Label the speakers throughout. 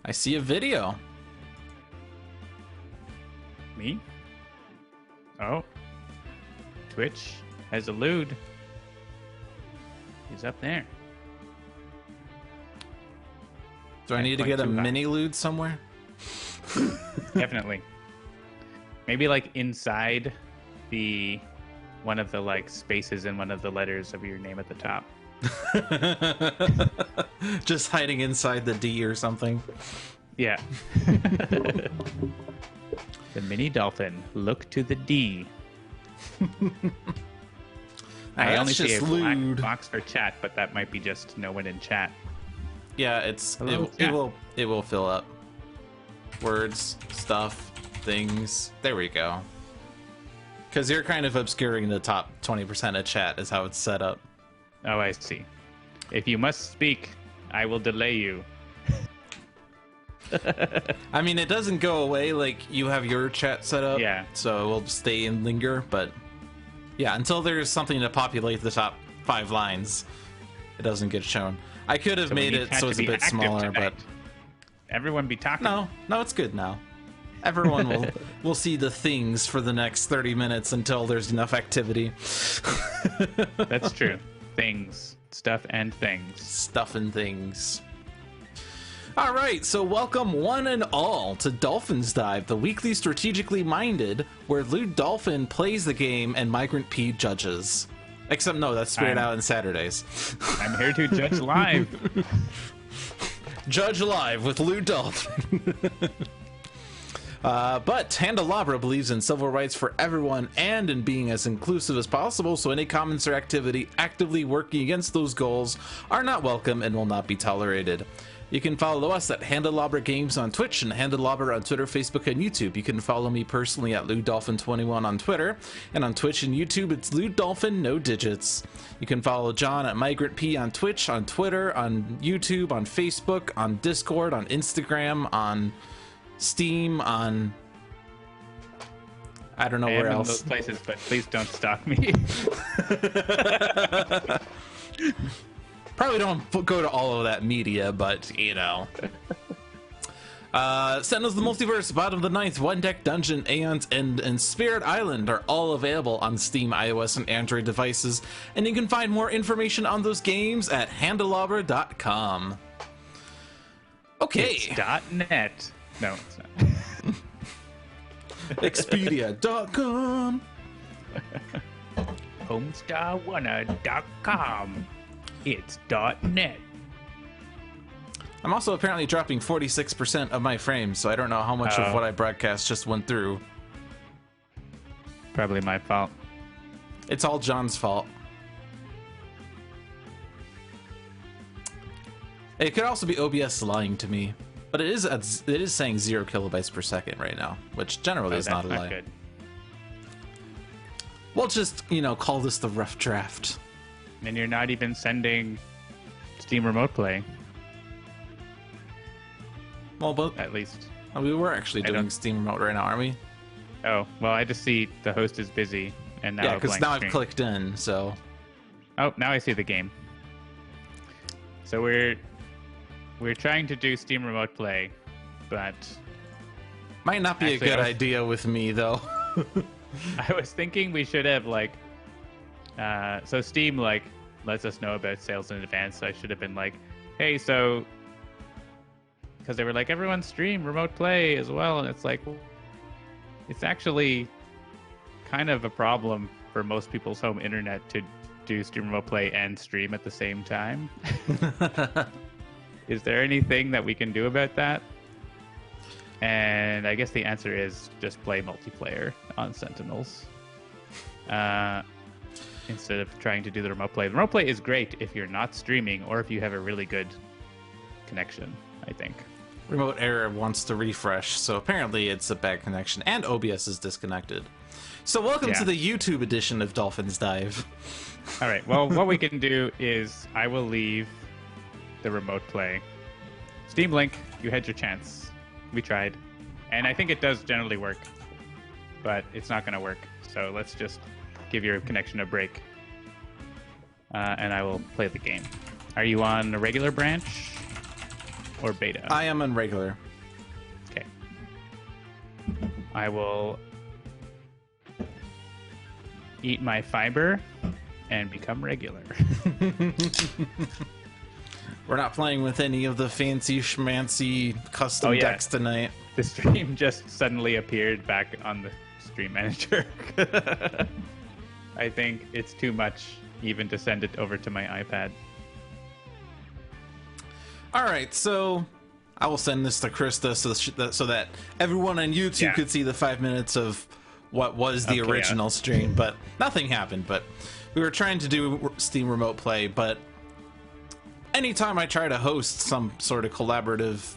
Speaker 1: I see a video.
Speaker 2: Me? Oh. Twitch has a lewd. He's up there.
Speaker 1: Do I need to get a
Speaker 2: 10.2 high.
Speaker 1: mini lewd somewhere?
Speaker 2: Definitely. Maybe like inside one of the like spaces in one of the letters of your name at the top.
Speaker 1: Just hiding inside the D or something.
Speaker 2: Yeah. The mini dolphin. Look to the D. I only see a black box for chat, but that might be just no one in chat.
Speaker 1: Yeah, it will fill up. Words, stuff, things. There we go. Because you're kind of obscuring the top 20% of chat is how it's set up.
Speaker 2: Oh, I see. If you must speak, I will delay you.
Speaker 1: I mean, it doesn't go away like you have your chat set up.
Speaker 2: Yeah.
Speaker 1: So it will stay and linger, but yeah, until there's something to populate the top 5 lines, it doesn't get shown. I could have made it so it's a bit smaller, but
Speaker 2: everyone be talking.
Speaker 1: No, it's good now. Everyone will see the things for the next 30 minutes until there's enough activity.
Speaker 2: That's true. Things, stuff, and things.
Speaker 1: Stuff and things. All right, so welcome one and all to Dolphin's Dive, the weekly strategically minded, where Lewd Dolphin plays the game and Migrant P judges. Except no, that's Spirit Island Saturdays.
Speaker 2: I'm here to judge live.
Speaker 1: Judge live with Lewd Dolphin. But Handelabra believes in civil rights for everyone and in being as inclusive as possible, so any comments or activity actively working against those goals are not welcome and will not be tolerated. You can follow us at Handelabra Games on Twitch and Handelabra on Twitter, Facebook, and YouTube. You can follow me personally at LewDolphin21 on Twitter, and on Twitch and YouTube, it's LewDolphin, no digits. You can follow John at Migrant P on Twitch, on Twitter, on YouTube, on Facebook, on Discord, on Instagram, on Steam, on I don't know where else.
Speaker 2: Those places, but please don't stalk me.
Speaker 1: Probably don't go to all of that media, but you know. Sentinels of the Multiverse, Bottom of the Ninth, One Deck Dungeon, Aeon's End, and Spirit Island are all available on Steam, iOS, and Android devices, and you can find more information on those games at handelabra.com. Okay.
Speaker 2: It's .net. No, it's not.
Speaker 1: Expedia.com.
Speaker 2: Homestar1.com. It's .net.
Speaker 1: I'm also apparently dropping 46% of my frames, so I don't know how much of what I broadcast just went through.
Speaker 2: Probably my fault.
Speaker 1: It's all John's fault. It could also be OBS lying to me, but it is saying 0 kilobytes per second right now, which generally is not a lie.
Speaker 2: Good.
Speaker 1: We'll just, call this the rough draft.
Speaker 2: And you're not even sending Steam Remote Play.
Speaker 1: Well, but
Speaker 2: at least
Speaker 1: we were actually doing Steam Remote right now, aren't we?
Speaker 2: Oh, well, I just see the host is busy, and now
Speaker 1: yeah, because now
Speaker 2: screen.
Speaker 1: I've clicked in, so.
Speaker 2: Oh, now I see the game. So we're trying to do Steam Remote Play, but
Speaker 1: might not be actually, a good idea with me though.
Speaker 2: I was thinking we should have so Steam lets us know about sales in advance. So I should have been like, hey, so because they were like everyone stream Remote Play as well, and it's like it's actually kind of a problem for most people's home internet to do Steam Remote Play and stream at the same time. Is there anything that we can do about that? And I guess the answer is just play multiplayer on Sentinels instead of trying to do the remote play. The remote play is great if you're not streaming or if you have a really good connection, I think.
Speaker 1: Remote error wants to refresh, so apparently it's a bad connection, and OBS is disconnected. So welcome to the YouTube edition of Dolphin's Dive.
Speaker 2: All right, well, what we can do is I will leave the remote play. Steam Link, you had your chance. We tried. And I think it does generally work. But it's not going to work. So let's just give your connection a break. And I will play the game. Are you on a regular branch? or beta?
Speaker 1: I am on regular.
Speaker 2: Okay. I will eat my fiber and become regular.
Speaker 1: We're not playing with any of the fancy schmancy custom decks tonight.
Speaker 2: The stream just suddenly appeared back on the stream manager. I think it's too much even to send it over to my iPad.
Speaker 1: All right, so I will send this to Krista so that everyone on YouTube could see the 5 minutes of what was the original stream, but nothing happened. But we were trying to do Steam Remote Play, but anytime I try to host some sort of collaborative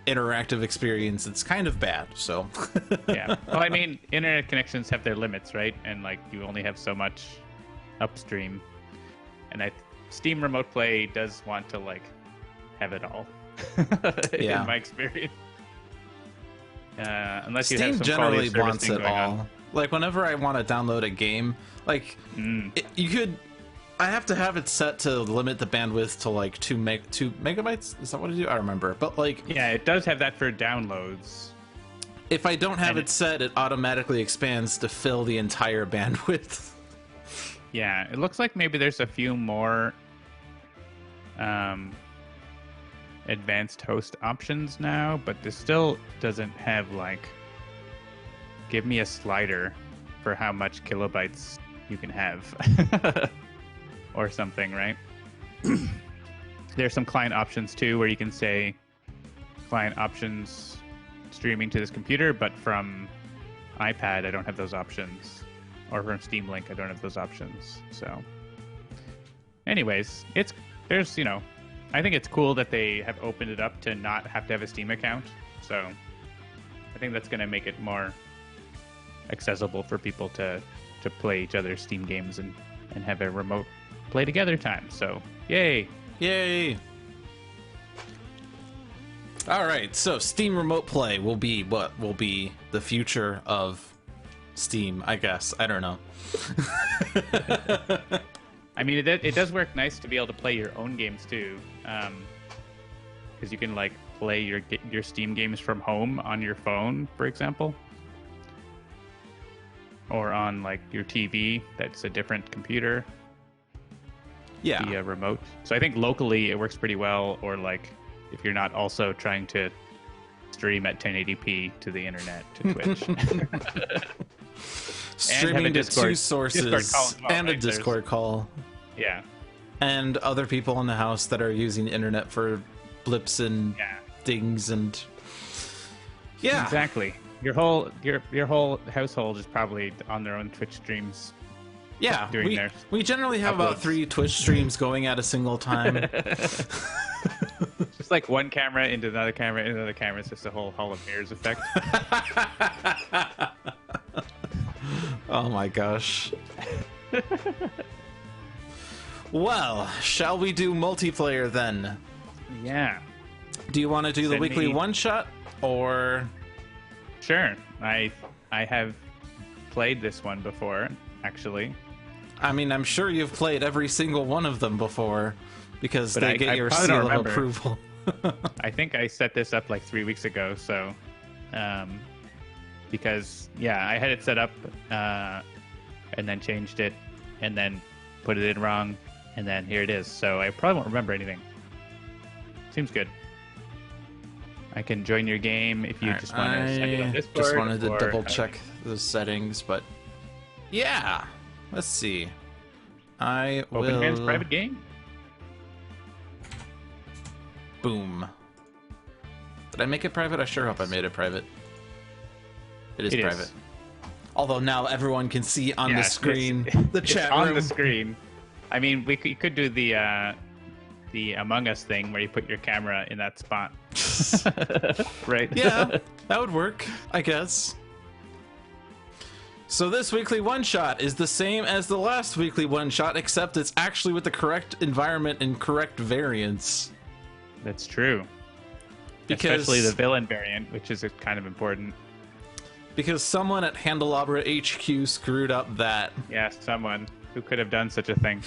Speaker 1: interactive experience, it's kind of bad. So
Speaker 2: yeah, well, I mean, internet connections have their limits, right? And like you only have so much upstream, and Steam Remote Play does want to like have it all. In my experience, unless you
Speaker 1: Steam
Speaker 2: have some
Speaker 1: generally wants it all.
Speaker 2: On.
Speaker 1: Like whenever I want to download a game, like you could. I have to have it set to limit the bandwidth to like 2 megabytes. Is that what I do? I remember. But like,
Speaker 2: yeah, it does have that for downloads.
Speaker 1: If I don't have it set, it automatically expands to fill the entire bandwidth.
Speaker 2: Yeah, it looks like maybe there's a few more advanced host options now, but this still doesn't have like give me a slider for how much kilobytes you can have. Or something, right? There's some client options too, where you can say client options streaming to this computer, but from iPad I don't have those options, or from Steam Link I don't have those options. So, anyways, there's I think it's cool that they have opened it up to not have to have a Steam account. So, I think that's going to make it more accessible for people to play each other's Steam games and have a remote play together time. So yay All right, so Steam Remote Play will be what will be the future of Steam, I guess. I don't know. I mean, it does work nice to be able to play your own games too, because you can like play your Steam games from home on your phone, for example, or on like your TV that's a different computer.
Speaker 1: Yeah,
Speaker 2: via remote. So I think locally it works pretty well, or like if you're not also trying to stream at 1080p to the internet, to Twitch.
Speaker 1: Streaming to two sources and a Discord call.
Speaker 2: Yeah.
Speaker 1: And other people in the house that are using the internet for blips and dings and
Speaker 2: exactly. Your whole household is probably on their own Twitch streams.
Speaker 1: Yeah, we generally have about 3 Twitch streams going at a single time.
Speaker 2: Just like one camera into another camera into another camera. It's just a whole Hall of Mirrors effect.
Speaker 1: Oh my gosh. Well, shall we do multiplayer then?
Speaker 2: Yeah.
Speaker 1: Do you want to do the weekly one-shot, or?
Speaker 2: Sure. I have played this one before, actually.
Speaker 1: I mean, I'm sure you've played every single one of them before, because they get your seal of approval.
Speaker 2: I think I set this up like 3 weeks ago, so because I had it set up and then changed it and then put it in wrong, and then here it is. So I probably won't remember anything. Seems good. I can join your game if you just want to send it on Discord.
Speaker 1: Just wanted to double check the settings, but yeah. Let's see.
Speaker 2: Open Man's private game?
Speaker 1: Boom. Did I make it private? I sure hope I made it private. It is private. Although now everyone can see on the screen the chat room.
Speaker 2: On the screen. I mean, you could do the Among Us thing where you put your camera in that spot. Right?
Speaker 1: Yeah, that would work, I guess. So this weekly one-shot is the same as the last weekly one-shot, except it's actually with the correct environment and correct variants.
Speaker 2: That's true. Especially the villain variant, which is kind of important.
Speaker 1: Because someone at Handelabra HQ screwed up that.
Speaker 2: Yeah, someone who could have done such a thing.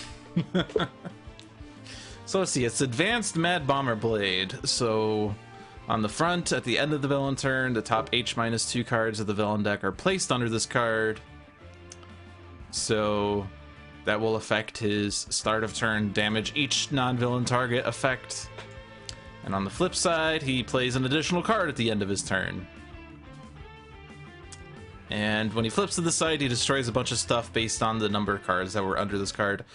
Speaker 1: So let's see, it's Advanced Mad Bomber Blade. So on the front, at the end of the villain turn, the top H-2 cards of the villain deck are placed under this card. So that will affect his start of turn damage each non-villain target effect. And on the flip side, he plays an additional card at the end of his turn. And when he flips to the side, he destroys a bunch of stuff based on the number of cards that were under this card.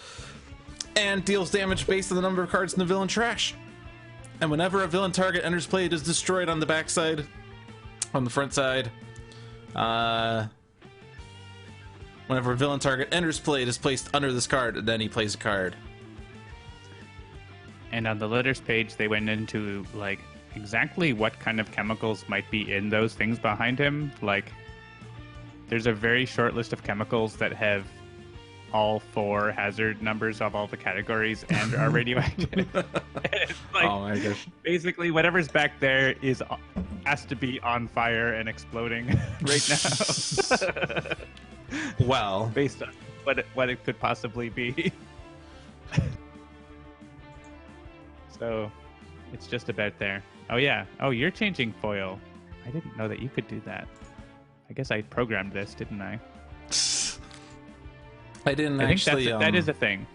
Speaker 1: And deals damage based on the number of cards in the villain trash. And whenever a villain target enters play, it is destroyed on the backside. On the front side. Whenever a villain target enters play, it is placed under this card, and then he plays a card.
Speaker 2: And on the letters page, they went into, like, exactly what kind of chemicals might be in those things behind him. Like, there's a very short list of chemicals that have all 4 hazard numbers of all the categories and are radioactive. Like,
Speaker 1: oh my gosh.
Speaker 2: Basically, whatever's back there has to be on fire and exploding right now.
Speaker 1: Well,
Speaker 2: based on what it could possibly be. So, it's just about there. Oh yeah. Oh, you're changing foil. I didn't know that you could do that. I guess I programmed this, didn't I?
Speaker 1: I didn't
Speaker 2: I think
Speaker 1: actually.
Speaker 2: That is a thing.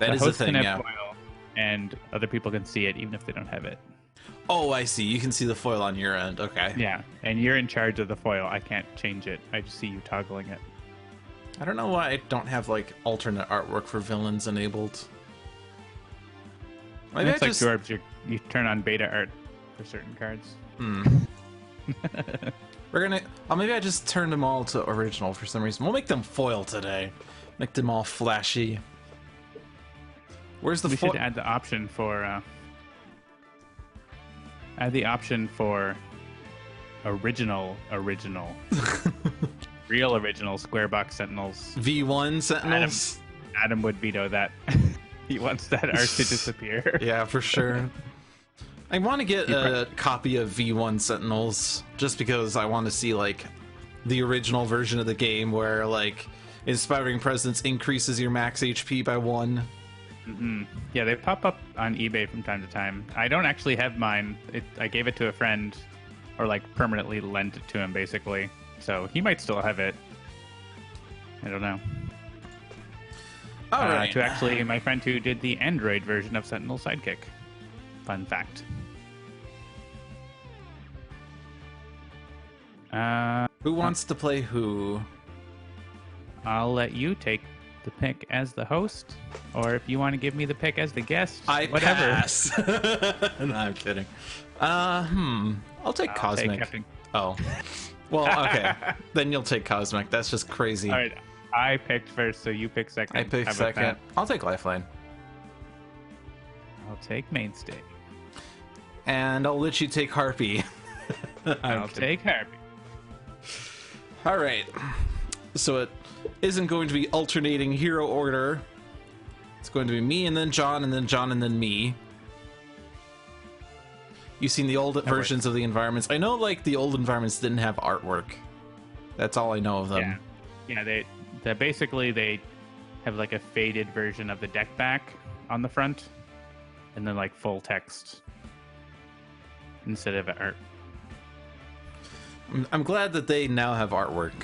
Speaker 1: That is a thing,
Speaker 2: can
Speaker 1: yeah.
Speaker 2: have foil, and other people can see it even if they don't have it.
Speaker 1: Oh, I see. You can see the foil on your end. Okay.
Speaker 2: Yeah, and you're in charge of the foil. I can't change it. I just see you toggling it.
Speaker 1: I don't know why I don't have, like, alternate artwork for villains enabled. Maybe
Speaker 2: It's
Speaker 1: I
Speaker 2: like
Speaker 1: just...
Speaker 2: Dwarves, you turn on beta art for certain cards.
Speaker 1: We're gonna... Oh, maybe I just turned them all to original for some reason. We'll make them foil today. Make them all flashy. Where's the foil?
Speaker 2: We should add the option for... original. Real original square box Sentinels.
Speaker 1: V1 Sentinels?
Speaker 2: Adam would veto that. He wants that art to disappear.
Speaker 1: Yeah, for sure. I want to get a copy of V1 Sentinels just because I want to see, like, the original version of the game where, like, Inspiring Presence increases your max HP by 1.
Speaker 2: Mm-hmm. Yeah, they pop up on eBay from time to time. I don't actually have mine. I gave it to a friend, or, like, permanently lent it to him, basically. So he might still have it. I don't know.
Speaker 1: All right.
Speaker 2: To actually, my friend who did the Android version of Sentinel Sidekick. Fun fact.
Speaker 1: Who wants to play who?
Speaker 2: I'll let you take the pick as the host, or if you want to give me the pick as the guest, whatever.
Speaker 1: Pass. No, I'm kidding. I'll take Cosmic. Oh. Well, okay. Then you'll take Cosmic. That's just crazy.
Speaker 2: All right. I picked first, so you pick second.
Speaker 1: I picked second.
Speaker 2: That?
Speaker 1: I'll take Lifeline.
Speaker 2: I'll take Mainstay.
Speaker 1: And I'll let you take Harpy.
Speaker 2: I'll take Harpy.
Speaker 1: All right. So it isn't going to be alternating hero order. It's going to be me and then John and then John and then me. You've seen the old versions of the environments. I know, like, the old environments didn't have artwork. That's all I know of them.
Speaker 2: Yeah, they basically they have, like, a faded version of the deck back on the front, and then, like, full text instead of art.
Speaker 1: I'm glad that they now have artwork.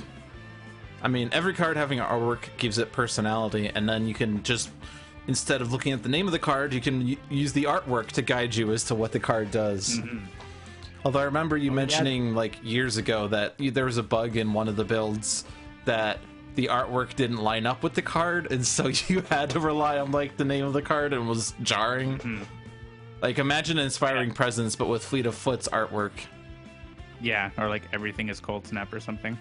Speaker 1: I mean, every card having artwork gives it personality, and then you can just, instead of looking at the name of the card, you can use the artwork to guide you as to what the card does. Mm-hmm. Although I remember you mentioning, like, years ago that there was a bug in one of the builds that the artwork didn't line up with the card, and so you had to rely on, like, the name of the card, and it was jarring. Mm-hmm. Like, imagine Inspiring Presence, but with Fleet of Foot's artwork.
Speaker 2: Yeah, or, like, Everything is Cold Snap or something.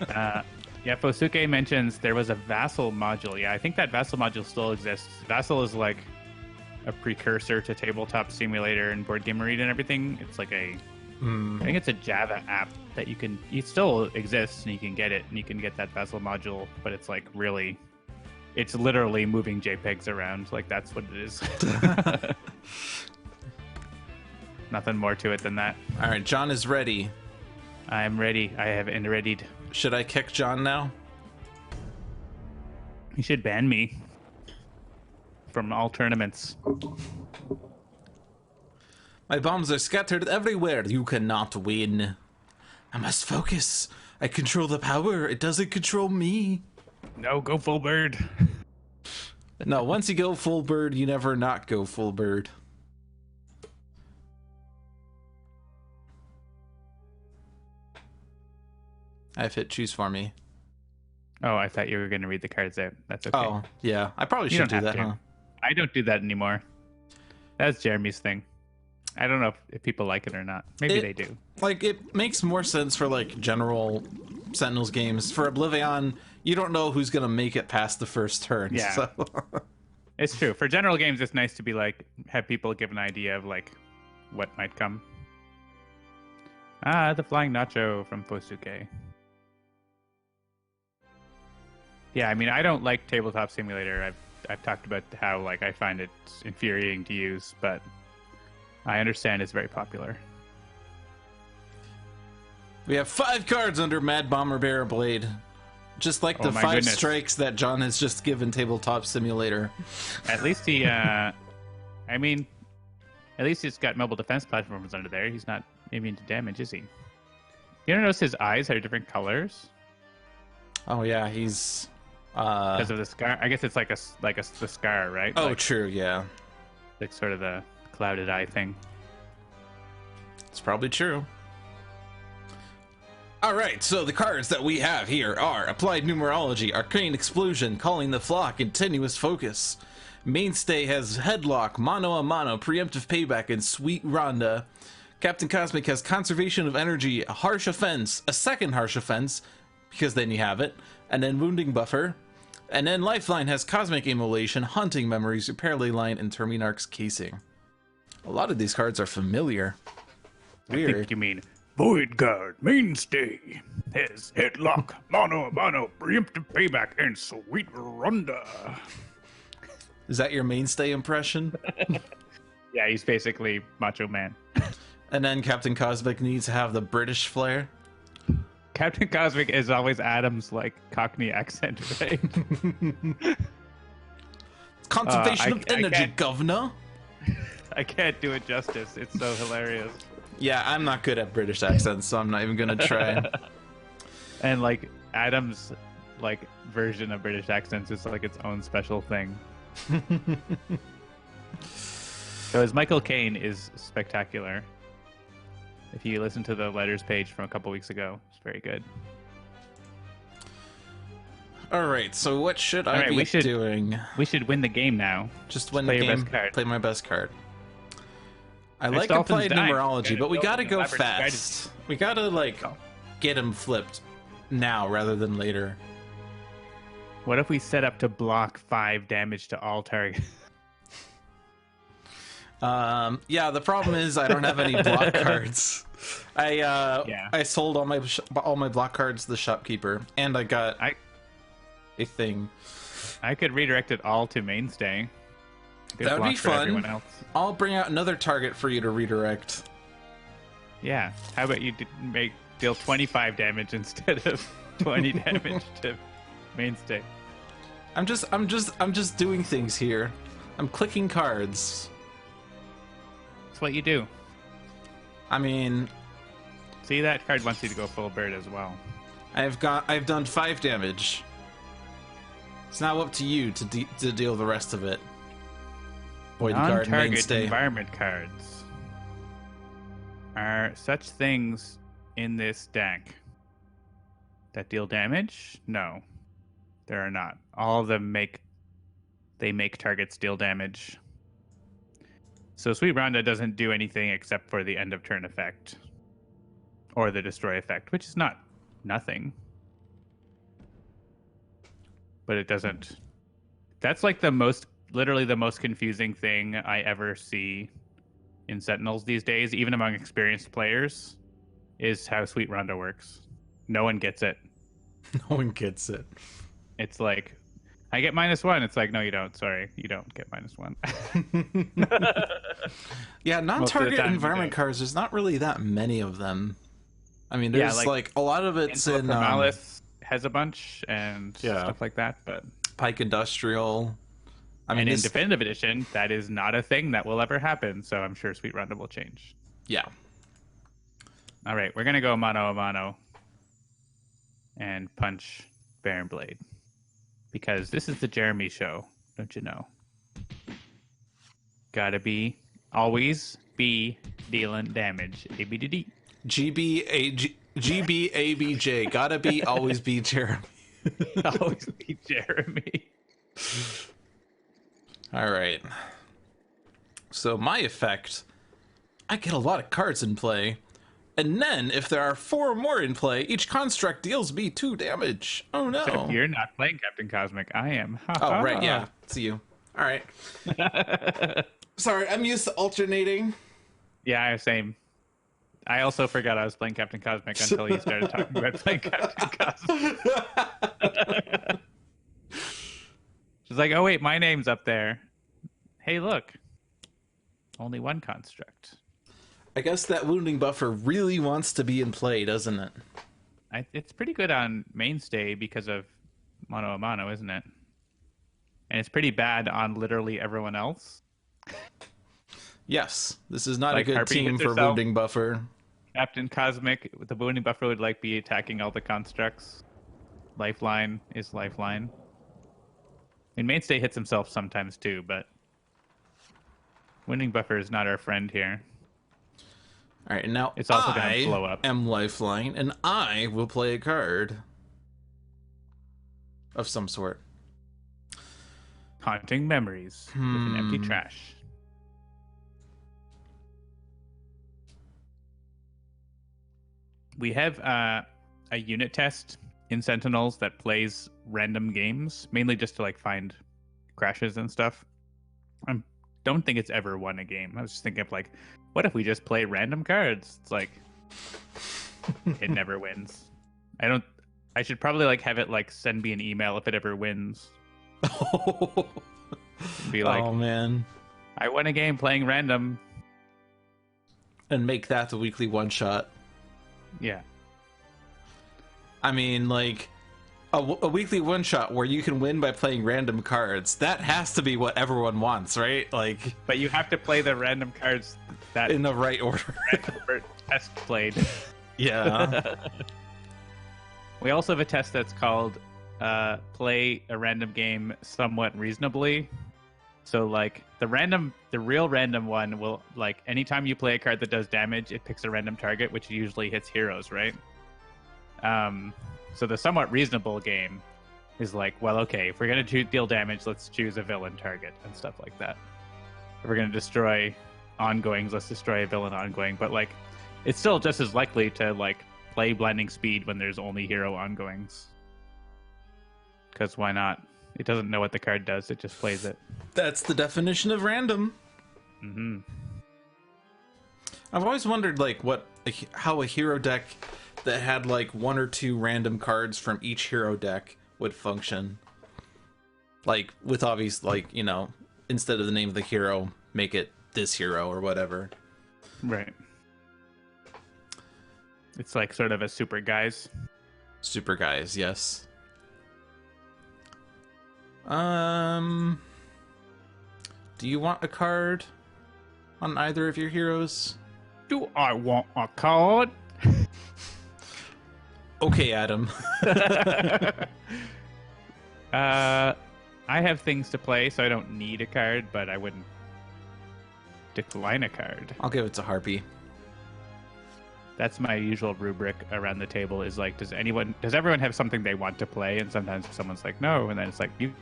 Speaker 2: Yeah, Fosuke mentions there was a Vassal module. Yeah, I think that Vassal module still exists. Vassal is, like, a precursor to Tabletop Simulator and Board Game Arena and everything. It's like I think it's a Java app that it still exists, and you can get it, and you can get that Vassal module, but it's, like, really, it's literally moving JPEGs around. Like, that's what it is. Nothing more to it than that.
Speaker 1: All right, John is ready.
Speaker 2: I'm ready. I have readied.
Speaker 1: Should I kick John now?
Speaker 2: You should ban me. from all tournaments.
Speaker 1: My bombs are scattered everywhere. You cannot win. I must focus. I control the power. It doesn't control me.
Speaker 2: No, go full bird.
Speaker 1: No, once you go full bird, you never not go full bird. I've hit choose for me.
Speaker 2: Oh, I thought you were going to read the cards out. That's okay.
Speaker 1: Oh, yeah. I probably should do that, huh?
Speaker 2: I don't do that anymore. That's Jeremy's thing. I don't know if people like it or not. Maybe they do.
Speaker 1: Like, it makes more sense for, like, general Sentinels games. For Oblivion, you don't know who's going to make it past the first turn.
Speaker 2: Yeah.
Speaker 1: So.
Speaker 2: It's true. For general games, it's nice to be, like, have people give an idea of, like, what might come. Ah, the Flying Nacho from Fosuke. Yeah, I mean, I don't like Tabletop Simulator. I've talked about how, like, I find it infuriating to use, but I understand it's very popular.
Speaker 1: We have 5 cards under Mad Bomber Bear Blade. Just like the 5 strikes that John has just given Tabletop Simulator.
Speaker 2: At least he, I mean, at least he's got mobile defense platforms under there. He's not immune to damage, is he? You notice his eyes are different colors?
Speaker 1: Oh, yeah, he's...
Speaker 2: because of the scar. I guess it's like the scar, right?
Speaker 1: Oh,
Speaker 2: like,
Speaker 1: true, yeah.
Speaker 2: Like sort of the clouded eye thing.
Speaker 1: It's probably true. Alright, so the cards that we have here are Applied Numerology, Arcane Explosion, Calling the Flock, Continuous Focus. Mainstay has Headlock, Mano a Mano, Preemptive Payback, and Sweet Rhonda. Captain Cosmic has Conservation of Energy, a Harsh Offense, a second Harsh Offense, because then you have it, and then Wounding Buffer. And then Lifeline has Cosmic Immolation, Hunting Memories, Repair Ley Line, and Terminarch's Casing. A lot of these cards are familiar. Weird.
Speaker 2: I think you mean Void Guard, Mainstay, has Headlock, Mano a Mano, Preemptive Payback, and Sweet Rhonda.
Speaker 1: Is that your Mainstay impression?
Speaker 2: Yeah, he's basically Macho Man.
Speaker 1: And then Captain Cosmic needs to have the British flair.
Speaker 2: Captain Cosmic is always Adam's, like, Cockney accent, right?
Speaker 1: Conservation of energy, governor.
Speaker 2: I can't do it justice. It's so hilarious.
Speaker 1: Yeah, I'm not good at British accents, so I'm not even gonna try.
Speaker 2: And, like, Adam's, like, version of British accents is, like, its own special thing. So his Michael Caine is spectacular. If you listen to the letters page from a couple weeks ago, it's very good.
Speaker 1: Alright, so what should I be doing?
Speaker 2: We should win the game now.
Speaker 1: Just win the game, play my best card. I like Applied Numerology, but we gotta go fast. We gotta, like, get him flipped now rather than later.
Speaker 2: What if we set up to block 5 damage to all targets?
Speaker 1: Yeah, the problem is I don't have any block cards. I sold all my block cards to the shopkeeper, and I got a thing.
Speaker 2: I could redirect it all to Mainstay.
Speaker 1: That would be fun. I'll bring out another target for you to redirect.
Speaker 2: Yeah. How about you deal 25 damage instead of 20 damage to Mainstay?
Speaker 1: I'm just doing things here. I'm clicking cards.
Speaker 2: That's what you do.
Speaker 1: I mean,
Speaker 2: see, that card wants you to go full bird as well.
Speaker 1: I've done 5 damage. It's now up to you to deal the rest of it. Void Guard, Mainstay.
Speaker 2: Environment cards. Are such things in this deck that deal damage? No, there are not. All of them make targets deal damage. So Sweet Rhonda doesn't do anything except for the end of turn effect. Or the destroy effect, which is not nothing. But it doesn't... That's like literally the most confusing thing I ever see in Sentinels these days, even among experienced players, is how Sweet Rhonda works. No one gets it.
Speaker 1: No one gets it.
Speaker 2: It's like, I get -1. It's like, no, you don't. Sorry, you don't get -1.
Speaker 1: Yeah, non-target environment cards, there's not really that many of them. I mean, there's like a lot of it's in...
Speaker 2: Malice has a bunch and stuff like that, but...
Speaker 1: Pike Industrial. I mean,
Speaker 2: and in
Speaker 1: this...
Speaker 2: Definitive Edition, that is not a thing that will ever happen. So I'm sure Sweet Random will change.
Speaker 1: Yeah.
Speaker 2: All right, we're gonna go mano a mano and punch Baron Blade because this is the Jeremy show, don't you know? Gotta be always be dealing damage. ABDD.
Speaker 1: GBABJ. Gotta be, always be Jeremy.
Speaker 2: Always be Jeremy.
Speaker 1: All right. So my effect, I get a lot of cards in play. And then, if there are 4 more in play, each construct deals me 2 damage. Oh no.
Speaker 2: Except you're not playing Captain Cosmic. I am.
Speaker 1: Oh, right, yeah. It's you. All right. Sorry, I'm used to alternating.
Speaker 2: Yeah, same. I also forgot I was playing Captain Cosmic until you started talking about playing Captain Cosmic. She's like, oh wait, my name's up there. Hey, look. Only 1 construct.
Speaker 1: I guess that wounding buffer really wants to be in play, doesn't it?
Speaker 2: It's pretty good on Mainstay because of Mono a Mono, isn't it? And it's pretty bad on literally everyone else.
Speaker 1: Yes, this is not
Speaker 2: like
Speaker 1: a good
Speaker 2: Harpy
Speaker 1: team
Speaker 2: hits
Speaker 1: for
Speaker 2: herself.
Speaker 1: wounding buffer.
Speaker 2: Captain Cosmic, the wounding buffer would like be attacking all the constructs. Lifeline is Lifeline. I mean, Mainstay hits himself sometimes too, but wounding buffer is not our friend here.
Speaker 1: All right, and now
Speaker 2: It's also going to blow up.
Speaker 1: I am Lifeline, and I will play a card of some sort.
Speaker 2: Haunting Memories with an empty trash. We have a unit test in Sentinels that plays random games, mainly just to like find crashes and stuff. I don't think it's ever won a game. I was just thinking of like, what if we just play random cards? It's like it never wins. I should probably like have it like send me an email if it ever wins. Be like,
Speaker 1: oh man,
Speaker 2: I won a game playing random.
Speaker 1: And make that the weekly one shot.
Speaker 2: Yeah.
Speaker 1: I mean, like a weekly one shot where you can win by playing random cards. That has to be what everyone wants, right? Like,
Speaker 2: but you have to play the random cards that
Speaker 1: in the right order.
Speaker 2: Test played.
Speaker 1: Yeah.
Speaker 2: We also have a test that's called play a random game somewhat reasonably. So like the real random one will like anytime you play a card that does damage, it picks a random target, which usually hits heroes, right? So the somewhat reasonable game is like, well, okay, if we're going to deal damage, let's choose a villain target and stuff like that. If we're going to destroy ongoings, let's destroy a villain ongoing. But like, it's still just as likely to like play Blinding Speed when there's only hero ongoings. Because why not? It doesn't know what the card does, it just plays it.
Speaker 1: That's the definition of random.
Speaker 2: Mm-hmm.
Speaker 1: I've always wondered like how a hero deck that had like 1 or 2 random cards from each hero deck would function. Like with obvious, like, you know, instead of the name of the hero, make it this hero or whatever.
Speaker 2: Right. It's like sort of a super guys.
Speaker 1: Super guys, yes. Do you want a card on either of your heroes?
Speaker 2: Do I want a card?
Speaker 1: Okay, Adam.
Speaker 2: I have things to play, so I don't need a card, but I wouldn't decline a card.
Speaker 1: I'll give it to Harpy.
Speaker 2: That's my usual rubric around the table is like, does everyone have something they want to play? And sometimes someone's like, no, and then it's like, you.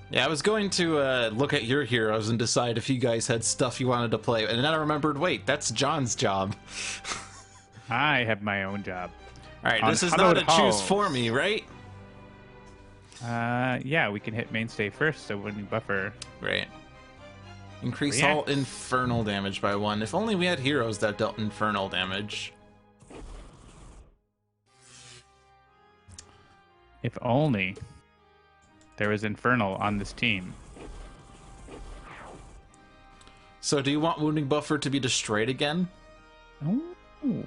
Speaker 1: Yeah, I was going to look at your heroes and decide if you guys had stuff you wanted to play, and then I remembered, wait, that's John's job.
Speaker 2: I have my own job.
Speaker 1: All right,
Speaker 2: On
Speaker 1: this is not a choose
Speaker 2: halls.
Speaker 1: for me, right?
Speaker 2: Yeah, we can hit Mainstay first, so when we buffer.
Speaker 1: Right. Increase
Speaker 2: React.
Speaker 1: all infernal damage by 1. If only we had heroes that dealt infernal damage.
Speaker 2: If only there was Infernal on this team.
Speaker 1: So do you want wounding buffer to be destroyed again?
Speaker 2: Ooh.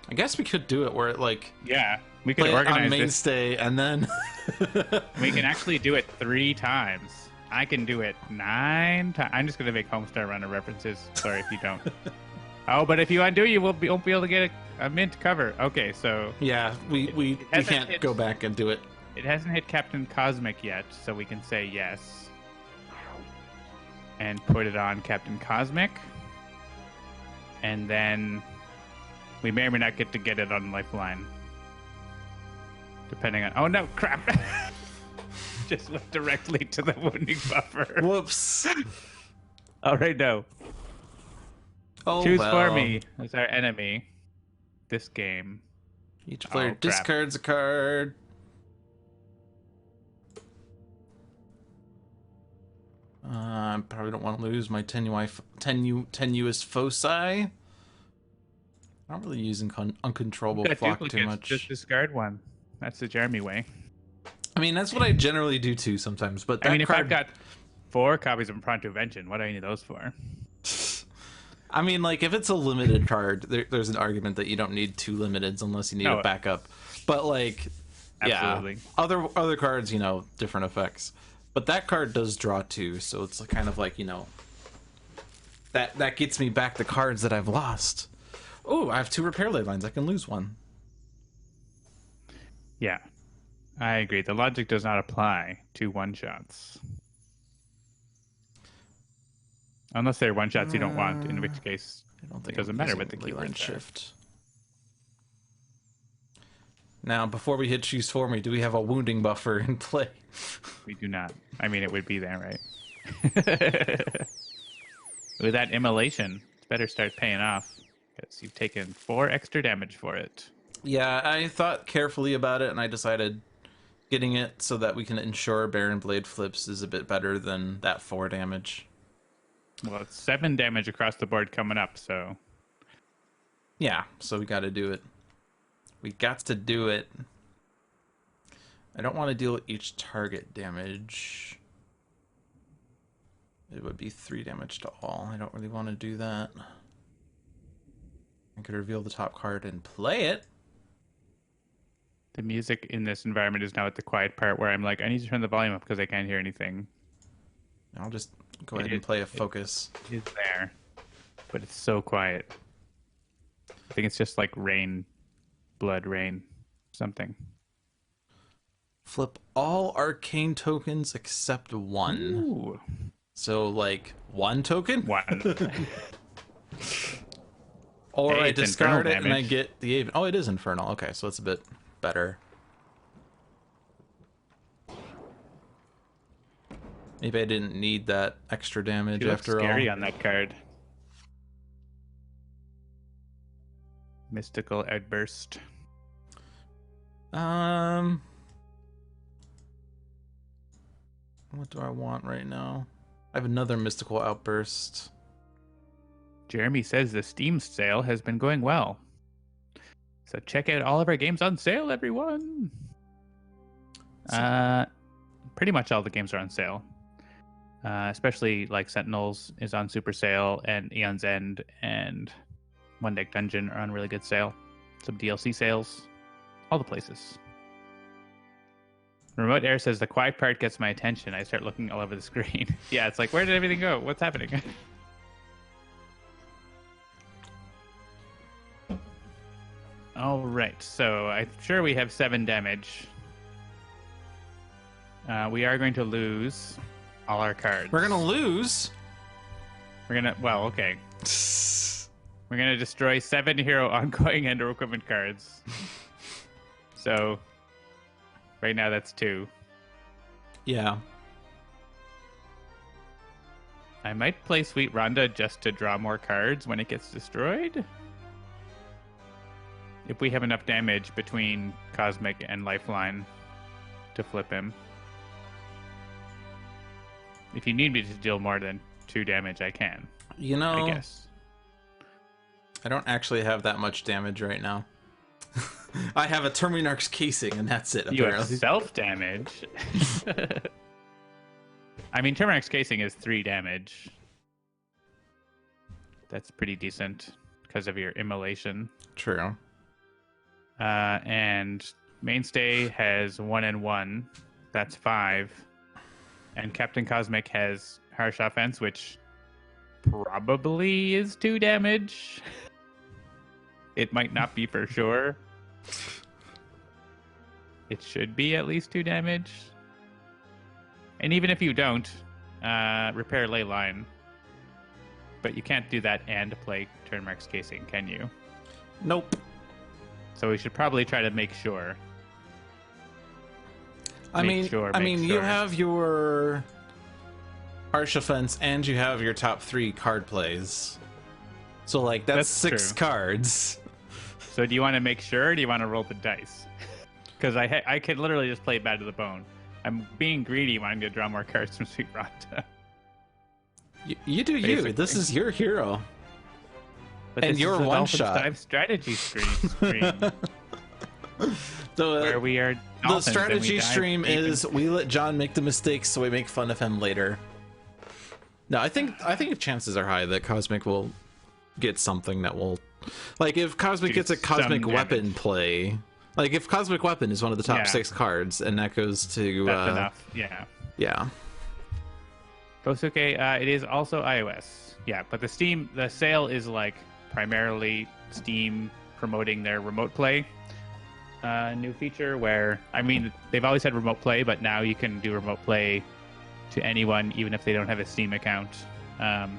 Speaker 1: I guess we could do it where it like
Speaker 2: Yeah. We could
Speaker 1: play it on
Speaker 2: organize this.
Speaker 1: Mainstay, and then
Speaker 2: We can actually do it 3 times. I can do it 9 times. I'm just going to make Homestar Runner references. Sorry if you don't. Oh, but if you undo, you won't be able to get a mint cover. Okay, so...
Speaker 1: yeah, we
Speaker 2: hasn't
Speaker 1: can't
Speaker 2: hit-
Speaker 1: go back and do it.
Speaker 2: It hasn't hit Captain Cosmic yet, so we can say yes. And put it on Captain Cosmic. And then we may or may not get it on Lifeline. Depending on... Oh, no, crap! Just went directly to the wounding buffer.
Speaker 1: Whoops.
Speaker 2: All right, no.
Speaker 1: Oh,
Speaker 2: Choose
Speaker 1: well.
Speaker 2: for me as our enemy this game.
Speaker 1: Each player
Speaker 2: crap.
Speaker 1: discards a card. I probably don't want to lose my tenuous foci. I'm not really using uncontrollable
Speaker 2: Got
Speaker 1: flock too
Speaker 2: duplicates,
Speaker 1: much.
Speaker 2: Just discard one. That's the Jeremy way.
Speaker 1: I mean, that's what I generally do too sometimes. But that
Speaker 2: I mean, if
Speaker 1: card...
Speaker 2: I've got 4 copies of Prontovention, what do I need those for?
Speaker 1: I mean, like, if it's a limited card, there's an argument that you don't need 2 limiteds unless you need a backup. But, like,
Speaker 2: Absolutely.
Speaker 1: yeah, other cards, you know, different effects. But that card does draw 2, so it's kind of like, you know, that gets me back the cards that I've lost. Oh, I have 2 repair ley lines. I can lose 1.
Speaker 2: Yeah, I agree. The logic does not apply to one-shots. Unless they're one-shots you don't want, in which case
Speaker 1: I don't think
Speaker 2: it doesn't
Speaker 1: I'm
Speaker 2: matter
Speaker 1: using
Speaker 2: what the
Speaker 1: ley line
Speaker 2: keywords are.
Speaker 1: shift. Now, before we hit choose for me, do we have a wounding buffer in play?
Speaker 2: We do not. I mean, it would be there, right? With that immolation, it's better start paying off because you've taken 4 extra damage for it.
Speaker 1: Yeah, I thought carefully about it, and I decided getting it so that we can ensure Baron Blade flips is a bit better than that 4 damage.
Speaker 2: Well, it's 7 damage across the board coming up, so...
Speaker 1: Yeah, so we gotta do it. We got to do it. I don't want to deal with each target damage. It would be 3 damage to all. I don't really want to do that. I could reveal the top card and play it.
Speaker 2: The music in this environment is now at the quiet part where I'm like, I need to turn the volume up because I can't hear anything.
Speaker 1: I'll just go ahead and play a focus.
Speaker 2: It is there, but it's so quiet. I think it's just like rain, blood rain, something.
Speaker 1: Flip all arcane tokens except 1.
Speaker 2: Ooh.
Speaker 1: So, like, 1 token?
Speaker 2: 1.
Speaker 1: Or
Speaker 2: Hey,
Speaker 1: I
Speaker 2: it's
Speaker 1: discard
Speaker 2: infernal
Speaker 1: it and I
Speaker 2: damage.
Speaker 1: get the... Oh, it is infernal. Okay, so it's a bit better. Maybe I didn't need that extra damage
Speaker 2: She looks
Speaker 1: after
Speaker 2: scary
Speaker 1: all.
Speaker 2: on that card. Mystical Outburst.
Speaker 1: What do I want right now? I have another mystical outburst.
Speaker 2: Jeremy says the Steam sale has been going well. So check out all of our games on sale, everyone. Pretty much all the games are on sale. Especially like Sentinels is on super sale, and Eon's End and One Deck Dungeon are on really good sale. Some DLC sales, all the places. Remote Air says the quiet part gets my attention. I start looking all over the screen. Yeah, it's like, where did everything go? What's happening? All right, so I'm sure we have 7 damage. We are going to lose all our cards.
Speaker 1: We're gonna lose.
Speaker 2: Well, okay. We're gonna destroy 7 hero ongoing and equipment cards. So, right now that's 2.
Speaker 1: Yeah.
Speaker 2: I might play Sweet Rhonda just to draw more cards when it gets destroyed. If we have enough damage between Cosmic and Lifeline to flip him. If you need me to deal more than 2 damage, I can.
Speaker 1: You know,
Speaker 2: I guess.
Speaker 1: I don't actually have that much damage right now. I have a Terminarch's casing, and that's it,
Speaker 2: You have
Speaker 1: apparently.
Speaker 2: self-damage. I mean, Terminarch's casing is 3 damage. That's pretty decent because of your immolation.
Speaker 1: True.
Speaker 2: And Mainstay has 1 and 1. That's 5. And Captain Cosmic has Harsh Offense, which probably is 2 damage. It might not be for sure. It should be at least 2 damage. And even if you don't, repair Ley Line. But you can't do that and play Turnmark's Casing, can you?
Speaker 1: Nope.
Speaker 2: So we should probably try to make sure.
Speaker 1: I mean, you have your Harsh Offense and you have your top 3 card plays. So, like, that's 6 cards.
Speaker 2: So do you want to make sure, or do you want to roll the dice? Because I could literally just play Bad to the Bone. I'm being greedy, wanting to draw more cards from Sweet Ronda.
Speaker 1: You do basically. You. This is your hero.
Speaker 2: But and your one-shot strategy stream. Where we are
Speaker 1: the strategy stream is we let John make the mistakes, so we make fun of him later. No, I think chances are high that Cosmic will get something that will, like, if Cosmic gets a Cosmic Weapon play, like if Cosmic Weapon is one of the top 6 cards, and that goes to
Speaker 2: that's enough. Yeah. Bosuke, it is also iOS. Yeah, but the sale is like primarily Steam promoting their remote play new feature where, I mean, they've always had remote play, but now you can do remote play to anyone, even if they don't have a Steam account.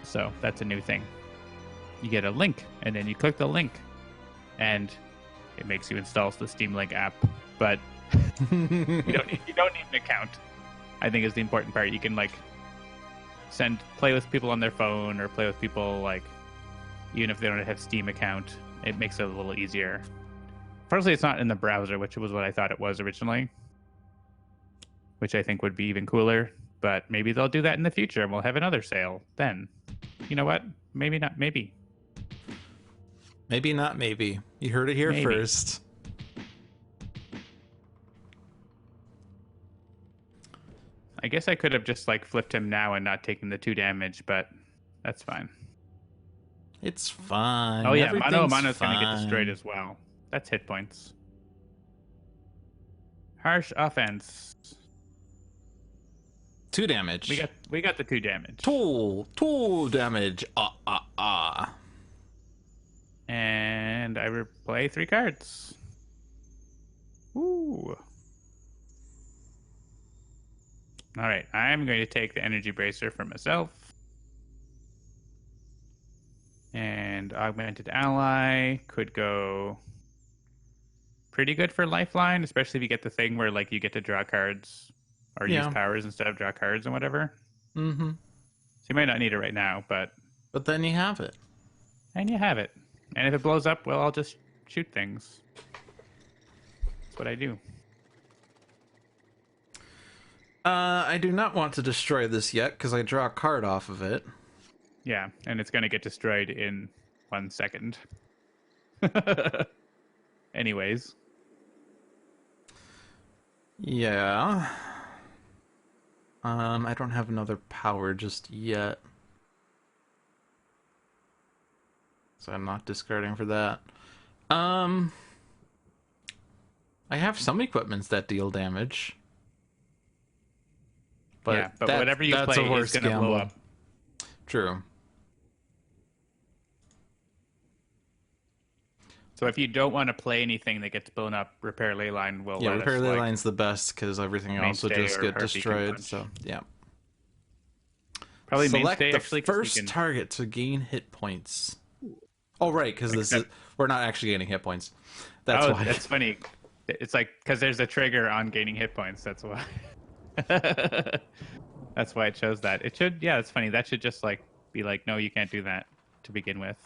Speaker 2: So that's a new thing. You get a link, and then you click the link, and it makes you install the Steam Link app. But you don't need an account, I think, is the important part. You can, like, play with people on their phone, or play with people, like, even if they don't have Steam account. It makes it a little easier. Firstly, it's not in the browser, which was what I thought it was originally, which I think would be even cooler. But maybe they'll do that in the future, and we'll have another sale then. You know what? Maybe not. Maybe.
Speaker 1: Maybe not. Maybe. You heard it here first.
Speaker 2: I guess I could have just, like, flipped him now and not taken the 2 damage, but that's fine.
Speaker 1: It's fine.
Speaker 2: Oh yeah, Mano's gonna get destroyed as well. That's hit points. Harsh Offense.
Speaker 1: 2 damage.
Speaker 2: We got the 2 damage.
Speaker 1: 2 damage.
Speaker 2: And I replay 3 cards. Ooh. All right, I'm going to take the Energy Bracer for myself. And Augmented Ally could go pretty good for Lifeline, especially if you get the thing where, like, you get to draw cards or use powers instead of draw cards and whatever.
Speaker 1: Mm-hmm.
Speaker 2: So you might not need it right now, but
Speaker 1: then you have it.
Speaker 2: And you have it. And if it blows up, well, I'll just shoot things. That's what I do.
Speaker 1: I do not want to destroy this yet, because I draw a card off of it.
Speaker 2: Yeah, and it's going to get destroyed in 1 second. Anyways.
Speaker 1: Yeah. I don't have another power just yet. So I'm not discarding for that. I have some equipments that deal damage.
Speaker 2: But whatever you play is going to blow up.
Speaker 1: True.
Speaker 2: So if you don't want to play anything that gets blown up, Repair Leyline will let us.
Speaker 1: Repair Leyline's the best, because everything else will just get destroyed. So, yeah.
Speaker 2: Probably
Speaker 1: Select
Speaker 2: Mainstay,
Speaker 1: the
Speaker 2: actually,
Speaker 1: first target to gain hit points. Oh, right, because we're not actually gaining hit points. That's why.
Speaker 2: That's funny. It's like, because there's a trigger on gaining hit points. That's why. That's why it shows that. It should, yeah, it's funny. That should just, like, be like, no, you can't do that to begin with.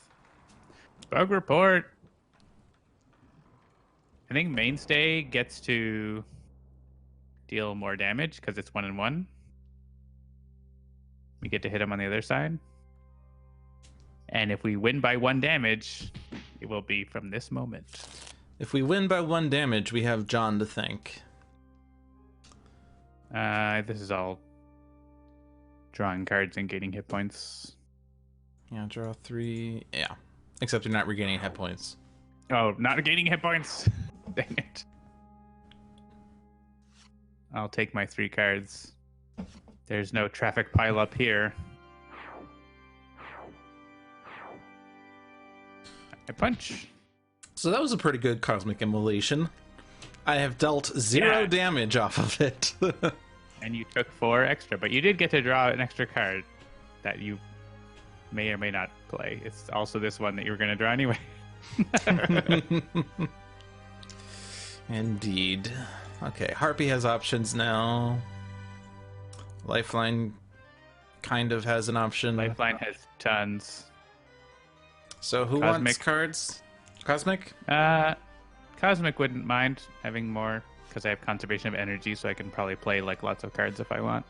Speaker 2: Bug report. I think Mainstay gets to deal more damage because it's 1 and 1. We get to hit him on the other side. And if we win by 1 damage, it will be from this moment.
Speaker 1: If we win by 1 damage, we have John to thank.
Speaker 2: This is all drawing cards and gaining hit points.
Speaker 1: Yeah, draw 3. Yeah. Except you're not regaining hit points.
Speaker 2: Oh, not gaining hit points? Dang it. I'll take my 3 cards. There's no traffic pile up here. I punch.
Speaker 1: So that was a pretty good Cosmic Immolation. I have dealt 0 damage off of it.
Speaker 2: And you took 4 extra, but you did get to draw an extra card that you may or may not play. It's also this one that you were going to draw anyway.
Speaker 1: Indeed. Okay, Harpy has options now. Lifeline kind of has an option.
Speaker 2: Lifeline has tons.
Speaker 1: So who wants cards? Cosmic?
Speaker 2: Cosmic wouldn't mind having more, because I have conservation of energy, so I can probably play like lots of cards if I want.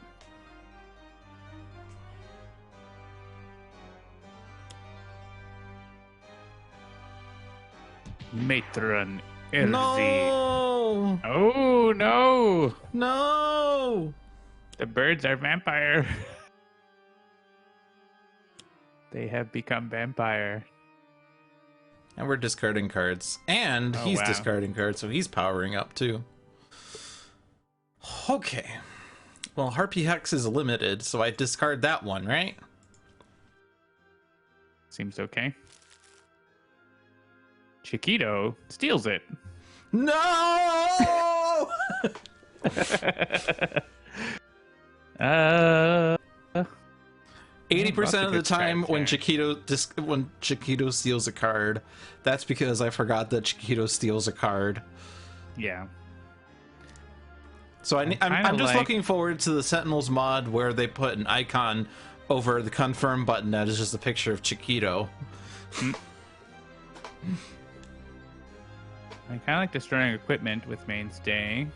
Speaker 2: Matron Erzi.
Speaker 1: No!
Speaker 2: Oh no!
Speaker 1: No!
Speaker 2: The birds are vampire. They have become vampire.
Speaker 1: And we're discarding cards. And he's
Speaker 2: wow.
Speaker 1: discarding cards, so he's powering up too. Okay. Well, Harpy Hex is limited, so I discard that one, right?
Speaker 2: Seems okay. Chiquito steals it.
Speaker 1: No! 80% of the time when Chiquito steals a card, that's because I forgot that Chiquito steals a card.
Speaker 2: Yeah.
Speaker 1: So I'm just looking forward to the Sentinels mod where they put an icon over the confirm button that is just a picture of Chiquito.
Speaker 2: I kind of like destroying equipment with Mainstay.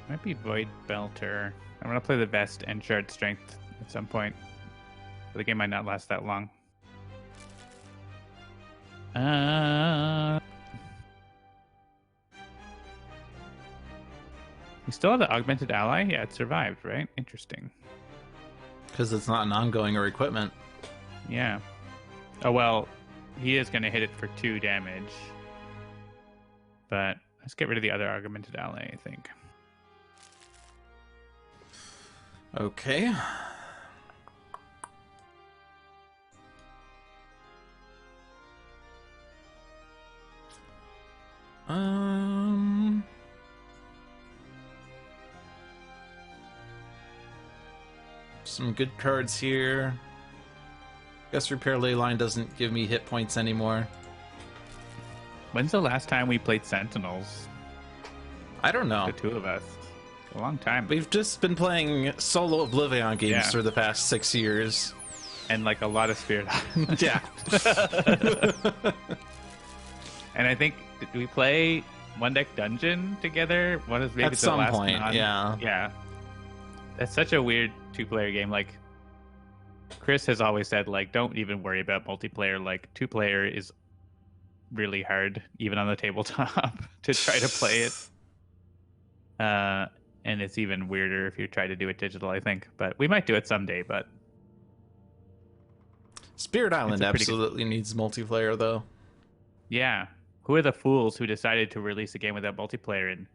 Speaker 2: Might be Void Belter. I'm going to play the Vest and Shard Strength at some point. But the game might not last that long. We still have the Augmented Ally? Yeah, it survived, right? Interesting.
Speaker 1: Because it's not an ongoing or equipment.
Speaker 2: Yeah. Oh, well, he is going to hit it for 2 damage. But let's get rid of the other Augmented Ally, I think.
Speaker 1: Okay. Some good cards here. Guess Repair Leyline doesn't give me hit points anymore.
Speaker 2: When's the last time we played Sentinels?
Speaker 1: I don't know.
Speaker 2: The 2 of us. A long time.
Speaker 1: We've just been playing solo Oblivion games for the past 6 years.
Speaker 2: And like a lot of Spirit.
Speaker 1: Yeah.
Speaker 2: And I think, did we play One Deck Dungeon together? What is maybe
Speaker 1: At
Speaker 2: the
Speaker 1: some
Speaker 2: last
Speaker 1: point, yeah.
Speaker 2: Yeah. That's such a weird 2-player game. Like, Chris has always said, like, don't even worry about multiplayer. Like, 2-player is really hard, even on the tabletop, to try to play it. And it's even weirder if you try to do it digital, I think. But we might do it someday, but...
Speaker 1: Spirit Island absolutely needs multiplayer, though.
Speaker 2: Yeah. Who are the fools who decided to release a game without multiplayer in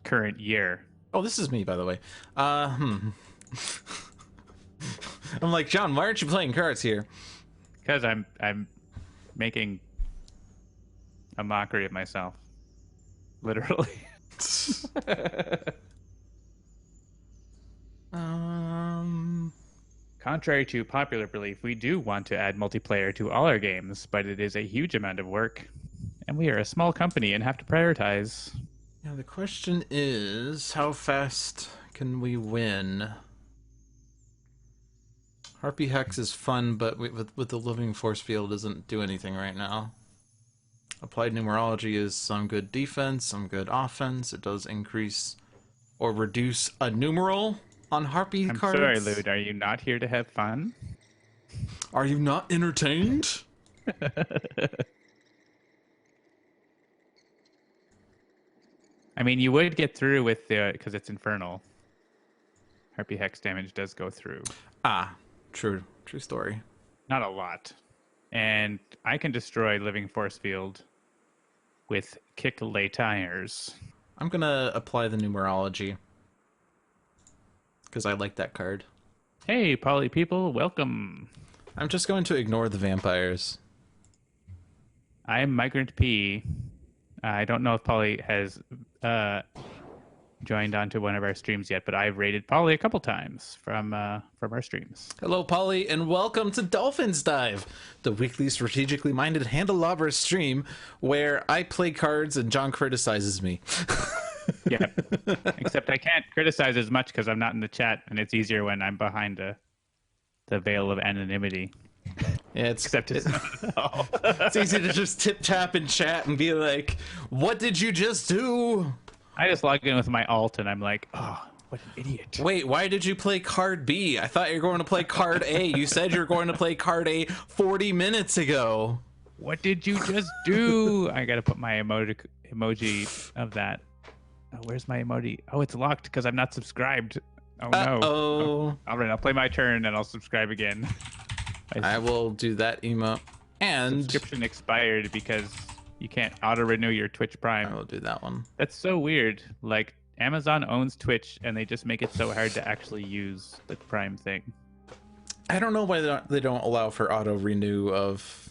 Speaker 2: current year?
Speaker 1: Oh, this is me, by the way. I'm like, John, why aren't you playing cards here?
Speaker 2: Because I'm making a mockery of myself. Literally. Contrary to popular belief, we do want to add multiplayer to all our games, but it is a huge amount of work, and we are a small company and have to prioritize.
Speaker 1: Yeah, the question is, how fast can we win? Harpy Hex is fun, but with the Living Force field doesn't do anything right now. Applied Numerology is some good defense, some good offense. It does increase or reduce a numeral on Harpy cards.
Speaker 2: I'm sorry, Lude. Are you not here to have fun?
Speaker 1: Are you not entertained?
Speaker 2: I mean, you would get through with the... because it's Infernal. Harpy Hex damage does go through.
Speaker 1: Ah, true. True story.
Speaker 2: Not a lot. And I can destroy Living Force Field with Kick Lay Tires.
Speaker 1: I'm gonna apply the numerology because I like that card.
Speaker 2: Hey, poly people, welcome.
Speaker 1: I'm just going to ignore the vampires.
Speaker 2: I'm Migrant P. I don't know if Polly has joined onto one of our streams yet, but I've rated Polly a couple times from our streams.
Speaker 1: Hello, Polly, and welcome to Dolphin's Dive, the weekly strategically minded Handelabra stream where I play cards and John criticizes me.
Speaker 2: Yeah, except I can't criticize as much because I'm not in the chat, and it's easier when I'm behind the veil of anonymity.
Speaker 1: Yeah, it's easy to just tip tap and chat and be like, "What did you just do?"
Speaker 2: I just log in with my alt, and I'm like, "Oh, what an idiot!"
Speaker 1: Wait, why did you play card B? I thought you were going to play card A. You said you were going to play card A 40 minutes ago.
Speaker 2: What did you just do? I gotta put my emoji of that. Oh, where's my emoji? Oh, it's locked because I'm not subscribed. Oh no.
Speaker 1: Oh.
Speaker 2: All right, I'll play my turn and I'll subscribe again.
Speaker 1: I will do that emote. And
Speaker 2: subscription expired because you can't auto-renew your Twitch Prime.
Speaker 1: I will do that one.
Speaker 2: That's so weird. Like, Amazon owns Twitch and they just make it so hard to actually use the Prime thing.
Speaker 1: I don't know why they don't allow for auto-renew of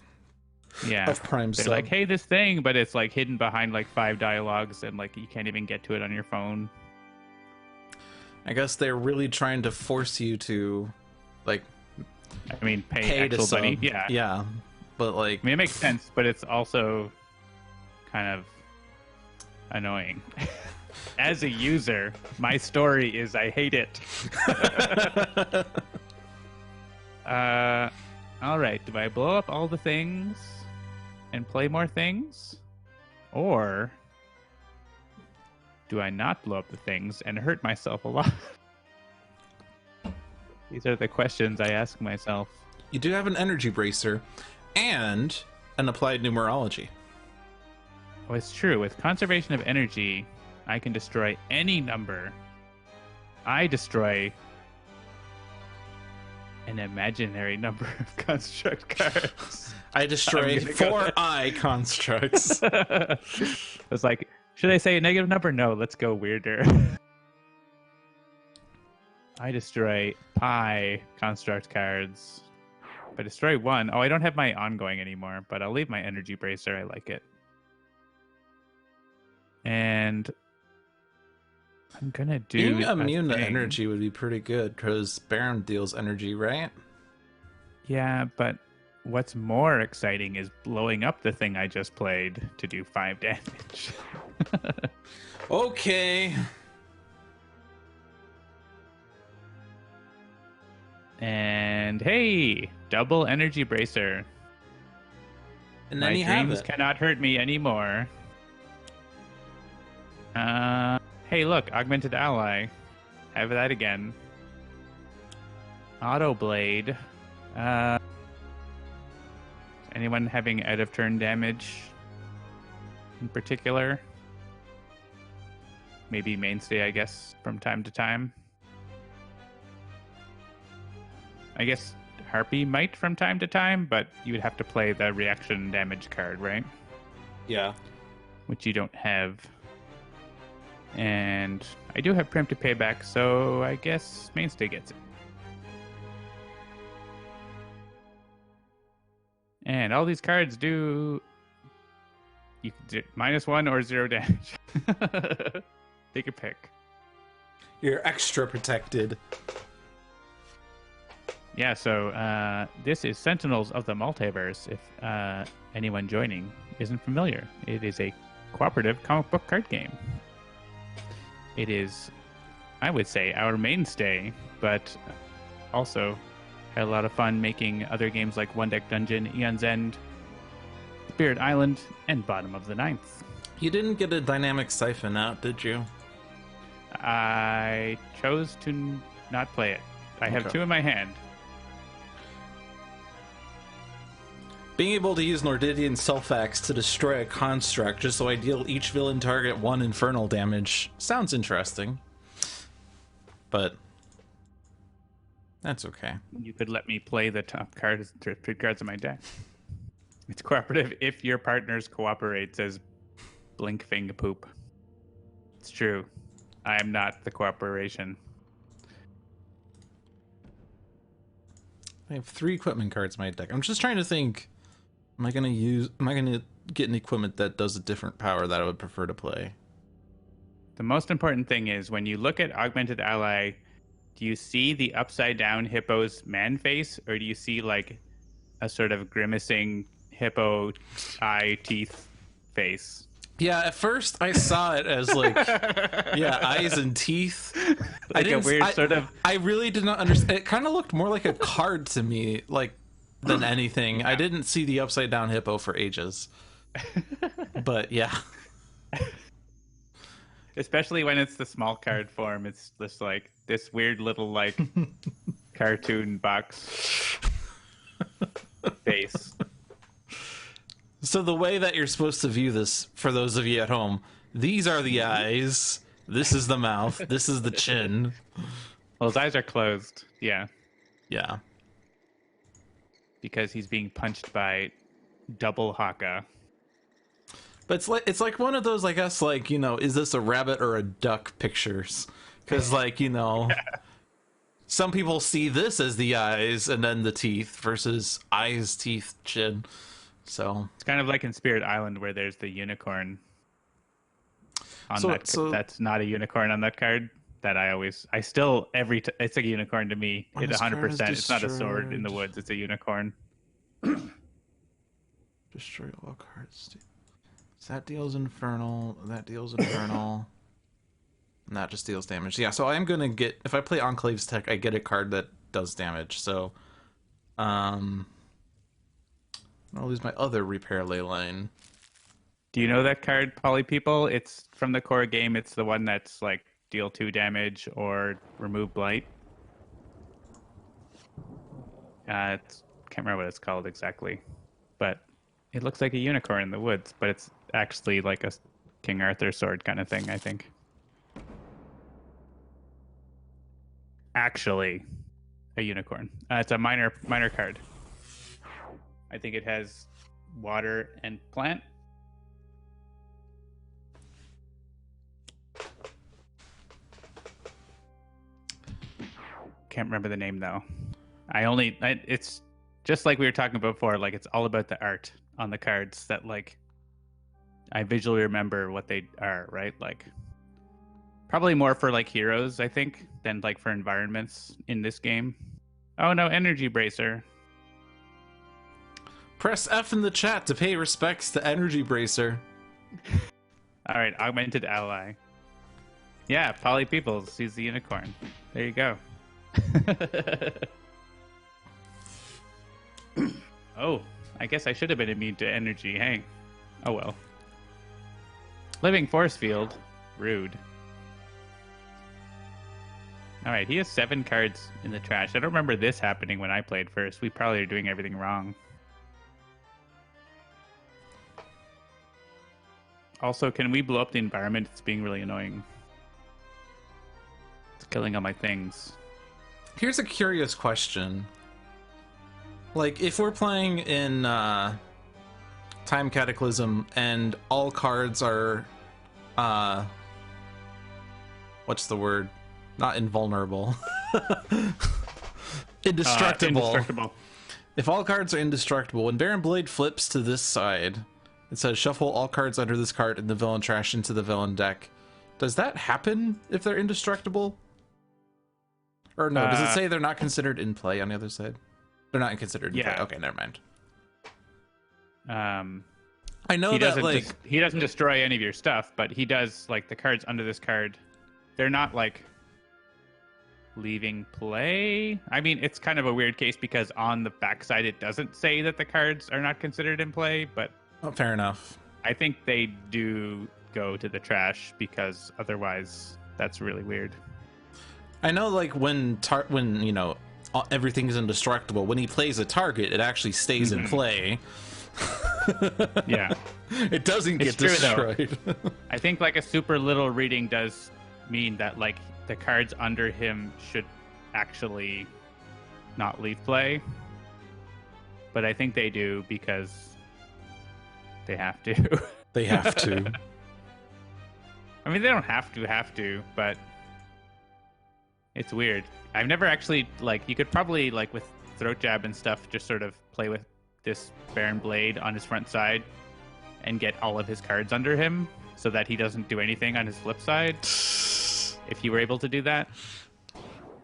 Speaker 1: Prime
Speaker 2: They're
Speaker 1: sub.
Speaker 2: like, hey, this thing, but it's like hidden behind like 5 dialogues and like you can't even get to it on your phone.
Speaker 1: I guess they're really trying to force you to, like,
Speaker 2: I mean, pay actual money. Yeah.
Speaker 1: Yeah. But like,
Speaker 2: I mean, it makes sense, but it's also kind of annoying. As a user, my story is I hate it. All right. Do I blow up all the things and play more things? Or do I not blow up the things and hurt myself a lot? These are the questions I ask myself.
Speaker 1: You do have an energy bracer and an applied numerology.
Speaker 2: Oh, it's true. With conservation of energy, I can destroy any number. I destroy an imaginary number of construct cards.
Speaker 1: I destroy 4 I constructs.
Speaker 2: I was like, should I say a negative number? No, let's go weirder. I destroy pi construct cards. If I destroy 1, I don't have my ongoing anymore, but I'll leave my energy bracer. I like it. And I'm gonna do
Speaker 1: being immune to energy would be pretty good because Baron deals energy, right?
Speaker 2: Yeah, but what's more exciting is blowing up the thing I just played to do 5 damage.
Speaker 1: Okay.
Speaker 2: And hey, double energy bracer.
Speaker 1: And then
Speaker 2: my
Speaker 1: you have
Speaker 2: dreams
Speaker 1: it.
Speaker 2: cannot hurt me anymore. Hey, look, augmented ally. Have that again. Auto blade. Anyone having out of turn damage in particular? Maybe Mainstay, I guess, from time to time. I guess Harpy might from time to time, but you would have to play the reaction damage card, right?
Speaker 1: Yeah.
Speaker 2: Which you don't have. And I do have preemptive payback, so I guess Mainstay gets it. And all these cards do... You can do -1 or 0 damage. Take a pick.
Speaker 1: You're extra protected.
Speaker 2: Yeah, so this is Sentinels of the Multiverse, if anyone joining isn't familiar. It is a cooperative comic book card game. It is, I would say, our mainstay, but also had a lot of fun making other games like One Deck Dungeon, Eon's End, Spirit Island, and Bottom of the Ninth.
Speaker 1: You didn't get a dynamic siphon out, did you?
Speaker 2: I chose to not play it. I have 2 in my hand.
Speaker 1: Being able to use Nordidian Selfax to destroy a construct just so I deal each villain target 1 infernal damage sounds interesting. But that's okay.
Speaker 2: You could let me play the top cards, 3 cards in my deck. It's cooperative if your partners cooperate, says Blink Fing Poop. It's true. I am not the corporation.
Speaker 1: I have 3 equipment cards in my deck. I'm just trying to think, am I gonna get an equipment that does a different power that I would prefer to play?
Speaker 2: The most important thing is when you look at Augmented Ally, do you see the upside down hippo's man face, or do you see like a sort of grimacing hippo eye teeth face?
Speaker 1: Yeah, at first I saw it as like, yeah, eyes and teeth.
Speaker 2: Like a weird sort of.
Speaker 1: I really did not understand. It kind of looked more like a card to me, like, than anything. Yeah. I didn't see the upside down hippo for ages. But yeah.
Speaker 2: Especially when it's the small card form, it's just like this weird little like cartoon box face.
Speaker 1: So the way that you're supposed to view this, for those of you at home, these are the eyes, this is the mouth, this is the chin.
Speaker 2: Well, his eyes are closed, yeah.
Speaker 1: Yeah.
Speaker 2: Because he's being punched by double Haka.
Speaker 1: But it's like one of those, I guess, like, you know, is this a rabbit or a duck pictures? Because, like, you know, some people see this as the eyes and then the teeth versus eyes, teeth, chin. So
Speaker 2: it's kind of like in Spirit Island where there's the unicorn on that's not a unicorn on that card. That I still it's a unicorn to me. It's 100%. It's not a sword in the woods. It's a unicorn.
Speaker 1: Destroy all cards. That deals infernal. That deals infernal. And that just deals damage. Yeah, so I'm gonna get, if I play Enclave's tech, I get a card that does damage. So, I'll lose my other repair ley line.
Speaker 2: Do you know that card, Poly People? It's from the core game. It's the one that's like deal 2 damage or remove blight. Can't remember what it's called exactly, but it looks like a unicorn in the woods, but it's actually like a King Arthur sword kind of thing, I think. Actually, a unicorn. It's a minor card. I think it has water and plant. Can't remember the name though. It's just like we were talking about before, like it's all about the art on the cards that like I visually remember what they are, right? Like probably more for like heroes, I think, than like for environments in this game. Oh no, Energy Bracer.
Speaker 1: Press F in the chat to pay respects to Energy Bracer.
Speaker 2: All right, Augmented Ally. Yeah, Poly Peoples, he's the unicorn. There you go. Oh, I guess I should have been immune to energy. Hey. Oh well. Living Force Field. Rude. Alright, he has 7 cards in the trash. I don't remember this happening when I played first. We probably are doing everything wrong. Also, can we blow up the environment? It's being really annoying. It's killing all my things.
Speaker 1: Here's a curious question. Like, if we're playing in Time Cataclysm and all cards are, what's the word? Not invulnerable. Indestructible.
Speaker 2: Indestructible.
Speaker 1: If all cards are indestructible, when Baron Blade flips to this side, it says shuffle all cards under this card in the villain trash into the villain deck. Does that happen if they're indestructible? Or no, does it say they're not considered in play on the other side? They're not considered in play. Okay, never mind. I know that, like...
Speaker 2: he doesn't destroy any of your stuff, but he does, like, the cards under this card. They're not, like, leaving play. I mean, it's kind of a weird case because on the backside it doesn't say that the cards are not considered in play, but...
Speaker 1: Oh, fair enough.
Speaker 2: I think they do go to the trash because otherwise that's really weird.
Speaker 1: I know, like, when you know, everything's indestructible, when he plays a target, it actually stays in play.
Speaker 2: Yeah.
Speaker 1: It doesn't get destroyed.
Speaker 2: I think, like, a super little reading does mean that, like, the cards under him should actually not leave play. But I think they do because they have to.
Speaker 1: They have to.
Speaker 2: I mean, they don't have to, but it's weird. I've never actually, like, you could probably, like, with throat jab and stuff, just sort of play with this Baron Blade on his front side and get all of his cards under him so that he doesn't do anything on his flip side. If you were able to do that.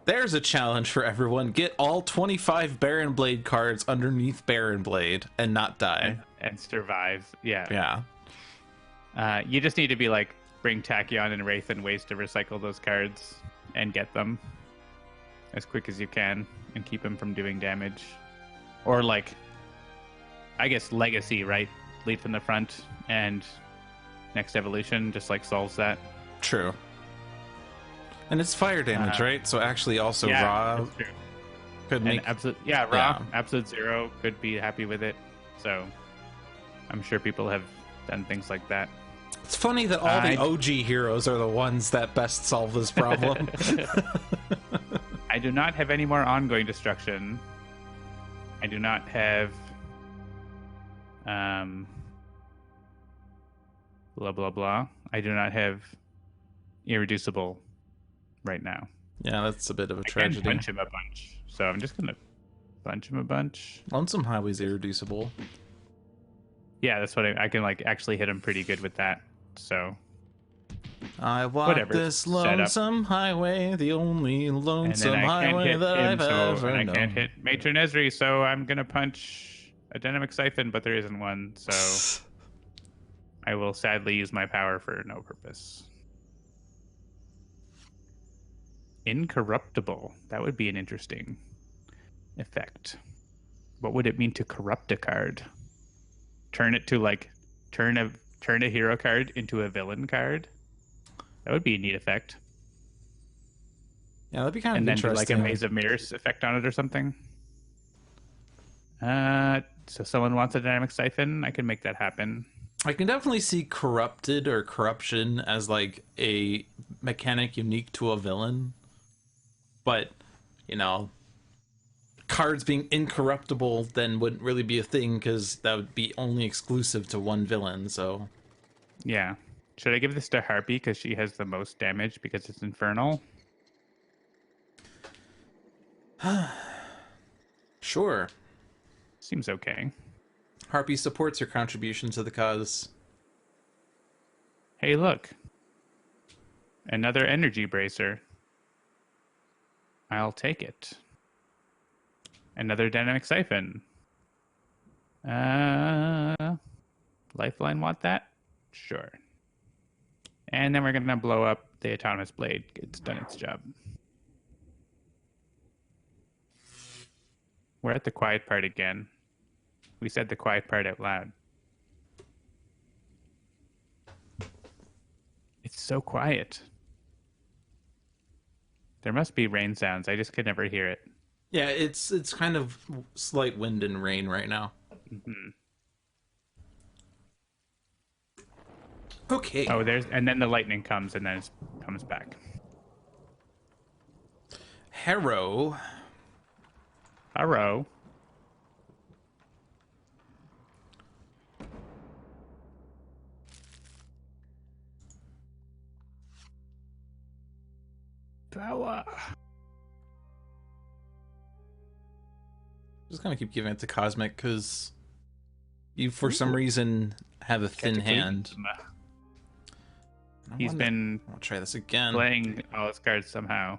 Speaker 1: There's a challenge for everyone. Get all 25 Baron Blade cards underneath Baron Blade and not die.
Speaker 2: And survive. Yeah.
Speaker 1: Yeah.
Speaker 2: You just need to be like, bring Tachyon and Wraith and ways to recycle those cards and get them as quick as you can and keep him from doing damage. Or like, I guess Legacy, right? Lead from the front and next evolution just like solves that.
Speaker 1: True. And it's fire damage, right? So actually also raw could make...
Speaker 2: Absolute Zero could be happy with it. So I'm sure people have done things like that.
Speaker 1: It's funny that all the OG heroes are the ones that best solve this problem.
Speaker 2: I do not have any more ongoing destruction. I do not have blah blah blah. I do not have irreducible right now.
Speaker 1: Yeah, that's a bit of a tragedy.
Speaker 2: I can punch him a bunch, so I'm just gonna punch him a bunch.
Speaker 1: Lonesome Highway's irreducible.
Speaker 2: Yeah, that's what I can like actually hit him pretty good with that. So
Speaker 1: I walk this lonesome highway, the only lonesome highway that I've ever known.
Speaker 2: I can't hit Matron Esri, so I'm gonna punch a Dynamic Siphon, but there isn't one, so I will sadly use my power for no purpose. Incorruptible. That would be an interesting effect. What would it mean to corrupt a card? Turn it to like turn a hero card into a villain card. That would be a neat effect.
Speaker 1: Yeah, that'd be kind of interesting.
Speaker 2: And then do like a Maze of Mirrors effect on it or something. So someone wants a Dynamic Siphon, I can make that happen.
Speaker 1: I can definitely see corrupted or corruption as like a mechanic unique to a villain. But, you know, cards being incorruptible then wouldn't really be a thing because that would be only exclusive to one villain, so...
Speaker 2: Yeah. Should I give this to Harpy because she has the most damage because it's Infernal?
Speaker 1: Sure.
Speaker 2: Seems okay.
Speaker 1: Harpy supports your contribution to the cause.
Speaker 2: Hey, look. Another Energy Bracer. I'll take it. Another Dynamic Siphon. Lifeline want that? Sure. And then we're going to blow up the Autonomous Blade. It's done its job. We're at the quiet part again. We said the quiet part out loud. It's so quiet. There must be rain sounds. I just could never hear it.
Speaker 1: Yeah, it's kind of slight wind and rain right now.
Speaker 2: Mm-hmm.
Speaker 1: Okay.
Speaker 2: Oh, and then the lightning comes and then it comes back.
Speaker 1: Harrow.
Speaker 2: Power.
Speaker 1: Just gonna keep giving it to Cosmic because you, for some reason, have a thin hand.
Speaker 2: I'll
Speaker 1: try this again.
Speaker 2: Playing all his cards somehow.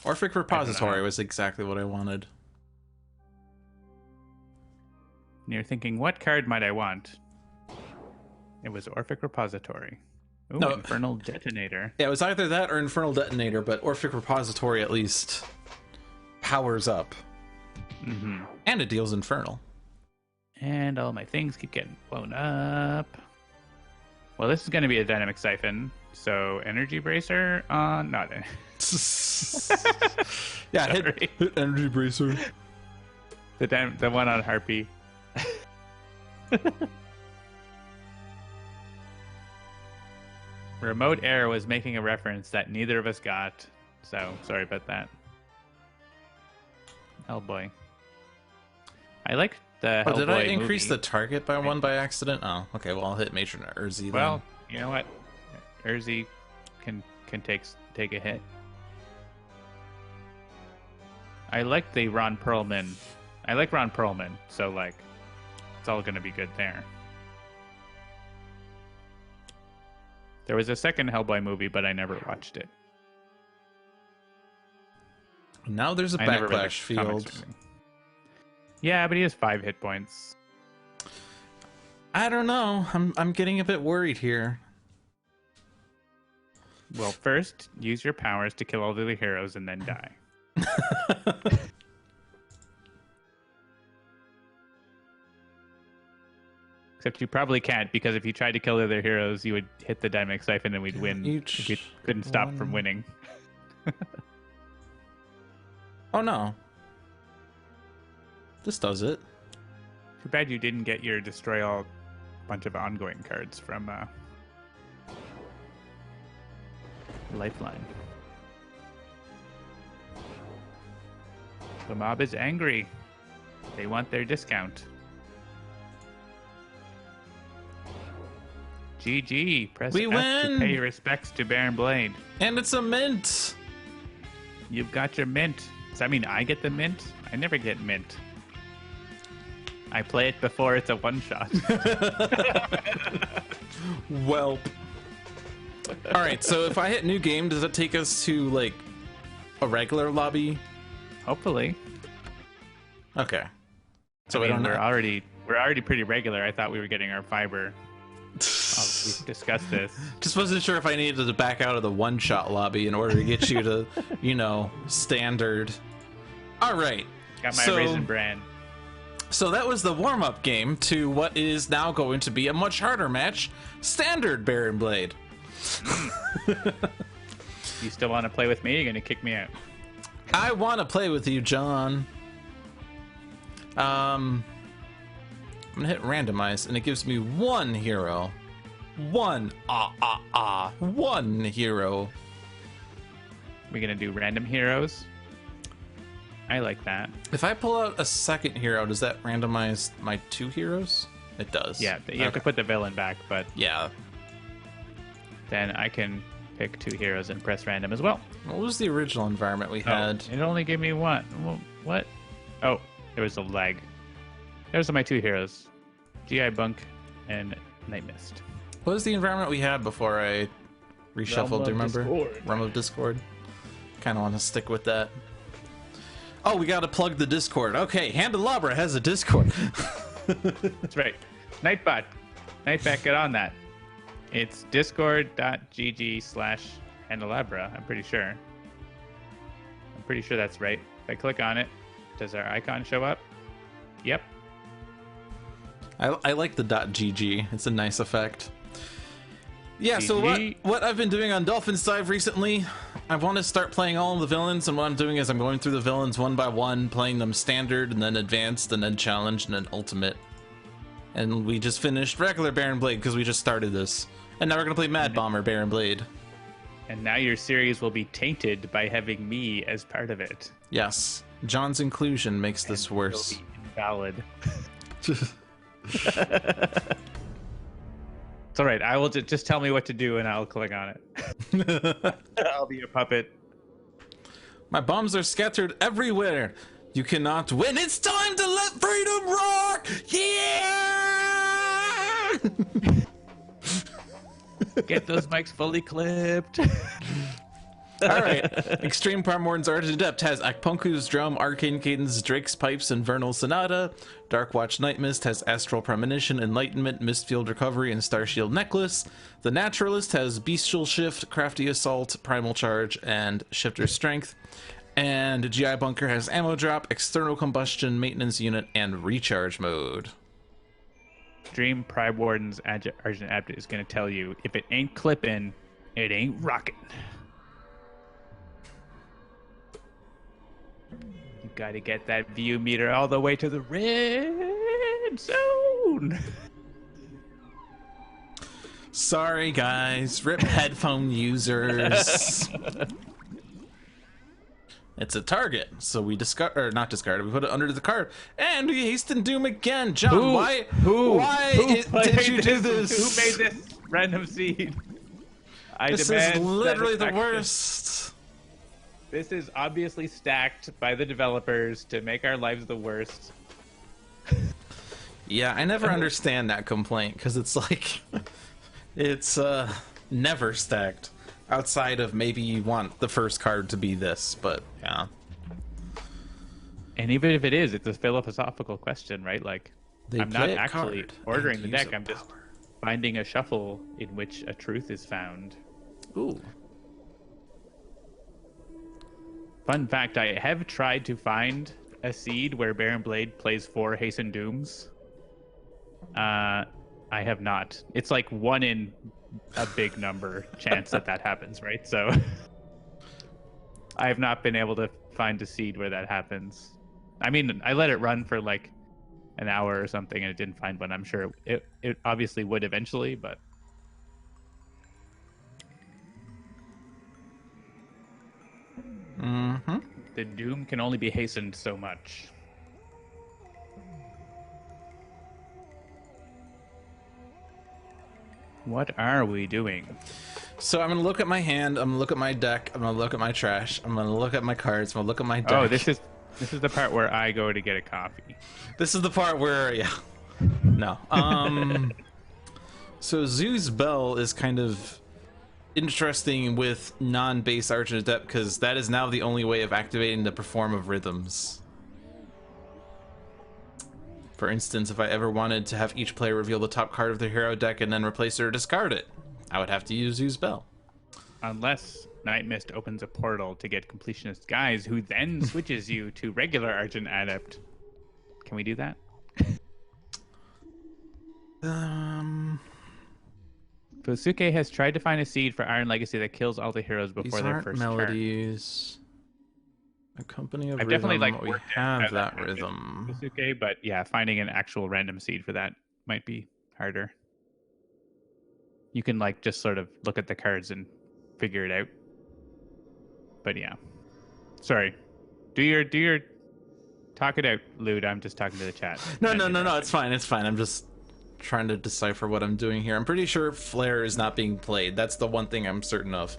Speaker 1: Orphic Repository was exactly what I wanted.
Speaker 2: And you're thinking, what card might I want? It was Orphic Repository. Ooh, no. Infernal Detonator.
Speaker 1: Yeah, it was either that or Infernal Detonator, but Orphic Repository at least powers up.
Speaker 2: Mm-hmm.
Speaker 1: And it deals Infernal.
Speaker 2: And all my things keep getting blown up. Well, this is going to be a Dynamic Siphon, so Energy Bracer on... Not it.
Speaker 1: Yeah, hit Energy Bracer.
Speaker 2: The one on Harpy. Remote Air was making a reference that neither of us got, so sorry about that. Oh boy. I like the Hellboy
Speaker 1: did I increase
Speaker 2: movie.
Speaker 1: The target by one by accident? Oh, okay, well I'll hit Matron Urzi then.
Speaker 2: Well, you know what? Urzi can take a hit. I like the Ron Perlman. I like Ron Perlman, so like it's all gonna be good there. There was a second Hellboy movie, but I never watched it.
Speaker 1: Now there's a backlash field.
Speaker 2: Yeah, but he has 5 hit points.
Speaker 1: I don't know. I'm getting a bit worried here.
Speaker 2: Well, first, use your powers to kill all the heroes and then die. Except you probably can't, because if you tried to kill the other heroes, you would hit the dynamic siphon and we'd win if you couldn't stop from winning.
Speaker 1: Oh no. This does it.
Speaker 2: Too bad you didn't get your destroy all bunch of ongoing cards from Lifeline. The mob is angry. They want their discount. GG. Press
Speaker 1: we
Speaker 2: F
Speaker 1: win!
Speaker 2: to pay your respects to Baron Blade.
Speaker 1: And it's a mint!
Speaker 2: You've got your mint. Does that mean I get the mint? I never get mint. I play it before it's a one-shot.
Speaker 1: Welp. Alright, so if I hit new game, does that take us to, like, a regular lobby?
Speaker 2: Hopefully.
Speaker 1: Okay. So
Speaker 2: I mean,
Speaker 1: we don't
Speaker 2: we're
Speaker 1: know.
Speaker 2: we're already pretty regular. I thought we were getting our fiber. We've discussed this.
Speaker 1: Just wasn't sure if I needed to back out of the one-shot lobby in order to get you to, you know, standard. Alright.
Speaker 2: Got my Raisin Bran.
Speaker 1: So that was the warm-up game to what is now going to be a much harder match, Standard Baron Blade.
Speaker 2: You still want to play with me? You're going to kick me out.
Speaker 1: I want to play with you, John. I'm going to hit randomize, and it gives me one hero. One hero.
Speaker 2: We're going to do random heroes. I like that.
Speaker 1: If I pull out a second hero, does that randomize my 2 heroes? It does.
Speaker 2: Yeah, you have to put the villain back, but
Speaker 1: yeah.
Speaker 2: Then I can pick 2 heroes and press random as well.
Speaker 1: What was the original environment we had?
Speaker 2: It only gave me one. What? Oh, there was a lag. Those are my 2 heroes. GI Bunk and Nightmist.
Speaker 1: What was the environment we had before I reshuffled? Do you remember? Realm of Discord. Kind of want to stick with that. Oh, we got to plug the Discord. Okay, Handelabra has a Discord.
Speaker 2: That's right. Nightbot. Nightbot, get on that. It's discord.gg/Handelabra, I'm pretty sure. I'm pretty sure that's right. If I click on it, does our icon show up? Yep.
Speaker 1: I like the .gg. It's a nice effect. Yeah,
Speaker 2: GG.
Speaker 1: so what I've been doing on Dolphin side recently, I want to start playing all of the villains, and what I'm doing is I'm going through the villains one by one, playing them standard, and then advanced, and then challenged, and then ultimate. And we just finished regular Baron Blade because we just started this. And now we're going to play Mad Bomber Baron Blade.
Speaker 2: And now your series will be tainted by having me as part of it.
Speaker 1: Yes. John's inclusion makes this worse.
Speaker 2: It'll be invalid. It's all right. I will just tell me what to do and I'll click on it. I'll be a puppet.
Speaker 1: My bombs are scattered everywhere. You cannot win. It's time to let freedom roar! Yeah!
Speaker 2: Get those mics fully clipped.
Speaker 1: All right. Extreme Primordial's Argent Adept has Akpunku's Drum, Arcane Cadence, Drake's Pipes, and Vernal Sonata. Darkwatch Nightmist has Astral Premonition, Enlightenment, Mistfield Recovery, and Starshield Necklace. The Naturalist has Bestial Shift, Crafty Assault, Primal Charge, and Shifter Strength. And GI Bunker has Ammo Drop, External Combustion, Maintenance Unit, and Recharge Mode.
Speaker 2: Extreme Primordial's Argent Adept is going to tell you, if it ain't clipping, it ain't rocking. You gotta get that view meter all the way to the red zone.
Speaker 1: Sorry, guys. RIP headphone users. It's a target, so we discard, or not discard, we put it under the card, and we hasten doom again. John, why did you do this?
Speaker 2: Who made this random seed?
Speaker 1: This is literally the worst.
Speaker 2: This is obviously stacked by the developers to make our lives the worst.
Speaker 1: Yeah, I never understand that complaint, because it's like, it's never stacked. Outside of maybe you want the first card to be this, but yeah.
Speaker 2: And even if it is, it's a philosophical question, right? Like, I'm not actually ordering the deck, I'm just finding a shuffle in which a truth is found.
Speaker 1: Ooh.
Speaker 2: Fun fact, I have tried to find a seed where Baron Blade plays 4 Hasten Dooms. I have not. It's like 1 in a big number chance that happens, right? So I have not been able to find a seed where that happens. I mean, I let it run for like an hour or something and it didn't find one. I'm sure it obviously would eventually, but...
Speaker 1: Mm-hmm.
Speaker 2: The Doom can only be hastened so much. What are we doing?
Speaker 1: So I'm gonna look at my hand, I'm gonna look at my deck, I'm gonna look at my trash, I'm gonna look at my cards, I'm gonna look at my deck.
Speaker 2: Oh, this is the part where I go to get a coffee.
Speaker 1: This is the part where, yeah. No. So Zoo's Bell is kind of interesting with non-base Argent Adept, because that is now the only way of activating the Perform of Rhythms. For instance, if I ever wanted to have each player reveal the top card of their hero deck and then replace it or discard it, I would have to use Zoo's Bell.
Speaker 2: Unless Nightmist opens a portal to get Completionist Guys, who then switches you to regular Argent Adept. Can we do that? Bosuke has tried to find a seed for Iron Legacy that kills all the heroes before their first
Speaker 1: melodies.
Speaker 2: turn.
Speaker 1: A company of
Speaker 2: I've
Speaker 1: rhythm.
Speaker 2: definitely like
Speaker 1: We have that rhythm.
Speaker 2: Bosuke, but yeah, finding an actual random seed for that might be harder. You can like just sort of look at the cards and figure it out. But yeah, sorry. Do your talk it out, Lude. I'm just talking to the chat.
Speaker 1: No. It's fine. It's fine. I'm just trying to decipher what I'm doing here. I'm pretty sure Flare is not being played. That's the one thing I'm certain of.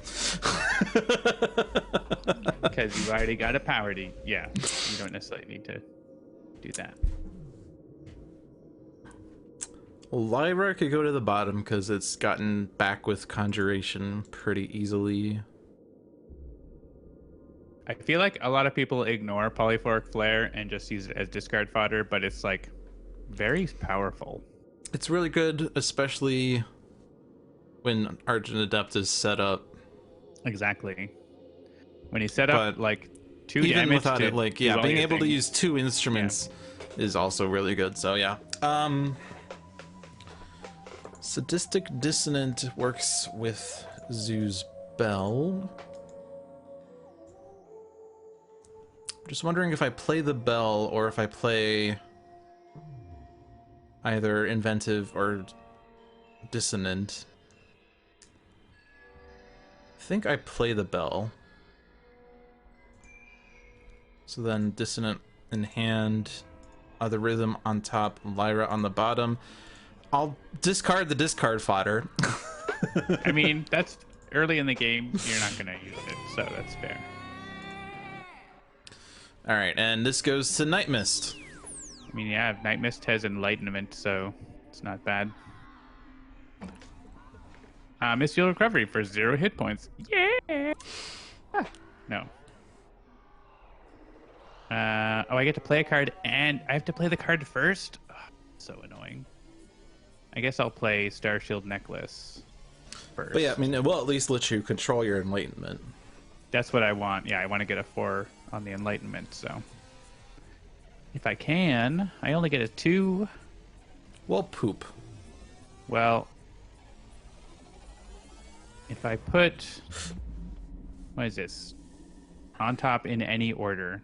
Speaker 2: Because you already got a power D. Yeah, you don't necessarily need to do that.
Speaker 1: Lyra could go to the bottom because it's gotten back with Conjuration pretty easily.
Speaker 2: I feel like a lot of people ignore Polyphoric Flare and just use it as discard fodder, but it's like very powerful.
Speaker 1: It's really good, especially when Argent Adept is set up.
Speaker 2: Exactly. When he's set up, like 2
Speaker 1: even
Speaker 2: damage
Speaker 1: without
Speaker 2: to
Speaker 1: it, like yeah,
Speaker 2: do
Speaker 1: being
Speaker 2: all your
Speaker 1: able to
Speaker 2: things.
Speaker 1: use 2 instruments is also really good. So yeah. Sadistic Dissonant works with Zoo's Bell. Just wondering if I play the Bell or if I play either Inventive or Dissonant. I think I play the Bell. So then Dissonant in hand, other rhythm on top, Lyra on the bottom. I'll discard the discard fodder.
Speaker 2: I mean, that's early in the game. You're not going to use it, so that's fair.
Speaker 1: All right, and this goes to Nightmist.
Speaker 2: I mean, yeah, Nightmist has Enlightenment, so it's not bad. Mystical Recovery for 0 hit points. Yeah! Ah, no. Oh, I get to play a card, and I have to play the card first? Oh, so annoying. I guess I'll play Starshield Necklace first.
Speaker 1: But yeah, I mean, it will at least let you control your Enlightenment.
Speaker 2: That's what I want. Yeah, I want to get a 4 on the Enlightenment, so... If I can, I only get a 2.
Speaker 1: Well, poop.
Speaker 2: Well... If I put... What is this? On top in any order.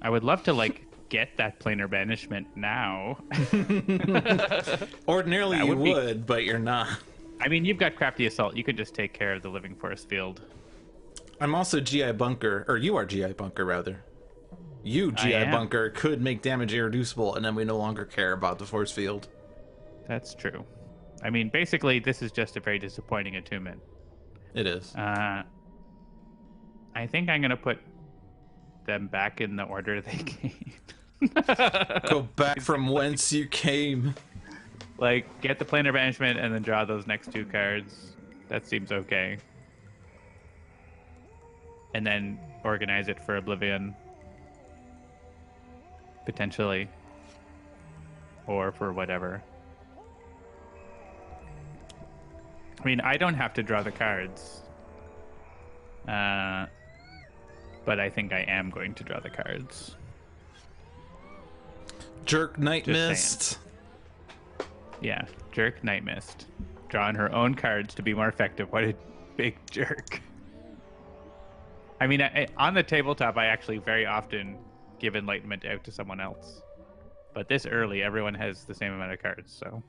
Speaker 2: I would love to, like, get that planar banishment now.
Speaker 1: Ordinarily you would, but you're not.
Speaker 2: I mean, you've got Crafty Assault. You could just take care of the Living Force field.
Speaker 1: I'm also GI Bunker, or you are GI Bunker, rather. You, GI Bunker, could make damage irreducible, and then we no longer care about the force field.
Speaker 2: That's true. I mean, basically, this is just a very disappointing attunement.
Speaker 1: It is.
Speaker 2: I think I'm gonna put them back in the order they came.
Speaker 1: Go back from whence you came.
Speaker 2: Like, get the planar banishment and then draw those next 2 cards. That seems okay. And then organize it for Oblivion. Potentially. Or for whatever. I mean, I don't have to draw the cards. But I think I am going to draw the cards.
Speaker 1: Jerk Nightmist.
Speaker 2: Yeah, jerk Nightmist. Drawing her own cards to be more effective. What a big jerk. I mean, on the tabletop, I actually very often give Enlightenment out to someone else. But this early, everyone has the same amount of cards, so...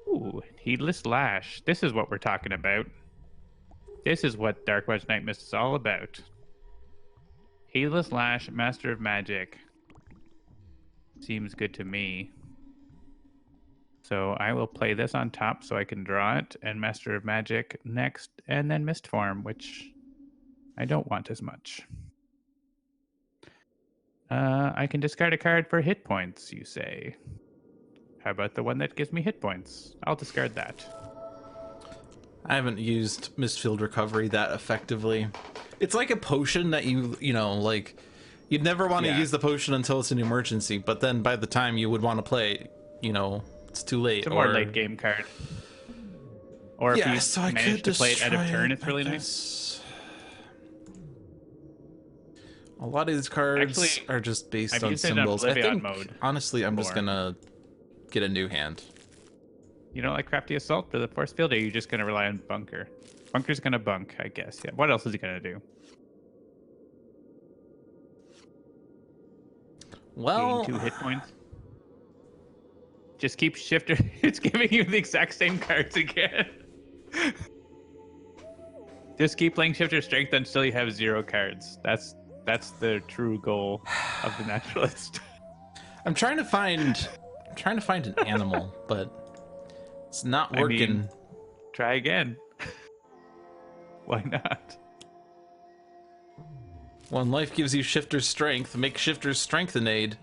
Speaker 2: Ooh, Heedless Lash. This is what we're talking about. This is what Darkwatch Nightmist is all about. Heedless Lash, Master of Magic. Seems good to me. So I will play this on top so I can draw it, and Master of Magic next, and then Mist Form, which I don't want as much. I can discard a card for hit points, you say. How about the one that gives me hit points? I'll discard that.
Speaker 1: I haven't used Mistfield Recovery that effectively. It's like a potion that you know, like, you'd never want to use the potion until it's an emergency, but then by the time you would want to play, you know, it's too late.
Speaker 2: It's a more late game card. Or if you
Speaker 1: so I
Speaker 2: manage
Speaker 1: could
Speaker 2: to play it out of turn, it's really nice.
Speaker 1: A lot of these cards are just based on symbols. I think, honestly, I'm just gonna get a new hand.
Speaker 2: You don't like Crafty Assault for the Force Field, or are you just gonna rely on Bunker? Bunker's gonna bunk, I guess. Yeah. What else is he gonna do?
Speaker 1: Well,
Speaker 2: gain 2 hit points. Just keep Shifter. It's giving you the exact same cards again. Just keep playing Shifter Strength until you have 0 cards. That's the true goal of the Naturalist.
Speaker 1: I'm trying to find an animal, but it's not working.
Speaker 2: I mean, try again. Why not?
Speaker 1: When life gives you Shifter's Strength, make Shifter's Strengthenade.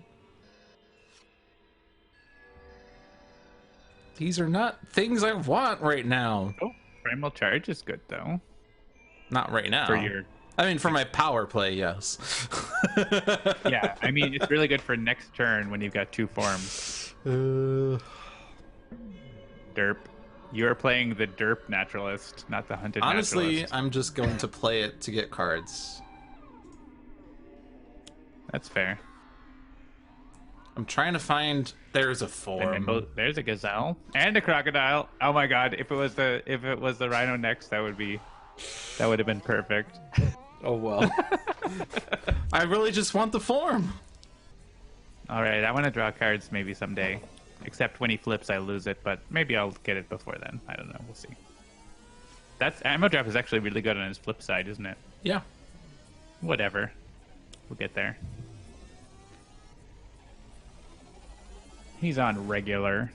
Speaker 1: These are not things I want right now.
Speaker 2: Oh, Primal Charge is good, though.
Speaker 1: Not right now.
Speaker 2: For your...
Speaker 1: I mean, for my power play, yes.
Speaker 2: Yeah, I mean, it's really good for next turn when you've got 2 forms. Derp. You're playing the derp Naturalist, not the hunted
Speaker 1: Honestly,
Speaker 2: Naturalist.
Speaker 1: I'm just going to play it to get cards.
Speaker 2: That's fair.
Speaker 1: I'm trying to find... There's a form.
Speaker 2: There's a gazelle and a crocodile. Oh my god! If it was the rhino next, that would have been perfect.
Speaker 1: Oh well. I really just want the form.
Speaker 2: All right, I want to draw cards maybe someday. Except when he flips, I lose it. But maybe I'll get it before then. I don't know. We'll see. That's Ammo Drop is actually really good on his flip side, isn't it?
Speaker 1: Yeah.
Speaker 2: Whatever. We'll get there. He's on regular.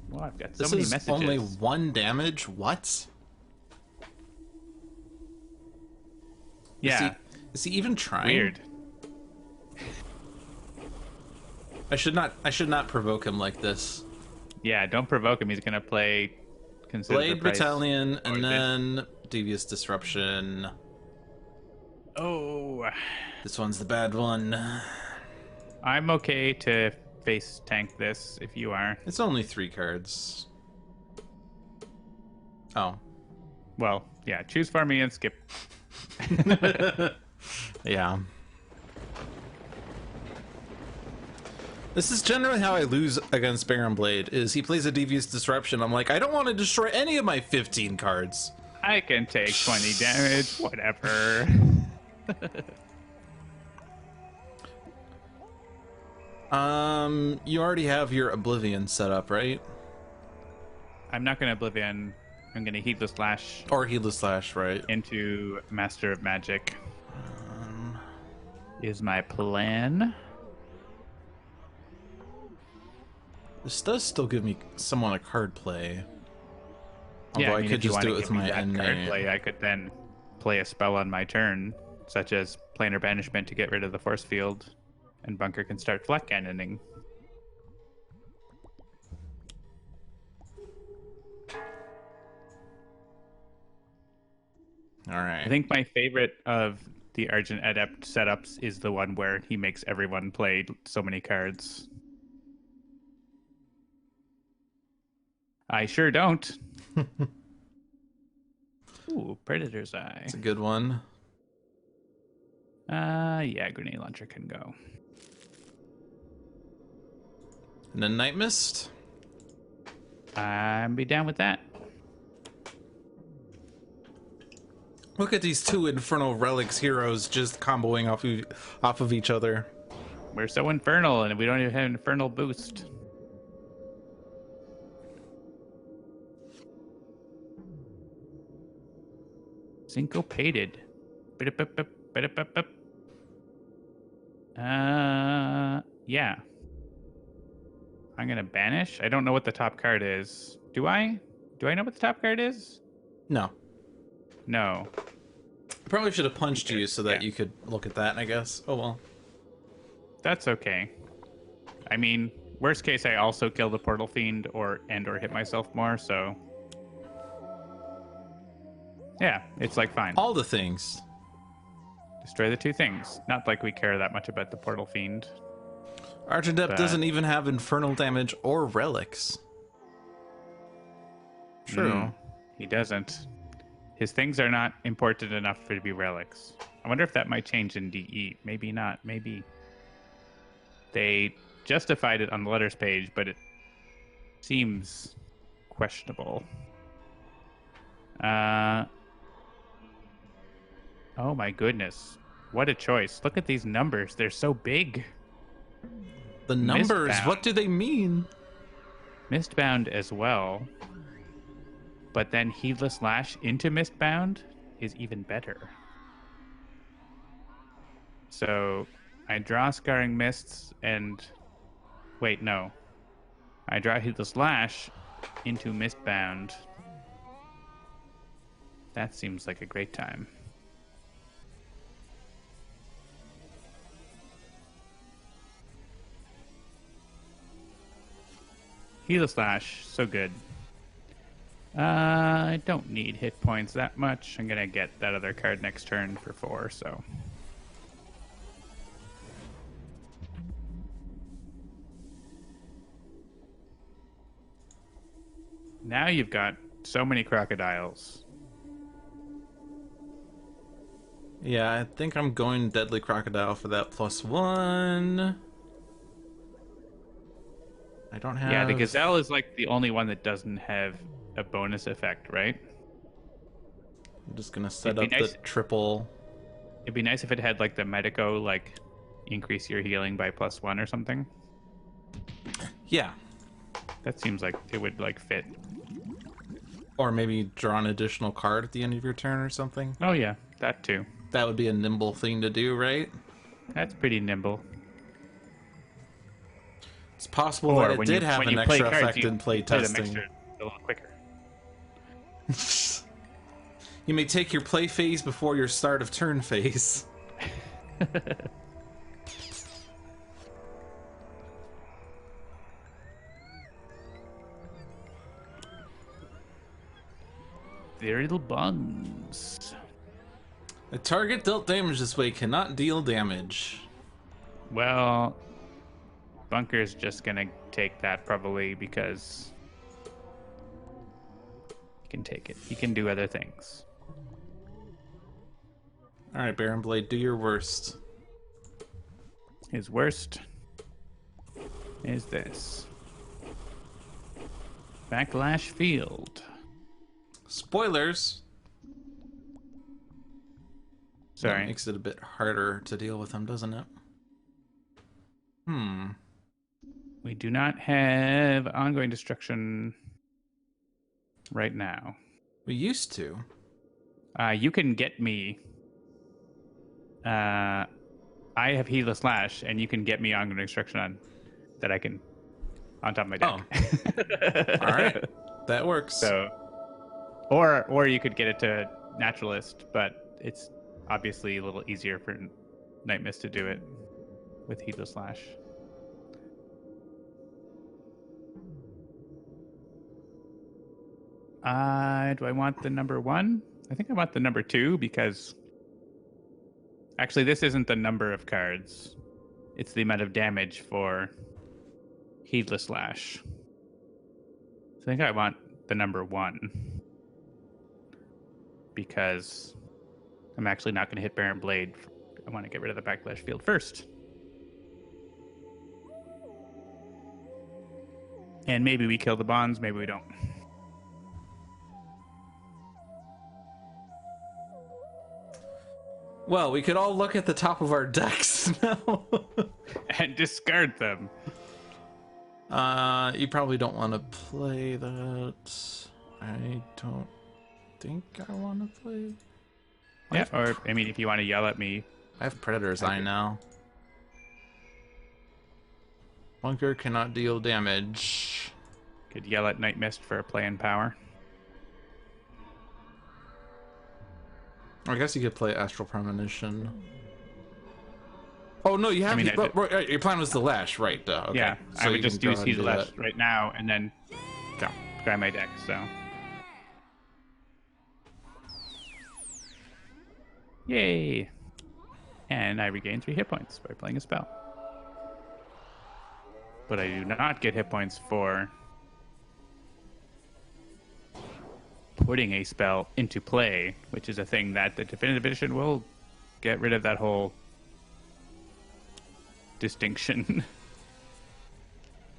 Speaker 2: Well, I've got so many messages.
Speaker 1: This is only 1 damage? What?
Speaker 2: Yeah.
Speaker 1: Is he even trying?
Speaker 2: Weird.
Speaker 1: I should not provoke him like this.
Speaker 2: Yeah, don't provoke him. He's gonna play
Speaker 1: Blade Battalion and then Devious Disruption.
Speaker 2: Oh.
Speaker 1: This one's the bad one.
Speaker 2: I'm okay to face tank this if you are.
Speaker 1: It's only 3 cards. Oh.
Speaker 2: Well, yeah, choose for me and skip.
Speaker 1: Yeah. This is generally how I lose against Baron Blade, is he plays a Devious Disruption. I'm like, I don't want to destroy any of my 15 cards.
Speaker 2: I can take 20 damage, whatever.
Speaker 1: You already have your Oblivion set up, right?
Speaker 2: I'm not gonna Oblivion. I'm gonna Heedless Lash.
Speaker 1: Or Heedless Slash, right?
Speaker 2: Into Master of Magic. Is my plan.
Speaker 1: This does still give me somewhat a card play. Although
Speaker 2: Yeah,
Speaker 1: I could
Speaker 2: if you
Speaker 1: just
Speaker 2: wanna
Speaker 1: do it
Speaker 2: give
Speaker 1: with
Speaker 2: me
Speaker 1: my
Speaker 2: that
Speaker 1: end
Speaker 2: card
Speaker 1: name.
Speaker 2: play, I could then play a spell on my turn, such as Planar Banishment to get rid of the force field, and Bunker can start flat cannoning.
Speaker 1: Alright.
Speaker 2: I think my favorite of the Argent Adept setups is the one where he makes everyone play so many cards. I sure don't. Ooh, Predator's Eye.
Speaker 1: It's a good one.
Speaker 2: Yeah, Grenade Launcher can go.
Speaker 1: And then Nightmist.
Speaker 2: I'd be down with that.
Speaker 1: Look at these two Infernal Relics heroes just comboing off of each other.
Speaker 2: We're so infernal, and we don't even have an infernal boost. Syncopated. Yeah. I'm gonna banish. I don't know what the top card is. Do I? Do I know what the top card is?
Speaker 1: No.
Speaker 2: No.
Speaker 1: I probably should have punched you so that
Speaker 2: Yeah.
Speaker 1: you could look at that, I guess. Oh well.
Speaker 2: That's okay. I mean, worst case, I also kill the Portal Fiend or hit myself more, so... Yeah, it's like fine.
Speaker 1: All the things.
Speaker 2: Destroy the two things. Not like we care that much about the Portal Fiend.
Speaker 1: Argent doesn't even have infernal damage or relics. True.
Speaker 2: He doesn't. His things are not important enough for to be relics. I wonder if that might change in DE. Maybe not. Maybe. They justified it on the letters page, but it seems questionable. Oh my goodness. What a choice. Look at these numbers. They're so big.
Speaker 1: The numbers,
Speaker 2: Mistbound.
Speaker 1: what do they mean?
Speaker 2: Mistbound as well. But then Heedless Lash into Mistbound is even better. So I draw Scarring Mists and... Wait, no. I draw Heedless Lash into Mistbound. That seems like a great time. Heedless Lash, so good. I don't need hit points that much. I'm gonna get that other card next turn for 4, so... Now you've got so many crocodiles.
Speaker 1: Yeah, I think I'm going Deadly Crocodile for that +1. I don't have...
Speaker 2: Yeah, the Gazelle is like the only one that doesn't have a bonus effect, right?
Speaker 1: I'm just gonna set
Speaker 2: It'd
Speaker 1: up
Speaker 2: be nice-
Speaker 1: the triple...
Speaker 2: It'd be nice if it had like the Medico, like increase your healing by +1 or something.
Speaker 1: Yeah.
Speaker 2: That seems like it would like fit.
Speaker 1: Or maybe draw an additional card at the end of your turn or something.
Speaker 2: Oh yeah, that too.
Speaker 1: That would be a nimble thing to do, right?
Speaker 2: That's pretty nimble.
Speaker 1: It's possible
Speaker 2: Or
Speaker 1: that it
Speaker 2: when
Speaker 1: did
Speaker 2: you-
Speaker 1: have
Speaker 2: when
Speaker 1: an
Speaker 2: you play
Speaker 1: extra
Speaker 2: cards,
Speaker 1: effect
Speaker 2: you
Speaker 1: in play
Speaker 2: play them
Speaker 1: testing.
Speaker 2: extra a little quicker.
Speaker 1: You may take your play phase before your start of turn phase.
Speaker 2: Their little buns.
Speaker 1: A target dealt damage this way cannot deal damage.
Speaker 2: Well, Bunker's just gonna take that probably because he can take it. He can do other things.
Speaker 1: Alright, Baron Blade, do your worst.
Speaker 2: His worst is this. Backlash Field.
Speaker 1: Spoilers! That
Speaker 2: Sorry.
Speaker 1: makes it a bit harder to deal with them, doesn't it?
Speaker 2: We do not have ongoing destruction right now.
Speaker 1: We used to.
Speaker 2: You can get me. I have Heedless Lash, and you can get me ongoing destruction on that I can on top of my deck.
Speaker 1: Oh. All right. That works.
Speaker 2: So, or you could get it to Naturalist, but it's obviously a little easier for Nightmist to do it with Heedless Lash. Do I want the number 1? I think I want the number 2 because actually this isn't the number of cards. It's the amount of damage for Heedless Lash. So I think I want the number 1 because I'm actually not going to hit Baron Blade. I want to get rid of the Backlash field first. And maybe we kill the bonds, maybe we don't.
Speaker 1: Well, we could all look at the top of our decks now.
Speaker 2: And discard them.
Speaker 1: You probably don't want to play that. I don't think I want to play.
Speaker 2: Yeah, or, I mean, if you want to yell at me.
Speaker 1: I have Predator's Eye now. Bunker cannot deal damage.
Speaker 2: Could yell at Nightmist for a play in power.
Speaker 1: I guess you could play Astral Premonition. Oh no, you have.
Speaker 2: I mean,
Speaker 1: your plan was the Lash, right? Okay.
Speaker 2: Yeah,
Speaker 1: so
Speaker 2: I would just use Heedless Lash
Speaker 1: that
Speaker 2: right now and then grab my deck. So, yay! And I regain 3 hit points by playing a spell. But I do not get hit points for putting a spell into play, which is a thing that the Definitive Edition will get rid of that whole distinction.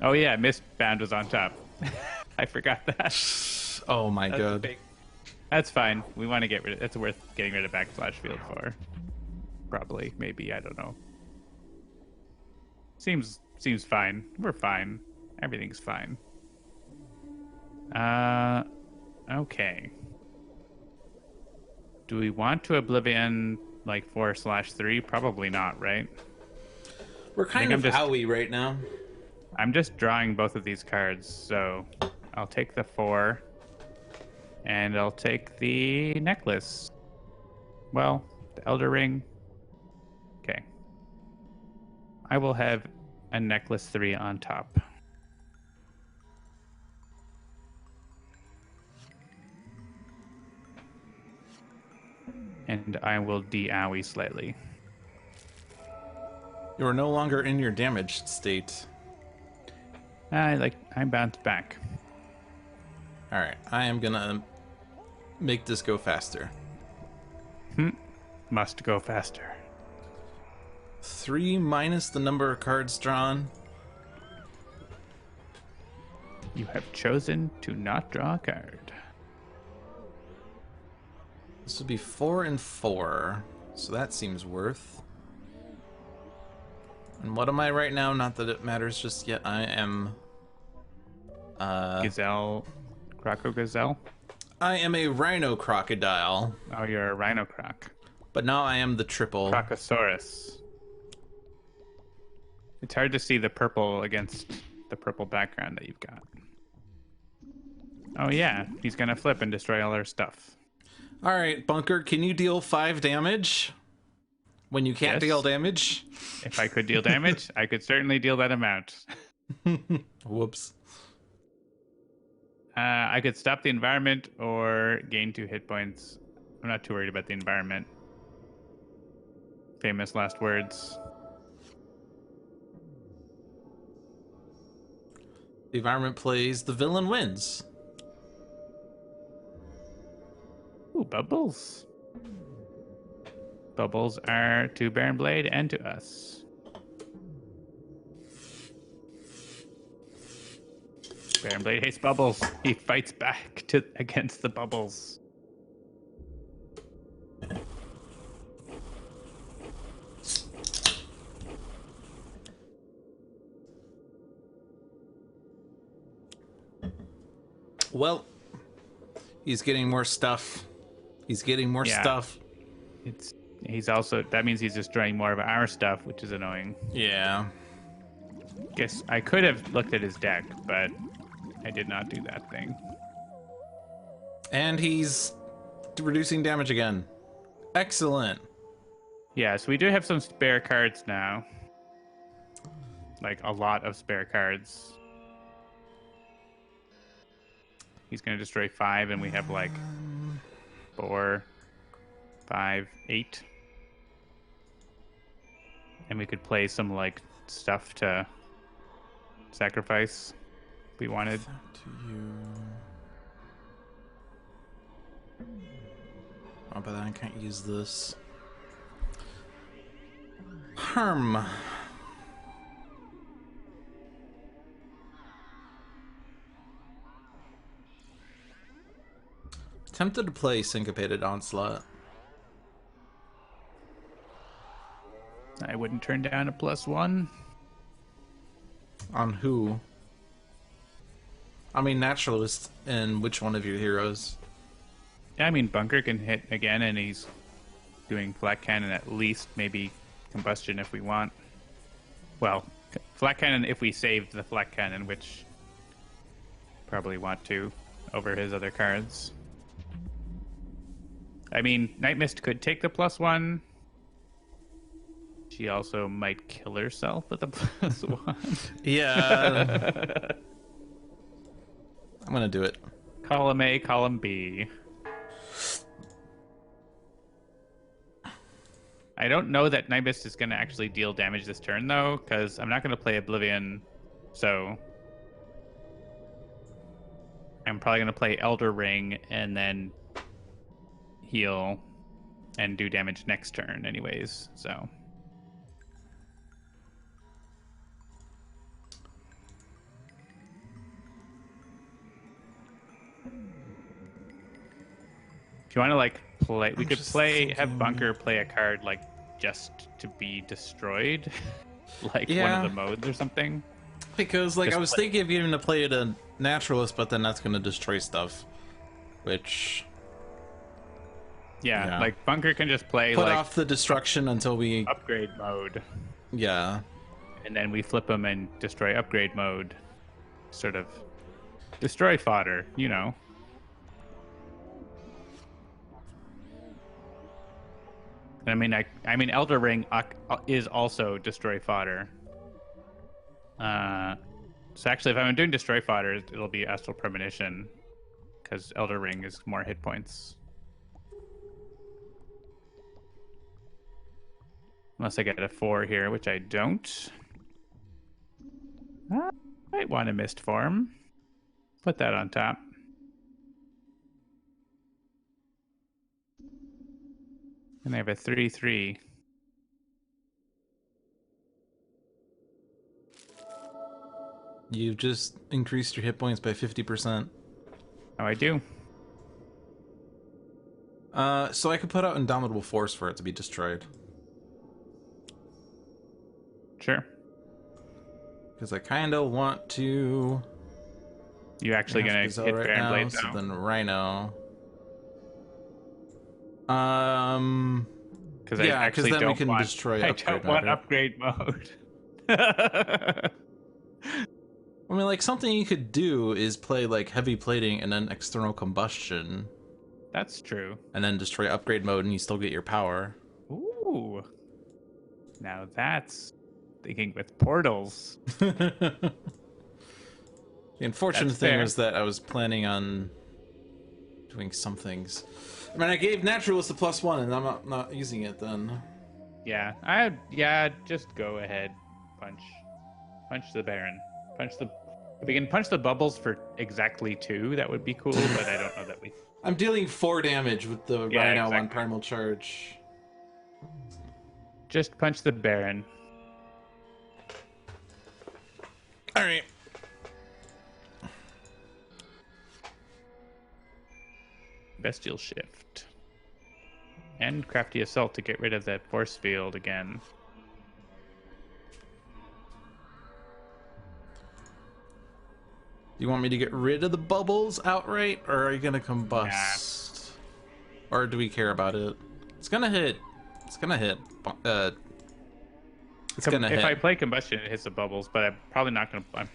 Speaker 2: Oh yeah, Mistbound was on top. I forgot that.
Speaker 1: Oh my god.
Speaker 2: That's fine. We want to get rid of. That's worth getting rid of Backslash Field for. Probably, maybe, I don't know. Seems fine. We're fine. Everything's fine. Okay. Do we want to Oblivion like 4/3? Probably not, right?
Speaker 1: We're kind of owie right now.
Speaker 2: I'm just drawing both of these cards, so I'll take the 4 and I'll take the necklace. Well, the Elder Ring. Okay. I will have a necklace 3 on top. And I will de-owie slightly.
Speaker 1: You are no longer in your damaged state.
Speaker 2: I bounced back.
Speaker 1: Alright, I am gonna make this go faster.
Speaker 2: Must go faster.
Speaker 1: 3 minus the number of cards drawn.
Speaker 2: You have chosen to not draw a card.
Speaker 1: This would be 4 and 4, so that seems worth. And what am I right now? Not that it matters just yet. I am...
Speaker 2: Gazelle. Croco Gazelle?
Speaker 1: I am a Rhino Crocodile.
Speaker 2: Oh, you're a Rhino Croc.
Speaker 1: But now I am the triple.
Speaker 2: Crocosaurus. It's hard to see the purple against the purple background that you've got. Oh yeah, he's gonna flip and destroy all our stuff.
Speaker 1: Alright, Bunker, can you deal 5 damage? When you can't deal damage?
Speaker 2: If I could deal damage, I could certainly deal that amount.
Speaker 1: Whoops.
Speaker 2: I could stop the environment or gain 2 hit points. I'm not too worried about the environment. Famous last words.
Speaker 1: The environment plays, the villain wins.
Speaker 2: Ooh, bubbles. Bubbles are to Baron Blade and to us. Baron Blade hates bubbles. He fights back against the bubbles.
Speaker 1: Well, he's getting more stuff. He's getting more stuff.
Speaker 2: He's also, that means he's destroying more of our stuff, which is annoying.
Speaker 1: Yeah.
Speaker 2: Guess I could have looked at his deck, but I did not do that thing.
Speaker 1: And he's reducing damage again. Excellent.
Speaker 2: Yeah, so we do have some spare cards now. Like, a lot of spare cards. He's going to destroy 5, and we have, like, 4, 5, 8. And we could play some, like, stuff to sacrifice if we wanted.
Speaker 1: To you. Oh, but I can't use this. Tempted to play Syncopated Onslaught.
Speaker 2: I wouldn't turn down a +1.
Speaker 1: On who? I mean, Naturalist and which one of your heroes?
Speaker 2: Yeah, I mean, Bunker can hit again, and he's doing Flat Cannon at least, maybe Combustion if we want. Well, Flat Cannon if we saved the Flat Cannon, which probably want to, over his other cards. I mean, Nightmist could take the +1. She also might kill herself with a +1.
Speaker 1: Yeah. I'm gonna do it.
Speaker 2: Column A, column B. I don't know that Nightmist is going to actually deal damage this turn, though, because I'm not going to play Oblivion, so I'm probably going to play Elder Ring and then heal and do damage next turn anyways, so... If you want to, like, play... We could play... Have Bunker play a card, like, just to be destroyed. Like, one of the modes or something.
Speaker 1: Because, like, I was thinking of even to play it a Naturalist, but then that's going to destroy stuff. Which...
Speaker 2: Yeah, like, Bunker can just play,
Speaker 1: Put
Speaker 2: like...
Speaker 1: off the destruction until we...
Speaker 2: Upgrade mode.
Speaker 1: Yeah.
Speaker 2: And then we flip them and destroy upgrade mode. Sort of... Destroy fodder, you know. I mean, Elder Ring is also destroy fodder. So actually, if I'm doing destroy fodder, it'll be Astral Premonition, because Elder Ring is more hit points. Unless I get a 4 here, which I don't. I might want a Mist Form. Put that on top. And I have a 3/3.
Speaker 1: You've just increased your hit points by 50%.
Speaker 2: Oh, I do.
Speaker 1: So I could put out Indomitable Force for it to be destroyed.
Speaker 2: Sure.
Speaker 1: Because I kind of want to...
Speaker 2: You actually gonna hit
Speaker 1: right
Speaker 2: Baron
Speaker 1: now,
Speaker 2: Blade
Speaker 1: so
Speaker 2: now?
Speaker 1: then Rhino.
Speaker 2: Because I
Speaker 1: yeah,
Speaker 2: actually
Speaker 1: then
Speaker 2: don't
Speaker 1: we can
Speaker 2: want,
Speaker 1: destroy
Speaker 2: I
Speaker 1: upgrade
Speaker 2: don't want
Speaker 1: mode.
Speaker 2: upgrade mode.
Speaker 1: I mean, like, something you could do is play, like, Heavy Plating and then External Combustion.
Speaker 2: That's true.
Speaker 1: And then destroy upgrade mode and you still get your power.
Speaker 2: Ooh. Now that's thinking with portals.
Speaker 1: The unfortunate
Speaker 2: That's
Speaker 1: thing
Speaker 2: fair.
Speaker 1: was that I was planning on doing some things. I mean, I gave Naturalist a +1 and I'm not using it then.
Speaker 2: Yeah, just go ahead. Punch the Baron. If we can punch the bubbles for exactly 2, that would be cool, but I don't know that we...
Speaker 1: I'm dealing 4 damage with the
Speaker 2: Yeah,
Speaker 1: Rhino on
Speaker 2: exactly.
Speaker 1: Primal Charge.
Speaker 2: Just punch the Baron.
Speaker 1: Alright.
Speaker 2: Bestial Shift. And Crafty Assault to get rid of that force field again.
Speaker 1: Do you want me to get rid of the bubbles outright, or are you gonna combust? Or do we care about it? It's gonna hit. It's gonna hit. It's gonna
Speaker 2: if
Speaker 1: hit.
Speaker 2: I play combustion, it hits the bubbles, but I'm probably not gonna play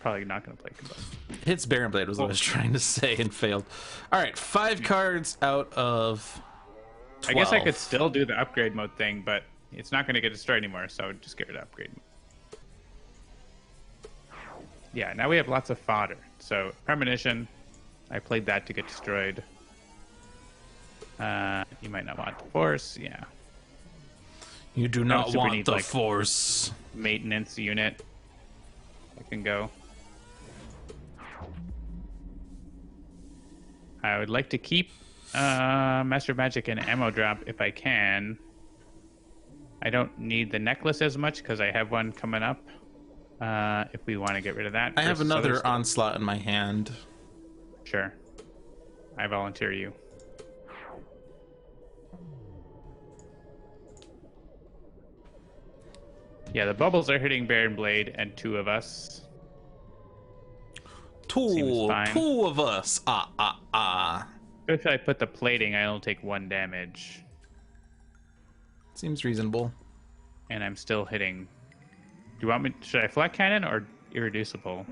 Speaker 2: combustion.
Speaker 1: Hits Baron Blade was what I was trying to say and failed. All right, 5 cards out of 12.
Speaker 2: I guess I could still do the upgrade mode thing, but it's not gonna get destroyed anymore, so just get rid of upgrade mode. Yeah, now we have lots of fodder. So premonition, I played that to get destroyed. You might not want the force, yeah.
Speaker 1: You do not want
Speaker 2: need,
Speaker 1: the
Speaker 2: like,
Speaker 1: force.
Speaker 2: Maintenance unit. I can go. I would like to keep Master of Magic and ammo drop if I can. I don't need the necklace as much because I have one coming up. If we want to get rid of that.
Speaker 1: I have another onslaught in my hand.
Speaker 2: Sure. I volunteer you. Yeah, the bubbles are hitting Baron Blade and 2 of us.
Speaker 1: Two of us.
Speaker 2: If I put the plating, I only take 1 damage.
Speaker 1: Seems reasonable.
Speaker 2: And I'm still hitting. Do you want me? Should I flat cannon or irreducible?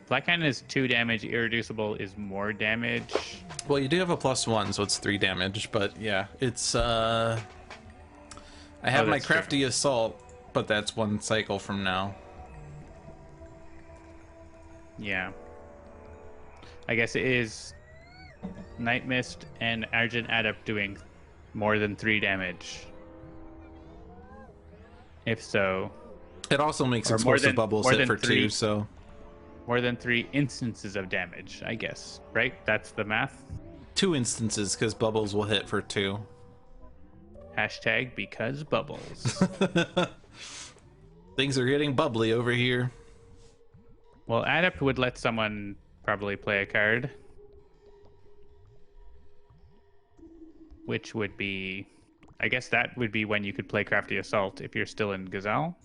Speaker 2: Flat cannon is 2 damage. Irreducible is more damage.
Speaker 1: Well, you do have a +1, so it's 3 damage. But yeah, it's I have my crafty assault, but that's 1 cycle from now.
Speaker 2: Yeah. I guess it is Nightmist and Argent Adept doing more than 3 damage. If so.
Speaker 1: It also makes explosive bubbles hit for 2, so.
Speaker 2: More than 3 instances of damage, I guess. Right? That's the math?
Speaker 1: 2 instances, because bubbles will hit for 2.
Speaker 2: Hashtag because bubbles.
Speaker 1: Things are getting bubbly over here.
Speaker 2: Well, Adept would let someone probably play a card. Which would be... I guess that would be when you could play Crafty Assault if you're still in Gazelle.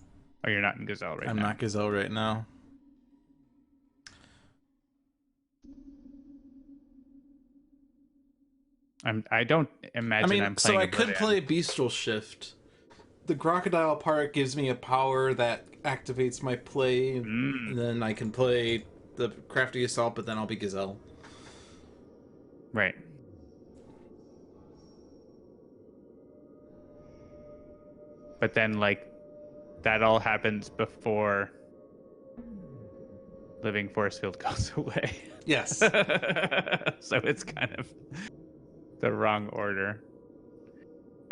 Speaker 2: Or you're not in Gazelle right now.
Speaker 1: I'm not Gazelle right now.
Speaker 2: I don't imagine I'm playing.
Speaker 1: So I could play Bestial Shift. The Crocodile part gives me a power that activates my play, and then I can play the Crafty Assault, but then I'll be Gazelle.
Speaker 2: Right. But then, like, that all happens before Living Force Field goes away.
Speaker 1: Yes.
Speaker 2: So it's kind of the wrong order.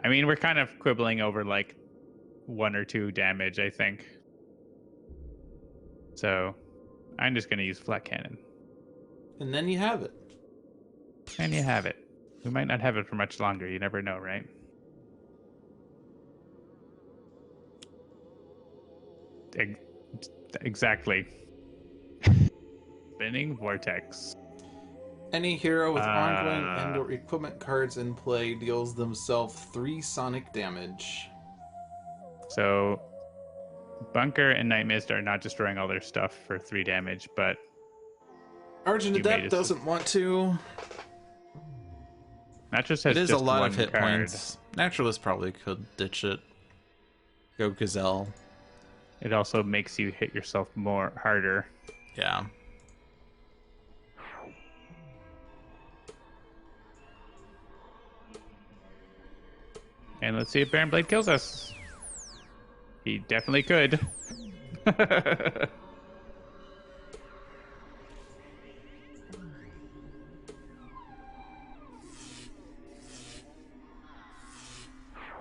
Speaker 2: I mean, we're kind of quibbling over like 1 or 2 damage, I think. So I'm just going to use flat cannon.
Speaker 1: And then you have it.
Speaker 2: And you have it. We might not have it for much longer. You never know, right? Exactly. Spinning Vortex.
Speaker 1: Any hero with ongoing and/or equipment cards in play deals themselves 3 sonic damage.
Speaker 2: So, Bunker and Nightmist are not destroying all their stuff for 3 damage, but
Speaker 1: Argent Adept doesn't want to.
Speaker 2: Naturalist has
Speaker 1: it is
Speaker 2: just
Speaker 1: a lot
Speaker 2: 1
Speaker 1: of hit
Speaker 2: card.
Speaker 1: points. Naturalist probably could ditch it. Go Gazelle.
Speaker 2: It also makes you hit yourself harder.
Speaker 1: Yeah.
Speaker 2: And let's see if Baron Blade kills us. He definitely could.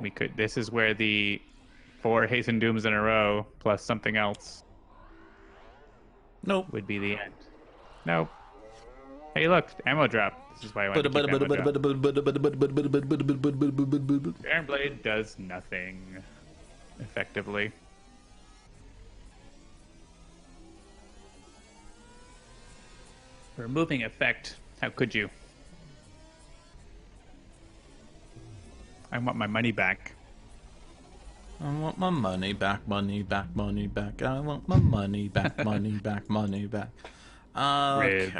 Speaker 2: We could. This is where the 4 Hasten Dooms in a row plus something else.
Speaker 1: Nope.
Speaker 2: Would be the end. Nope. Hey, look, ammo drop. This is why I want to keep ammo drop. Baron Blade does nothing effectively. Removing effect. How could you? I want my money back.
Speaker 1: I want my money back, money back, money back. I want my money back, money back, money back. Okay.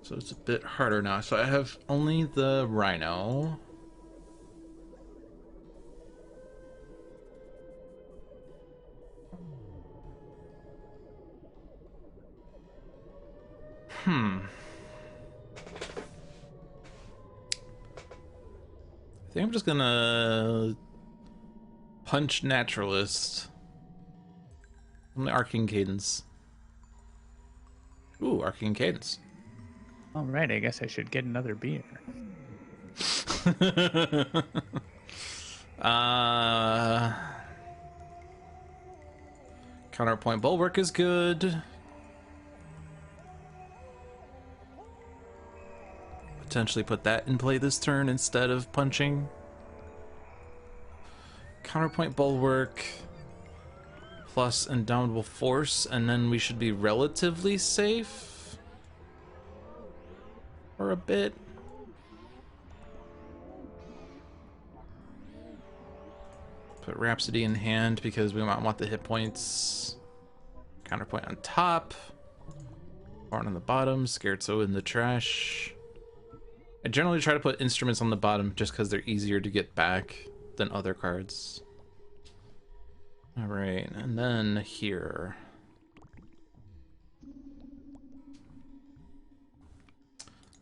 Speaker 1: So it's a bit harder now. So I have only the Rhino. I think I'm just gonna punch Naturalist. Only Arcane Cadence. Ooh, Arcane Cadence.
Speaker 2: All right, I guess I should get another beer.
Speaker 1: Counterpoint Bulwark is good. Potentially put that in play this turn instead of punching. Counterpoint Bulwark plus Indomitable Force, and then we should be relatively safe for a bit. Put Rhapsody in hand because we might want the hit points. Counterpoint on top. Barn on the bottom. Scherzo in the trash. I generally try to put instruments on the bottom just because they're easier to get back than other cards. Alright, and then here.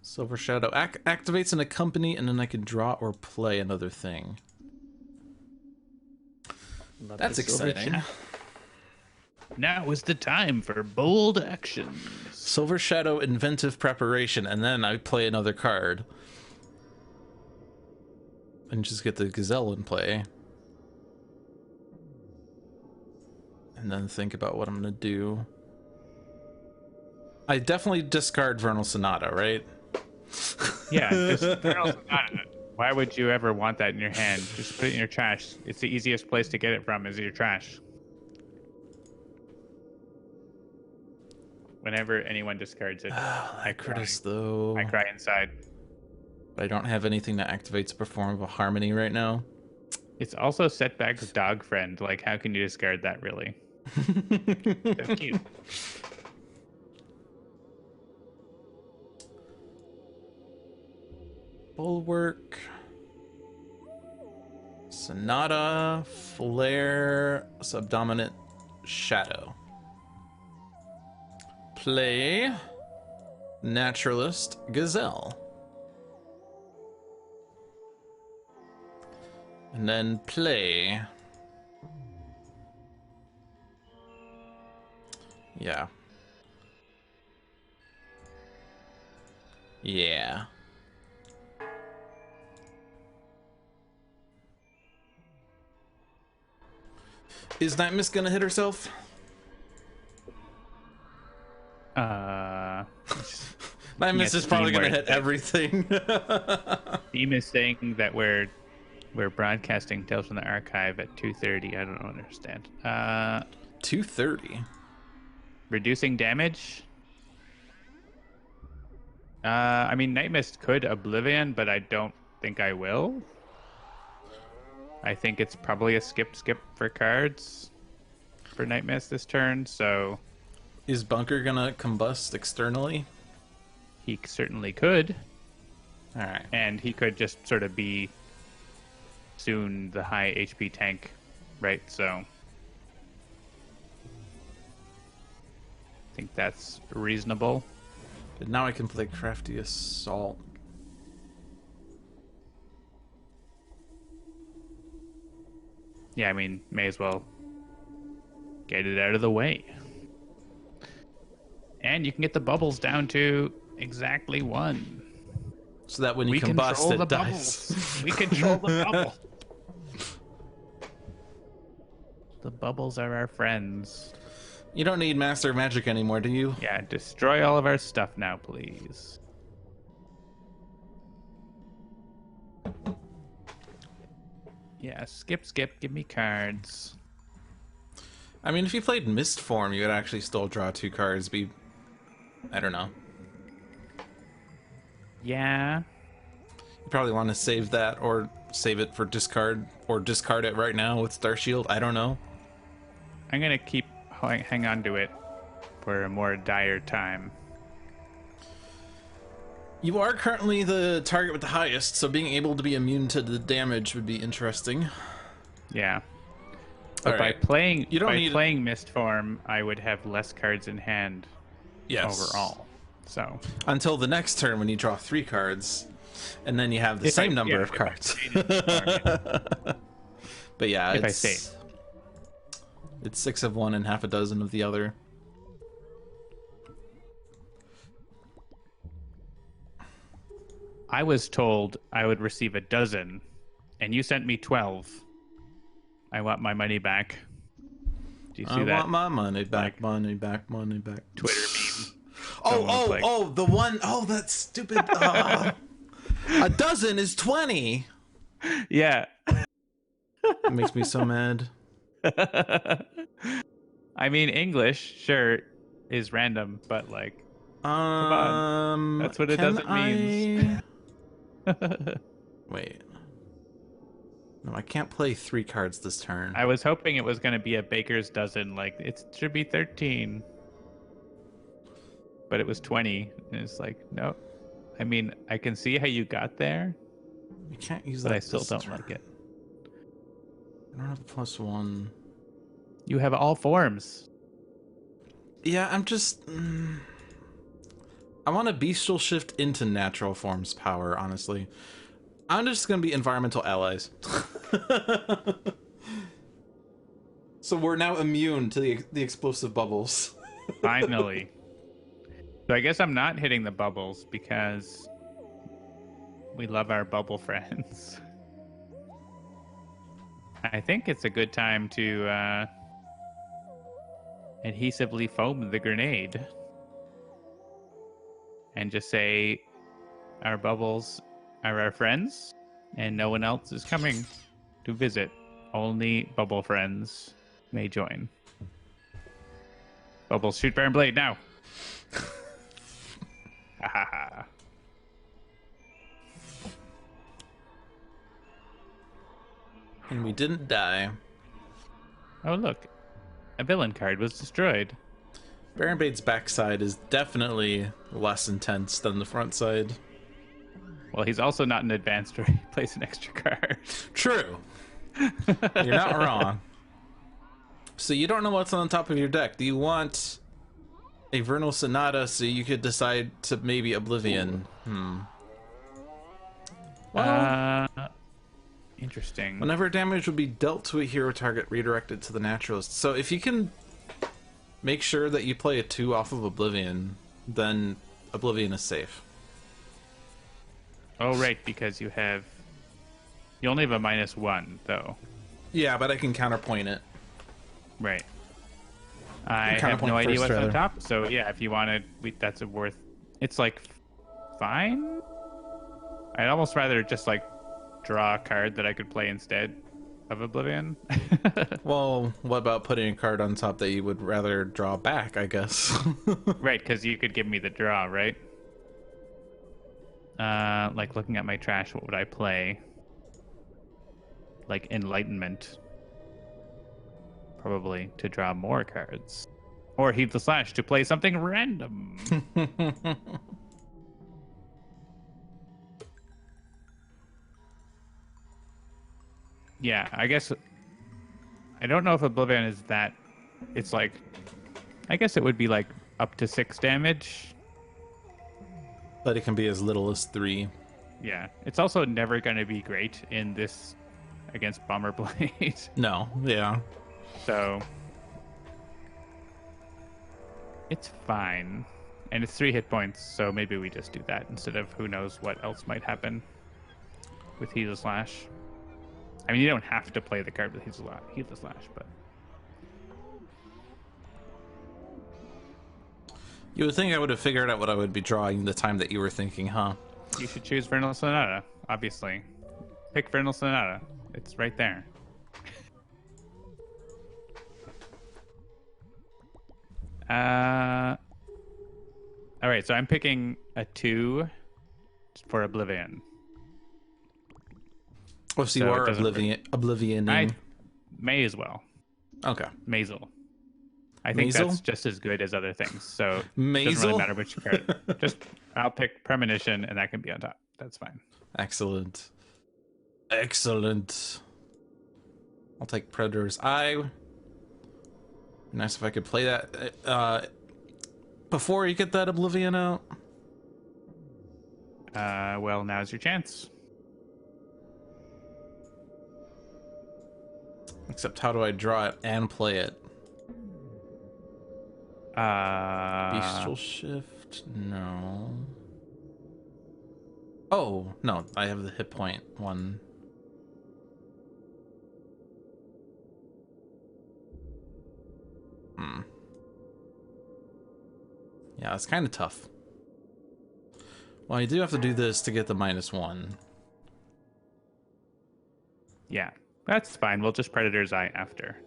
Speaker 1: Silver Shadow activates in a company, and then I can draw or play another thing. That's exciting.
Speaker 2: Now is the time for bold action.
Speaker 1: Silver Shadow Inventive Preparation, and then I play another card. And just get the Gazelle in play. And then think about what I'm gonna do. I definitely discard Vernal Sonata, right?
Speaker 2: Yeah, just Vernal Sonata. Why would you ever want that in your hand? Just put it in your trash. It's the easiest place to get it from is your trash. Whenever anyone discards it,
Speaker 1: I criticize though.
Speaker 2: I cry inside.
Speaker 1: But I don't have anything that activates Perform a Harmony right now.
Speaker 2: It's also Setback's dog friend. Like, how can you discard that, really? So cute.
Speaker 1: Bulwark. Sonata. Flare. Subdominant Shadow. Play Naturalist Gazelle. And then play. Yeah. Yeah. Is Nightmist gonna hit herself? Nightmist is probably gonna hit everything.
Speaker 2: Steam is saying that we're broadcasting Tales from the Archive at 2:30. I don't understand.
Speaker 1: 2:30.
Speaker 2: Reducing damage. I mean, Nightmist could Oblivion, but I don't think I will. I think it's probably a skip for cards for Nightmist this turn. So,
Speaker 1: is Bunker gonna combust externally?
Speaker 2: He certainly could.
Speaker 1: All right,
Speaker 2: and he could just sort of be soon the high HP tank, right? So I think that's reasonable.
Speaker 1: But now I can play Crafty Assault.
Speaker 2: Yeah, I mean, may as well get it out of the way. And you can get the bubbles down to exactly 1.
Speaker 1: So that when you combust, it dies.
Speaker 2: We control the bubble. The bubbles are our friends.
Speaker 1: You don't need Master of Magic anymore, do you?
Speaker 2: Yeah, destroy all of our stuff now, please. Yeah, skip, give me cards.
Speaker 1: I mean, if you played Mist Form, you would actually still draw 2 cards, I don't know.
Speaker 2: Yeah.
Speaker 1: You probably want to save that, or save it for discard, or discard it right now with Star Shield. I don't know.
Speaker 2: I'm gonna hang on to it for a more dire time.
Speaker 1: You are currently the target with the highest, so being able to be immune to the damage would be interesting.
Speaker 2: Yeah. But by
Speaker 1: Alright.
Speaker 2: playing Mist Form, I would have less cards in hand overall. So
Speaker 1: until the next turn when you draw 3 cards, and then you have the same number of cards. But yeah, it's 6 of one and half a dozen of the other.
Speaker 2: I was told I would receive a dozen, and you sent me 12. I want my money back. Do you see that? I
Speaker 1: want my money back, like, money back, money back.
Speaker 2: Twitter meme.
Speaker 1: The one, that's stupid. A dozen is 20.
Speaker 2: Yeah.
Speaker 1: It makes me so mad.
Speaker 2: I mean, English, sure, is random, but like, come on. That's what a dozen means.
Speaker 1: Wait. No, I can't play 3 cards this turn.
Speaker 2: I was hoping it was going to be a baker's dozen, like, it should be 13. But it was 20, and it's like, no. I mean, I can see how you got there.
Speaker 1: You can't use that.
Speaker 2: But I still don't like it.
Speaker 1: I don't have +1.
Speaker 2: You have all forms.
Speaker 1: Yeah, I'm just... I want a bestial shift into natural forms power, honestly. I'm just going to be environmental allies. So we're now immune to the explosive bubbles.
Speaker 2: Finally. So I guess I'm not hitting the bubbles because we love our bubble friends. I think it's a good time to adhesively foam the grenade and just say our bubbles are our friends and no one else is coming to visit. Only bubble friends may join. Bubbles, shoot Baron Blade now. Ha ha ha.
Speaker 1: And we didn't die.
Speaker 2: Oh, look. A villain card was destroyed.
Speaker 1: Baron Blade's backside is definitely less intense than the front side.
Speaker 2: Well, he's also not an advanced where he plays an extra card.
Speaker 1: True. You're not wrong. So you don't know what's on the top of your deck. Do you want a Vernal Sonata so you could decide to maybe Oblivion?
Speaker 2: Well, interesting.
Speaker 1: Whenever damage would be dealt to a hero target, redirected to the Naturalist. So if you can make sure that you play a 2 off of Oblivion, then Oblivion is safe.
Speaker 2: Oh, right, because you only have a -1, though.
Speaker 1: Yeah, but I can counterpoint it.
Speaker 2: Right. I have no idea what's on top, so yeah, if you wanted, that's a worth. It's like fine. I'd almost rather just like draw a card that I could play instead of Oblivion.
Speaker 1: Well, what about putting a card on top that you would rather draw back, I guess?
Speaker 2: Right, because you could give me the draw, right? Like looking at my trash, what would I play? Like Enlightenment. Probably to draw more cards. Or Heave the Slash to play something random. Yeah, I guess I don't know if Oblivion is that. It's like, I guess it would be like up to 6 damage.
Speaker 1: But it can be as little as 3.
Speaker 2: Yeah, it's also never going to be great in this against Bomber Blade.
Speaker 1: No, yeah.
Speaker 2: So it's fine. And it's 3 hit points, so maybe we just do that instead of who knows what else might happen with Heave the Slash. I mean, you don't have to play the card with Heave the Slash, but...
Speaker 1: You would think I would have figured out what I would be drawing the time that you were thinking, huh?
Speaker 2: You should choose Vernal Sonata, obviously. Pick Vernal Sonata. It's right there. All right, so I'm picking a 2 for Oblivion.
Speaker 1: Oh, so you are Oblivion.
Speaker 2: I may as well.
Speaker 1: Okay.
Speaker 2: Mazel. I think
Speaker 1: Mazel?
Speaker 2: that's just as good as other things. So it doesn't
Speaker 1: Mazel?
Speaker 2: really matter which card. Just I'll pick Premonition, and that can be on top. That's fine.
Speaker 1: Excellent. Excellent. I'll take Predator's Eye. Nice if I could play that before you get that Oblivion out.
Speaker 2: Well, now's your chance.
Speaker 1: Except how do I draw it and play it? Bestial Shift? No. Oh, no, I have the hit point one. Yeah, it's kind of tough. Well, you do have to do this to get the -1.
Speaker 2: Yeah, that's fine. We'll just Predator's Eye after.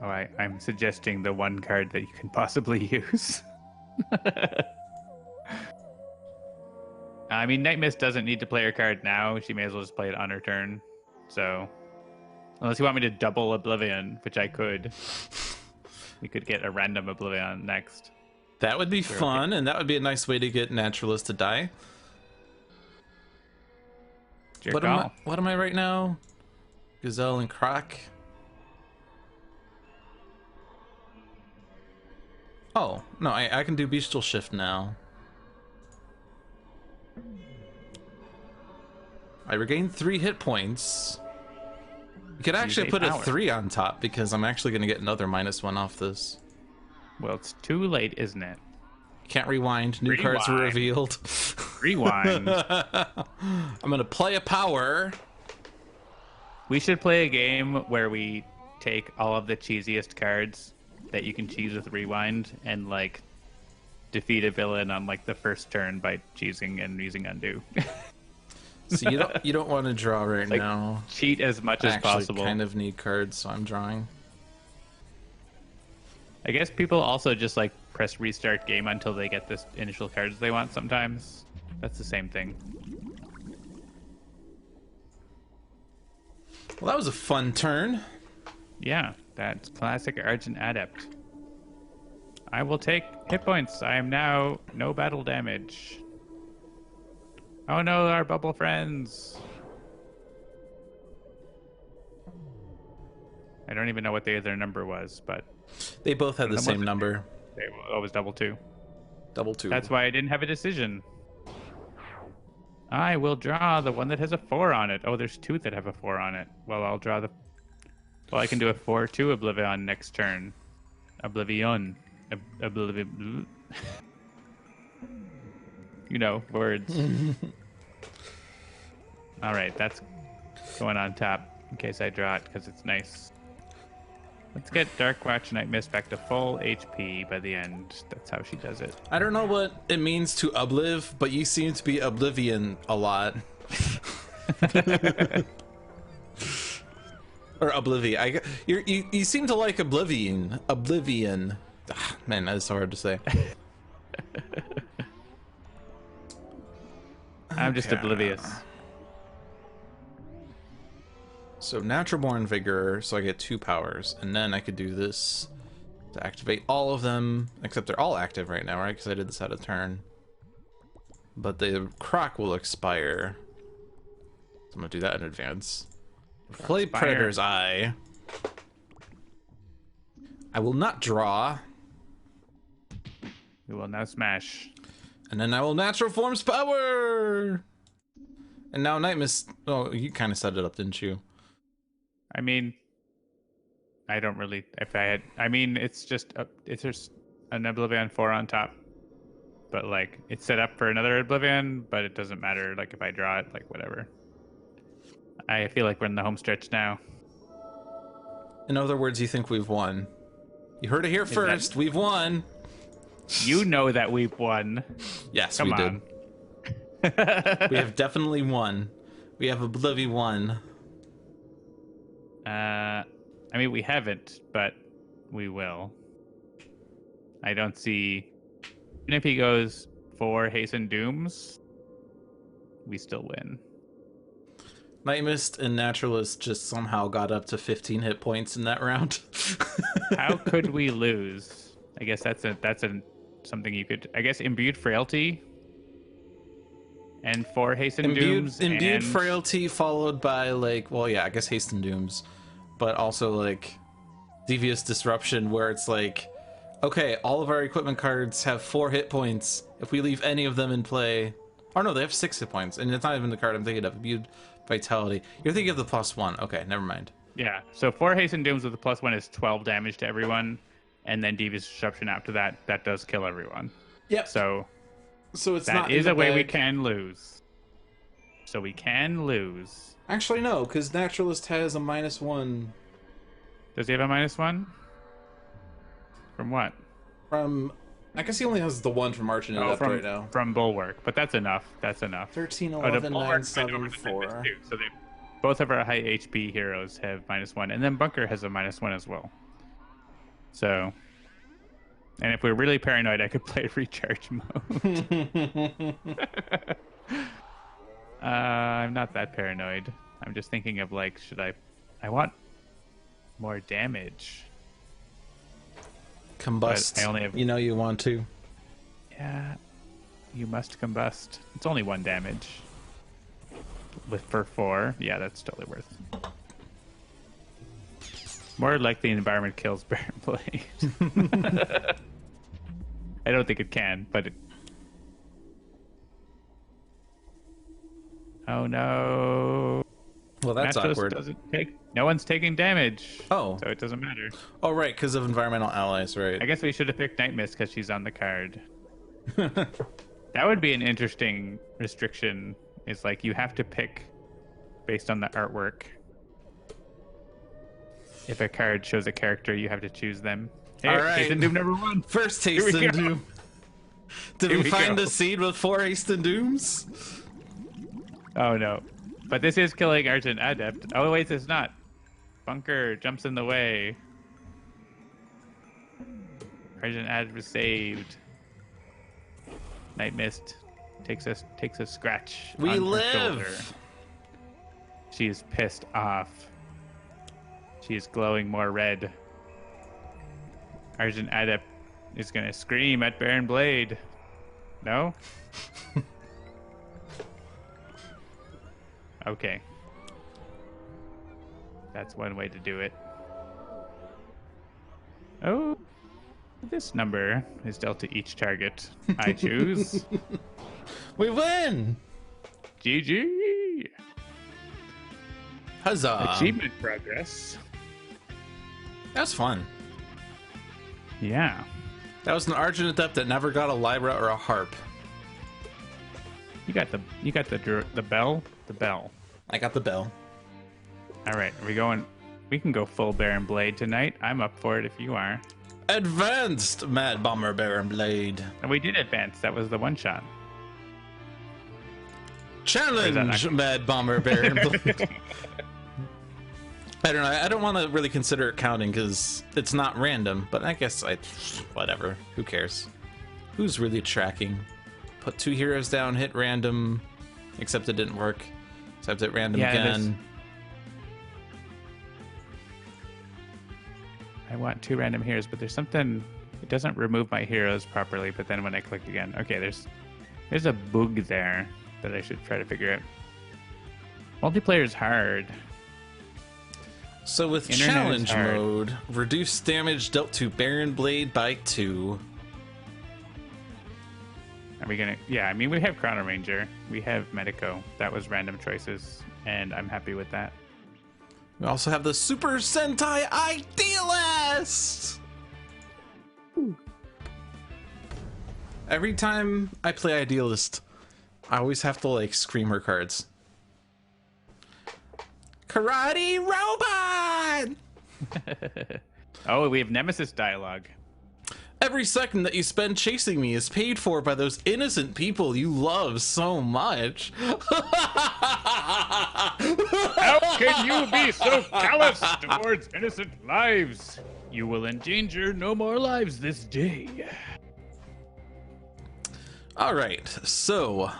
Speaker 2: Oh, I'm suggesting the one card that you can possibly use. I mean, Nightmist doesn't need to play her card now. She may as well just play it on her turn. So, unless you want me to double Oblivion, which I could, we could get a random Oblivion next.
Speaker 1: That would be fun, and that would be a nice way to get Naturalist to die. What am I right now? Gazelle and Croc. Oh, no, I can do Bestial Shift now. I regained 3 hit points. You could actually put a 3 on top because I'm actually going to get another -1 off this.
Speaker 2: Well, it's too late, isn't it?
Speaker 1: Can't rewind. New cards were revealed.
Speaker 2: Rewind.
Speaker 1: I'm going to play a power.
Speaker 2: We should play a game where we take all of the cheesiest cards that you can cheese with rewind and like defeat a villain on like the first turn by cheesing and using undo.
Speaker 1: So you don't want to draw right
Speaker 2: like,
Speaker 1: now.
Speaker 2: Cheat as much as possible.
Speaker 1: I kind of need cards, so I'm drawing.
Speaker 2: I guess people also just like press restart game until they get the initial cards they want sometimes. That's the same thing.
Speaker 1: Well, that was a fun turn.
Speaker 2: Yeah, that's classic Argent Adept. I will take hit points. I am now no battle damage. Oh no, our bubble friends. I don't even know what their number was, but...
Speaker 1: They both had the same number.
Speaker 2: They always double 2.
Speaker 1: Double 2.
Speaker 2: That's why I didn't have a decision. I will draw the one that has a 4 on it. Oh, there's 2 that have a 4 on it. Well, I'll draw the... Well, I can do a 4-2 Oblivion next turn. Oblivion. Oblivion. You know, words. All right, that's going on top in case I draw it because it's nice. Let's get Dark Watch Nightmist back to full HP by the end. That's how she does it.
Speaker 1: I don't know what it means to obliv, but you seem to be Oblivion a lot. Or Oblivion. You seem to like Oblivion. Oblivion. Ah, man, that is so hard to say.
Speaker 2: I'm just oblivious.
Speaker 1: So Natural Born Vigor, so I get 2 powers, and then I could do this to activate all of them, except they're all active right now, right? Because I did this out of turn. But the Croc will expire. So I'm gonna do that in advance. Play Predator's Eye. I will not draw.
Speaker 2: We will now smash.
Speaker 1: And then I will Natural Forms Power! And now Nightmist... Oh, you kind of set it up, didn't you?
Speaker 2: I mean, I don't really... If I had... I mean, it's just an Oblivion 4 on top. But, like, it's set up for another Oblivion, but it doesn't matter, like, if I draw it, like, whatever. I feel like we're in the home stretch now.
Speaker 1: In other words, you think we've won. You heard it here first. We've won.
Speaker 2: You know that we've won.
Speaker 1: Yes,
Speaker 2: Come
Speaker 1: we
Speaker 2: on.
Speaker 1: did. We have definitely won. We have Oblivion won.
Speaker 2: I mean, we haven't, but we will. I don't see... Even if he goes 4 Hasten Dooms, we still win.
Speaker 1: Nightmist and Naturalist just somehow got up to 15 hit points in that round.
Speaker 2: How could we lose? I guess that's something you could. I guess imbued frailty and 4 hasten dooms.
Speaker 1: Imbued
Speaker 2: and...
Speaker 1: frailty followed by like, well, yeah, I guess hasten dooms, but also like devious disruption, where it's like, okay, all of our equipment cards have 4 hit points. If we leave any of them in play, oh no, they have 6 hit points, and it's not even the card I'm thinking of. Imbued vitality. You're thinking of the +1. Okay, never mind.
Speaker 2: Yeah, so 4 hasten dooms with the +1 is 12 damage to everyone, and then devious disruption after that. That does kill everyone.
Speaker 1: Yep.
Speaker 2: So
Speaker 1: it's
Speaker 2: that
Speaker 1: not
Speaker 2: is a way we
Speaker 1: bag.
Speaker 2: can lose. So we can lose.
Speaker 1: Actually, no, because Naturalist has a -1
Speaker 2: Does he have a -1? From what?
Speaker 1: from. I guess he only has the 1 from Argent Adept right now.
Speaker 2: From Bulwark, but that's enough. That's enough.
Speaker 1: 13,
Speaker 2: Oh, the
Speaker 1: 11, 9,
Speaker 2: Bulwark
Speaker 1: 7,
Speaker 2: went over the
Speaker 1: 4.
Speaker 2: Nightmist too, so they both of our high HP heroes have -1, and then Bunker has a -1 as well. So, and if we're really paranoid, I could play recharge mode. I'm not that paranoid. I'm just thinking of like, should I want more damage.
Speaker 1: Combust.
Speaker 2: But I only have...
Speaker 1: You know you want to.
Speaker 2: Yeah, you must combust. It's only 1 damage. For 4, yeah, that's totally worth it. More like the environment kills Baron Blade. I don't think it can, but it... Oh no.
Speaker 1: Well, that's
Speaker 2: Naturalist
Speaker 1: awkward.
Speaker 2: doesn't take... No one's taking damage.
Speaker 1: Oh.
Speaker 2: So it doesn't matter.
Speaker 1: Oh, right, because of environmental allies, right.
Speaker 2: I guess we should have picked Nightmist because she's on the card. That would be an interesting restriction. It's like you have to pick based on the artwork. If a card shows a character, you have to choose them. Hey,
Speaker 1: all right.
Speaker 2: Hasten Doom number 1.
Speaker 1: First
Speaker 2: Here we
Speaker 1: Hasten
Speaker 2: go.
Speaker 1: Doom. Did
Speaker 2: Here
Speaker 1: we
Speaker 2: we
Speaker 1: find
Speaker 2: go.
Speaker 1: a seed with 4 Hasten Dooms?
Speaker 2: Oh no. But this is killing Argent Adept. Oh wait, it's not. Bunker jumps in the way. Argent Adept was saved. Nightmist takes a scratch.
Speaker 1: We
Speaker 2: on her
Speaker 1: live.
Speaker 2: shoulder. She is pissed off. She is glowing more red. Argent Adept is gonna scream at Baron Blade. No? Okay. That's one way to do it. Oh, this number is dealt to each target I choose.
Speaker 1: We win!
Speaker 2: GG!
Speaker 1: Huzzah!
Speaker 2: Achievement progress.
Speaker 1: That was fun.
Speaker 2: Yeah.
Speaker 1: That was an Argent Adept that never got a Libra or a Harp.
Speaker 2: You got the bell? The bell.
Speaker 1: I got the bell.
Speaker 2: All right, are we going? We can go full Baron Blade tonight. I'm up for it if you are.
Speaker 1: Advanced Mad Bomber Baron Blade.
Speaker 2: And we did advance. That was the one shot.
Speaker 1: Challenge
Speaker 2: not-
Speaker 1: Mad Bomber Baron Blade. I don't know. I don't want to really consider it counting because it's not random, but I guess whatever. Who cares? Who's really tracking? Put 2 heroes down, hit random, except it didn't work. Except hit random again.
Speaker 2: I want 2 random heroes, but there's something. It doesn't remove my heroes properly. But then when I click again, okay, there's a bug there that I should try to figure out. Multiplayer is hard.
Speaker 1: So with
Speaker 2: Internet
Speaker 1: challenge
Speaker 2: is hard.
Speaker 1: mode, reduce damage dealt to Baron Blade by 2.
Speaker 2: Are we gonna? Yeah, I mean we have Chrono-Ranger, we have Medico. That was random choices, and I'm happy with that.
Speaker 1: We also have the Super Sentai Idealist! Every time I play Idealist, I always have to like scream her cards. Karate Robot!
Speaker 2: Oh, we have Nemesis dialogue.
Speaker 1: Every second that you spend chasing me is paid for by those innocent people you love so much.
Speaker 2: How can you be so callous towards innocent lives? You will endanger no more lives this day.
Speaker 1: All right, so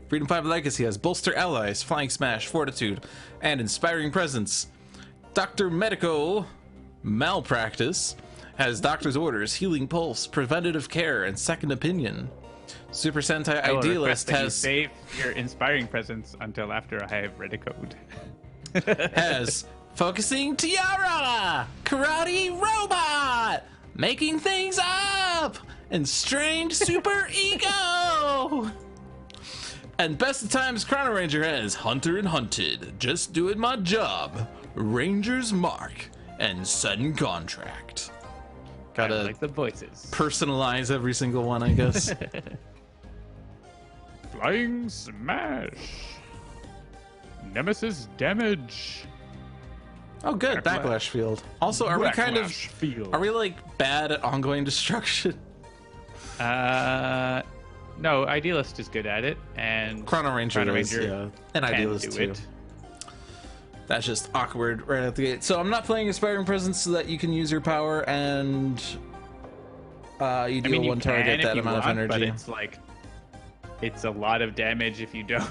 Speaker 1: Freedom 5 Legacy has Bolster Allies, Flying Smash, Fortitude, and Inspiring Presence. Dr. Medico Malpractice has Doctor's Orders, Healing Pulse, Preventative Care, and Second Opinion. Super Sentai Idealist has...
Speaker 2: save your Inspiring Presence until after I have read a code.
Speaker 1: has Focusing Tiara, Karate Robot, Making Things Up, and Strange Super Ego. And Best of Times Chrono-Ranger has Hunter and Hunted, Just Doing My Job, Ranger's Mark, and Sudden Contract. Gotta
Speaker 2: like the voices.
Speaker 1: Personalize every single one, I guess.
Speaker 2: Flying Smash. Nemesis Damage.
Speaker 1: Oh, good. Backlash Field. Also, are we kind of...
Speaker 2: Field.
Speaker 1: Are we, like, bad at ongoing destruction?
Speaker 2: No, Idealist is good at it, and
Speaker 1: Chrono-Ranger is, yeah. And Idealist, too.
Speaker 2: It.
Speaker 1: That's just awkward right out the gate. So I'm not playing Inspiring Presence so that you can use your power and you deal one target that amount of energy.
Speaker 2: But it's like, it's a lot of damage if you don't.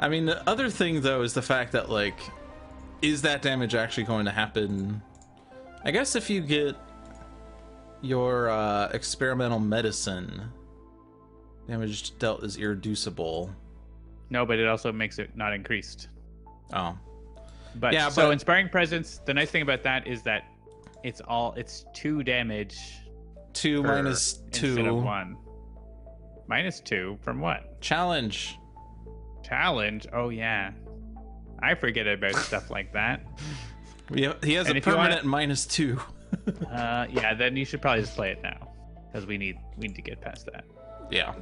Speaker 1: I mean, the other thing, though, is the fact that, like, is that damage actually going to happen? I guess if you get your experimental medicine, damage dealt is irreducible.
Speaker 2: No, but it also makes it not increased.
Speaker 1: Oh.
Speaker 2: But yeah, so Inspiring Presence, the nice thing about that is that it's 2 damage.
Speaker 1: 2 minus 2.
Speaker 2: Instead of 1. Minus 2 from what?
Speaker 1: Challenge.
Speaker 2: Oh, yeah. I forget about stuff like that.
Speaker 1: Yeah, he has a permanent minus 2.
Speaker 2: Yeah, then you should probably just play it now, because we need to get past that.
Speaker 1: Yeah.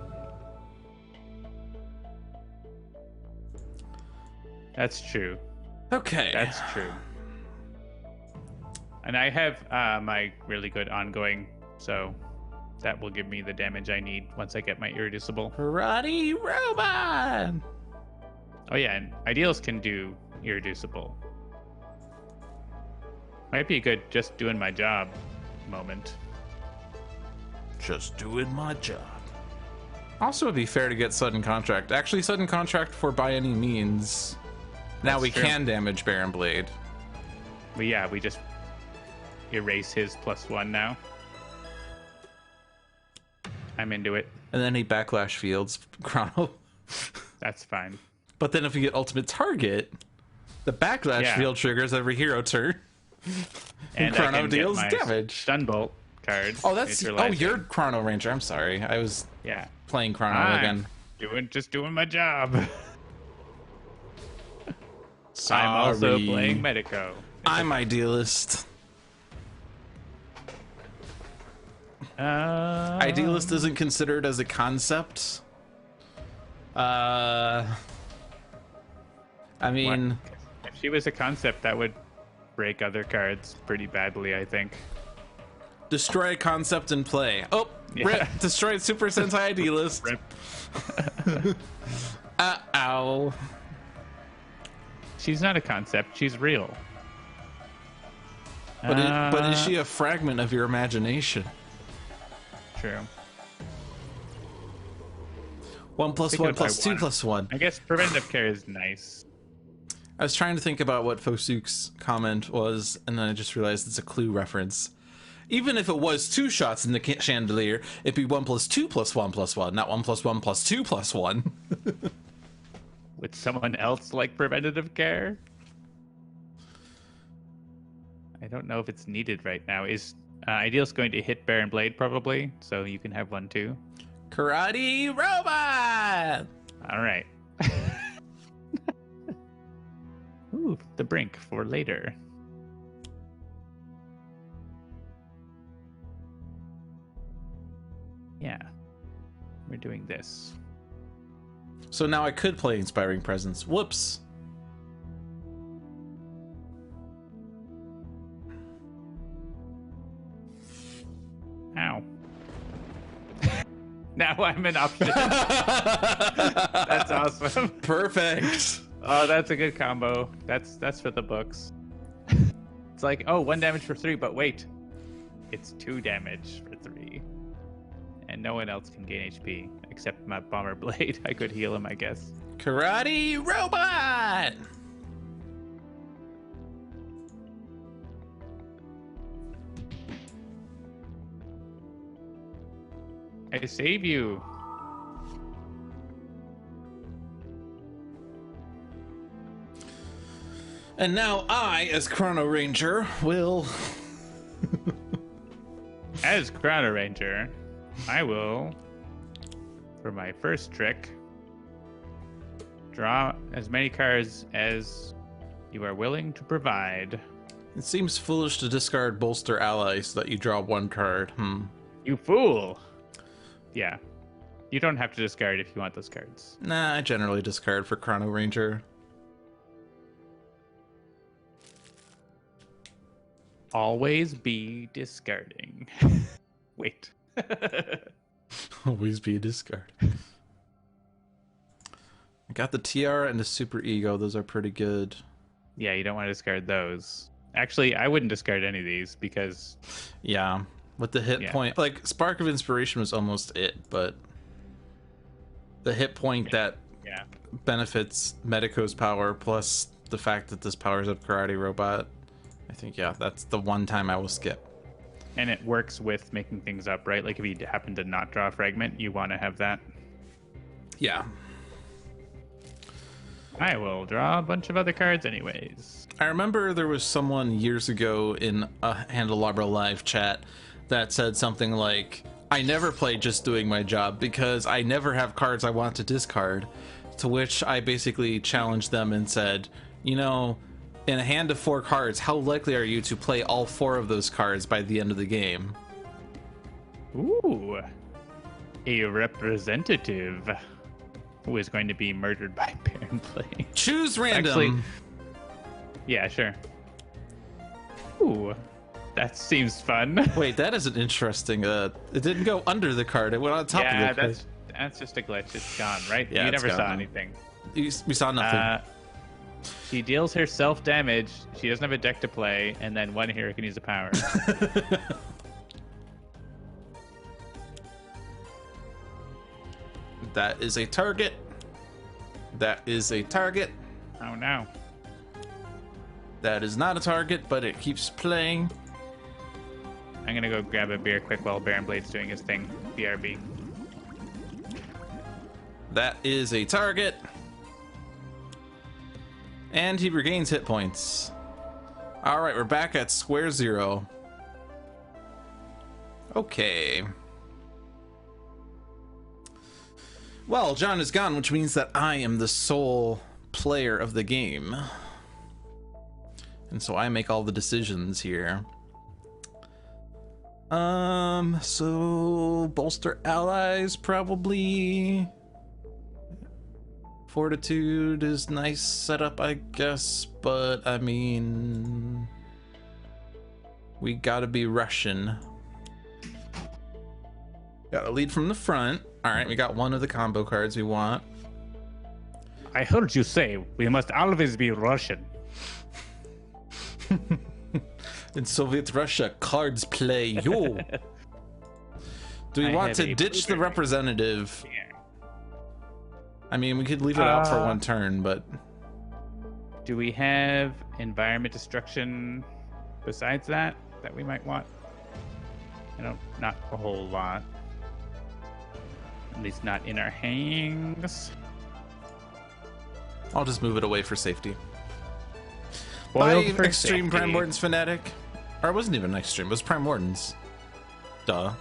Speaker 2: That's true.
Speaker 1: Okay.
Speaker 2: That's true. And I have my really good ongoing, so that will give me the damage I need once I get my irreducible.
Speaker 1: Karate Robot!
Speaker 2: Oh yeah, and Ideals can do irreducible. Might be a good just doing my job moment.
Speaker 1: Just doing my job. Also, it'd be fair to get Sudden Contract. Actually, Sudden Contract for by any means. Now we can damage Baron Blade.
Speaker 2: But yeah, we just erase his +1 now. I'm into it.
Speaker 1: And then he backlash fields Chrono.
Speaker 2: That's fine.
Speaker 1: But then if you get ultimate target, the backlash field triggers every hero turn. And Chrono deals damage.
Speaker 2: Stunbolt cards.
Speaker 1: Oh, that's you're Chrono-Ranger. I'm sorry. I was playing Chrono again.
Speaker 2: Just doing my job.
Speaker 1: Sorry.
Speaker 2: I'm also playing Medico.
Speaker 1: I'm Idealist. Idealist isn't considered as a concept. I mean,
Speaker 2: if she was a concept, that would break other cards pretty badly, I think.
Speaker 1: Destroy a concept and play. Oh, rip. Destroyed Super Sentai Idealist.
Speaker 2: Rip.
Speaker 1: Ow.
Speaker 2: She's not a concept, she's real.
Speaker 1: But is she a fragment of your imagination?
Speaker 2: True.
Speaker 1: 1 + 1 + 2 + 1.
Speaker 2: I guess preventative care is nice.
Speaker 1: I was trying to think about what Fosuk's comment was, and then I just realized it's a Clue reference. Even if it was 2 shots in the chandelier, it'd be 1 + 2 + 1 + 1, not 1 + 1 + 2 + 1.
Speaker 2: With someone else like preventative care? I don't know if it's needed right now. Is Ideal's going to hit Baron Blade probably, so you can have one too.
Speaker 1: Karate Robot!
Speaker 2: All right. Ooh, the brink for later. Yeah, we're doing this.
Speaker 1: So now I could play Inspiring Presence. Whoops.
Speaker 2: Ow. Now I'm an option. That's awesome.
Speaker 1: Perfect.
Speaker 2: Oh, that's a good combo. That's for the books. It's like, oh, 1 damage for 3, but wait. It's 2 damage for 3. And no one else can gain HP Except my bomber blade. I could heal him, I guess.
Speaker 1: Karate robot!
Speaker 2: I save you.
Speaker 1: And now I, as Chrono-Ranger, will...
Speaker 2: As Chrono-Ranger, I will, for my first trick, draw as many cards as you are willing to provide.
Speaker 1: It seems foolish to discard bolster allies so that you draw one card.
Speaker 2: You fool! Yeah. You don't have to discard if you want those cards.
Speaker 1: Nah, I generally discard for Chrono-Ranger.
Speaker 2: Always be discarding. Wait.
Speaker 1: Always be a discard. I got the Tiara and the Super Ego. Those are pretty good.
Speaker 2: Yeah, you don't want to discard those. Actually, I wouldn't discard any of these because...
Speaker 1: Yeah, with the hit point. Like, Spark of Inspiration was almost it, but... The hit point that benefits Medico's power, plus the fact that this powers up Karate Robot... I think, yeah, that's the one time I will skip.
Speaker 2: And it works with making things up, right? Like if you happen to not draw a fragment, you want to have that.
Speaker 1: Yeah.
Speaker 2: I will draw a bunch of other cards anyways.
Speaker 1: I remember there was someone years ago in a Handelabra live chat that said something like, I never play just doing my job because I never have cards I want to discard. To which I basically challenged them and said, you know, in a hand of 4 cards, how likely are you to play all 4 of those cards by the end of the game?
Speaker 2: Ooh. A representative who is going to be murdered by Baron Play.
Speaker 1: Choose random.
Speaker 2: Actually, yeah, sure. Ooh. That seems fun.
Speaker 1: Wait, that is an interesting... it didn't go under the card. It went on top of the card.
Speaker 2: Yeah, that's just a glitch. It's gone, right?
Speaker 1: Yeah,
Speaker 2: you never saw
Speaker 1: gone.
Speaker 2: anything.
Speaker 1: We saw nothing.
Speaker 2: She deals herself damage. She doesn't have a deck to play, and then one hero can use a power.
Speaker 1: That is a target. That is a target.
Speaker 2: Oh no.
Speaker 1: That is not a target, but it keeps playing.
Speaker 2: I'm gonna go grab a beer quick while Baron Blade's doing his thing. BRB.
Speaker 1: That is a target. And he regains hit points. Alright, we're back at square zero. Okay. Well, John is gone, which means that I am the sole player of the game. And so I make all the decisions here. So bolster allies probably. Fortitude is nice setup, I guess, but I mean, we gotta be Russian. Gotta lead from the front. All right, we got one of the combo cards we want.
Speaker 2: I heard you say we must always be Russian.
Speaker 1: In Soviet Russia, cards play you. Do we want to ditch the representative?
Speaker 2: Yeah.
Speaker 1: I mean, we could leave it out for one turn, but...
Speaker 2: Do we have environment destruction besides that we might want? Not a whole lot. At least not in our hands.
Speaker 1: I'll just move it away for safety.
Speaker 2: Boiled
Speaker 1: By
Speaker 2: for
Speaker 1: Extreme
Speaker 2: safety.
Speaker 1: Primordial's Fanatic. Or it wasn't even Extreme, it was Primordial's. Duh.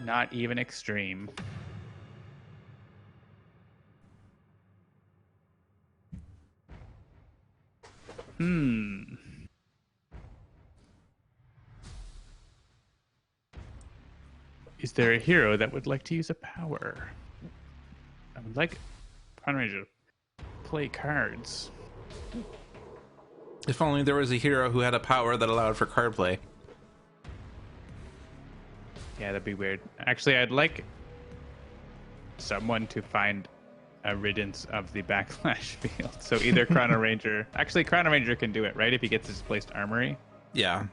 Speaker 2: Not even extreme. Is there a hero that would like to use a power? I would like Chrono-Ranger to play cards.
Speaker 1: If only there was a hero who had a power that allowed for card play.
Speaker 2: Yeah, that'd be weird. Actually, I'd like someone to find a riddance of the backlash field. So either Chrono-Ranger... Actually, Chrono-Ranger can do it, right? If he gets displaced armory.
Speaker 1: Yeah.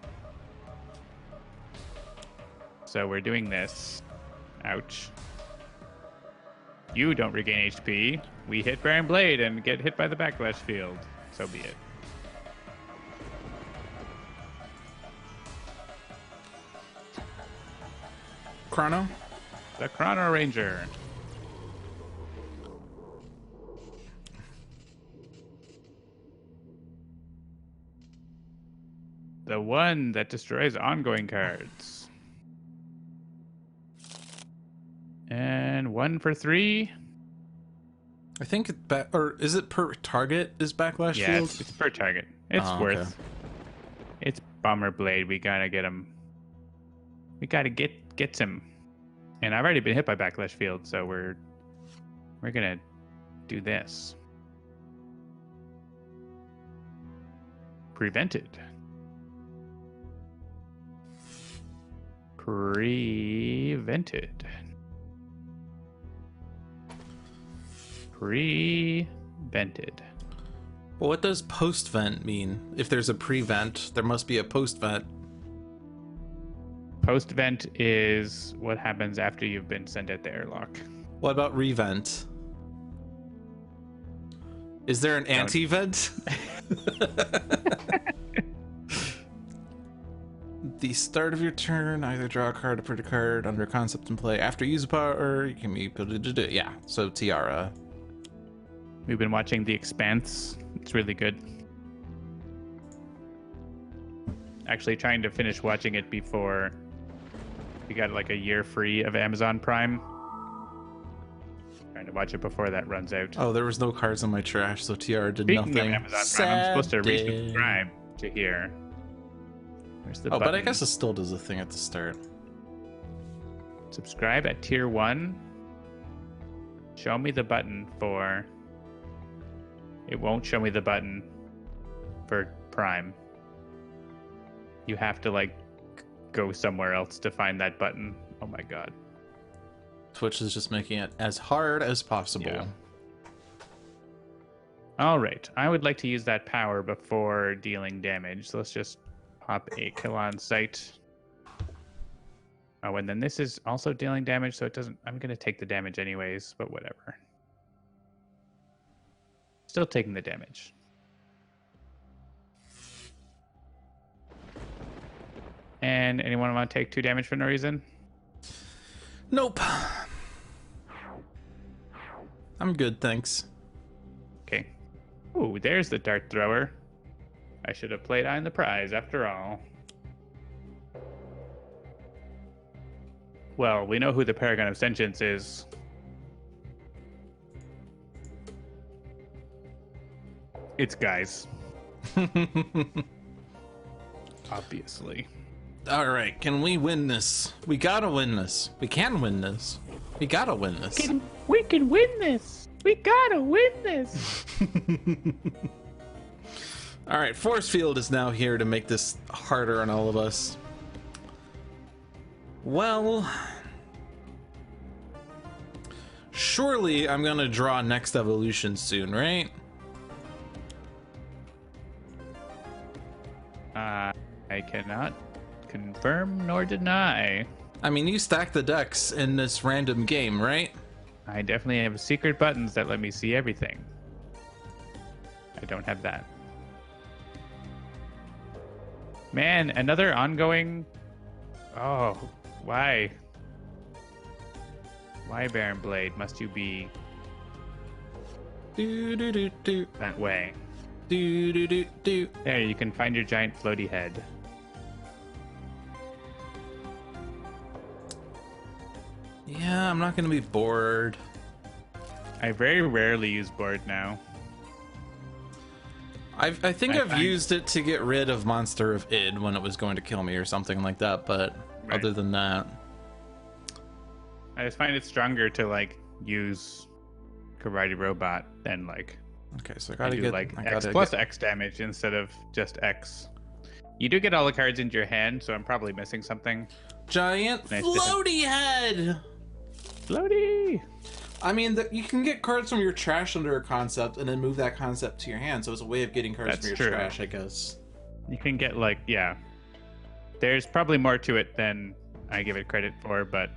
Speaker 2: So we're doing this. Ouch. You don't regain HP. We hit Baron Blade and get hit by the backlash field. So be it.
Speaker 1: Chrono?
Speaker 2: The Chrono-Ranger. The one that destroys ongoing cards. And 1 for 3.
Speaker 1: I think or is it per target is backlash
Speaker 2: Yeah,
Speaker 1: field?
Speaker 2: it's per target. It's worth.
Speaker 1: Okay.
Speaker 2: It's Bomber Blade. We gotta get him. We gotta get him. And I've already been hit by backlash field, so we're gonna do this. Prevented. Prevented. Prevented.
Speaker 1: Well, what does post-vent mean? If there's a pre-vent, there must be a post-vent.
Speaker 2: Post-vent is what happens after you've been sent at the airlock.
Speaker 1: What about revent? Is there an anti-vent? The start of your turn, either draw a card or put a card under concept in play. After you use a power, you can be... Yeah, so Tiara.
Speaker 2: We've been watching The Expanse. It's really good. Actually trying to finish watching it before we got like a year free of Amazon Prime. Trying to watch it before that runs out.
Speaker 1: Oh, there was no cards in my trash, so Tiara did
Speaker 2: Speaking
Speaker 1: nothing.
Speaker 2: of Amazon Prime, I'm supposed to resubscribe to here. Where's the
Speaker 1: but
Speaker 2: button?
Speaker 1: I guess it still does a thing at the start.
Speaker 2: Subscribe at tier 1. Show me the button for... It won't show me the button for Prime. You have to like go somewhere else to find that button. Oh my god.
Speaker 1: Twitch is just making it as hard as possible.
Speaker 2: Yeah. All right. I would like to use that power before dealing damage. So let's just pop a kill on sight. Oh, and then this is also dealing damage, so it doesn't... I'm going to take the damage anyways, but whatever. Still taking the damage. And anyone want to take 2 damage for no reason?
Speaker 1: Nope. I'm good, thanks.
Speaker 2: Okay. Ooh, there's the dart thrower. I should have played Eye on the Prize after all. Well, we know who the Paragon of Sentience is. It's guys. Obviously.
Speaker 1: All right, can we win this? We gotta win this. We can win this. We gotta win this.
Speaker 2: We can win this. We gotta win this.
Speaker 1: All right, Force Field is now here to make this harder on all of us. Well, surely I'm gonna draw next evolution soon, right?
Speaker 2: I cannot confirm nor deny.
Speaker 1: I mean, you stack the decks in this random game, right?
Speaker 2: I definitely have secret buttons that let me see everything. I don't have that. Man, another ongoing... Oh, why? Why, Baron Blade, must you be that way? There, you can find your giant floaty head.
Speaker 1: Yeah, I'm not gonna be bored.
Speaker 2: I very rarely use board now.
Speaker 1: I think I've used it to get rid of Monster of Id when it was going to kill me or something like that, but other than that...
Speaker 2: I just find it stronger to, like, use Karate Robot than, like...
Speaker 1: Okay, so I gotta get...
Speaker 2: like, X plus X damage instead of just X. You do get all the cards into your hand, so I'm probably missing something.
Speaker 1: Giant floaty head!
Speaker 2: Floaty!
Speaker 1: I mean, you can get cards from your trash under a concept and then move that concept to your hand, so it's a way of getting cards from your trash, I guess.
Speaker 2: You can get, like, yeah. There's probably more to it than I give it credit for, but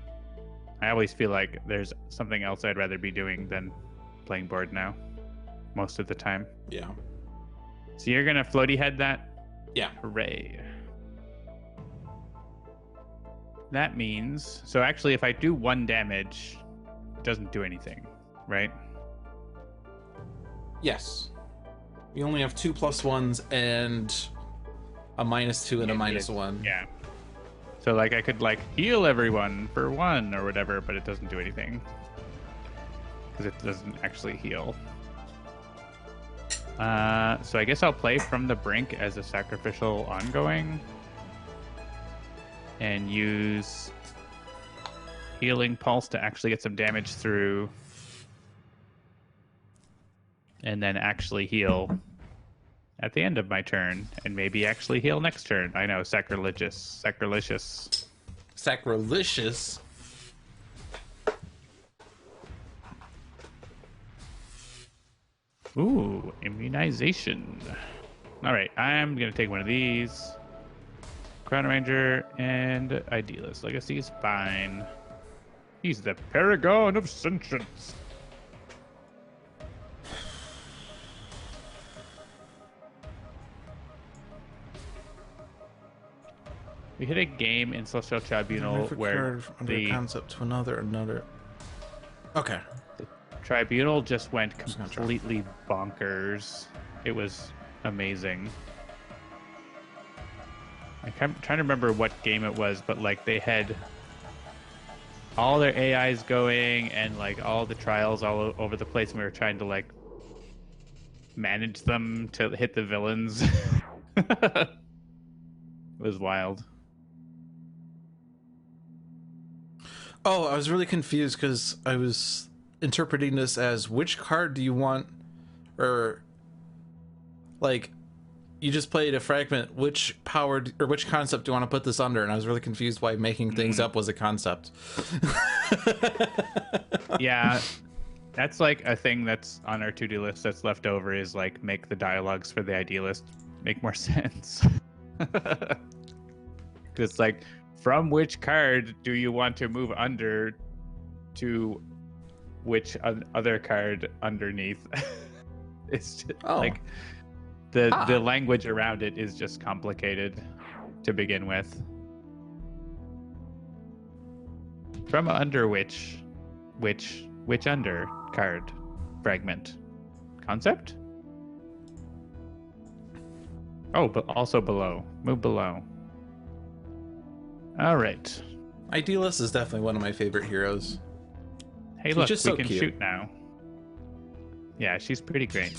Speaker 2: I always feel like there's something else I'd rather be doing than playing board now, most of the time.
Speaker 1: Yeah.
Speaker 2: So you're gonna floaty head that?
Speaker 1: Yeah.
Speaker 2: Hooray. That means, so actually if I do 1 damage, it doesn't do anything, right?
Speaker 1: Yes. You only have 2 +1s and a -2 and a -1.
Speaker 2: Yeah. So like I could like heal everyone for 1 or whatever, but it doesn't do anything. Because it doesn't actually heal. So I guess I'll play From the Brink as a sacrificial ongoing. And use Healing Pulse to actually get some damage through. And then actually heal at the end of my turn. And maybe actually heal next turn. I know, sacrilegious. Sacrilegious.
Speaker 1: Sacrilegious?
Speaker 2: Ooh, immunization. Alright, I'm going to take one of these. Chrono-Ranger and Idealist. Legacy is fine. He's the paragon of sentience. We hit a game in Celestial Tribunal where the
Speaker 1: concept to another. Okay.
Speaker 2: The Tribunal just went completely bonkers. It was amazing. I'm trying to remember what game it was, but like they had all their AIs going and like all the trials all over the place, and we were trying to like manage them to hit the villains. It was wild.
Speaker 1: Oh, I was really confused because I was interpreting this as which card do you want, or like you just played a fragment, which power or which concept do you want to put this under? And I was really confused why making things up was a concept.
Speaker 2: Yeah, that's like a thing that's on our to-do list that's left over, is like make the dialogues for the Idealist make more sense. It's like, from which card do you want to move under to which other card underneath? It's just like the language around it is just complicated to begin with. From under which under card fragment concept? Oh, but also below. Move below. All right.
Speaker 1: Idealist is definitely one of my favorite heroes.
Speaker 2: Hey, look, we can shoot now. Yeah, she's pretty great.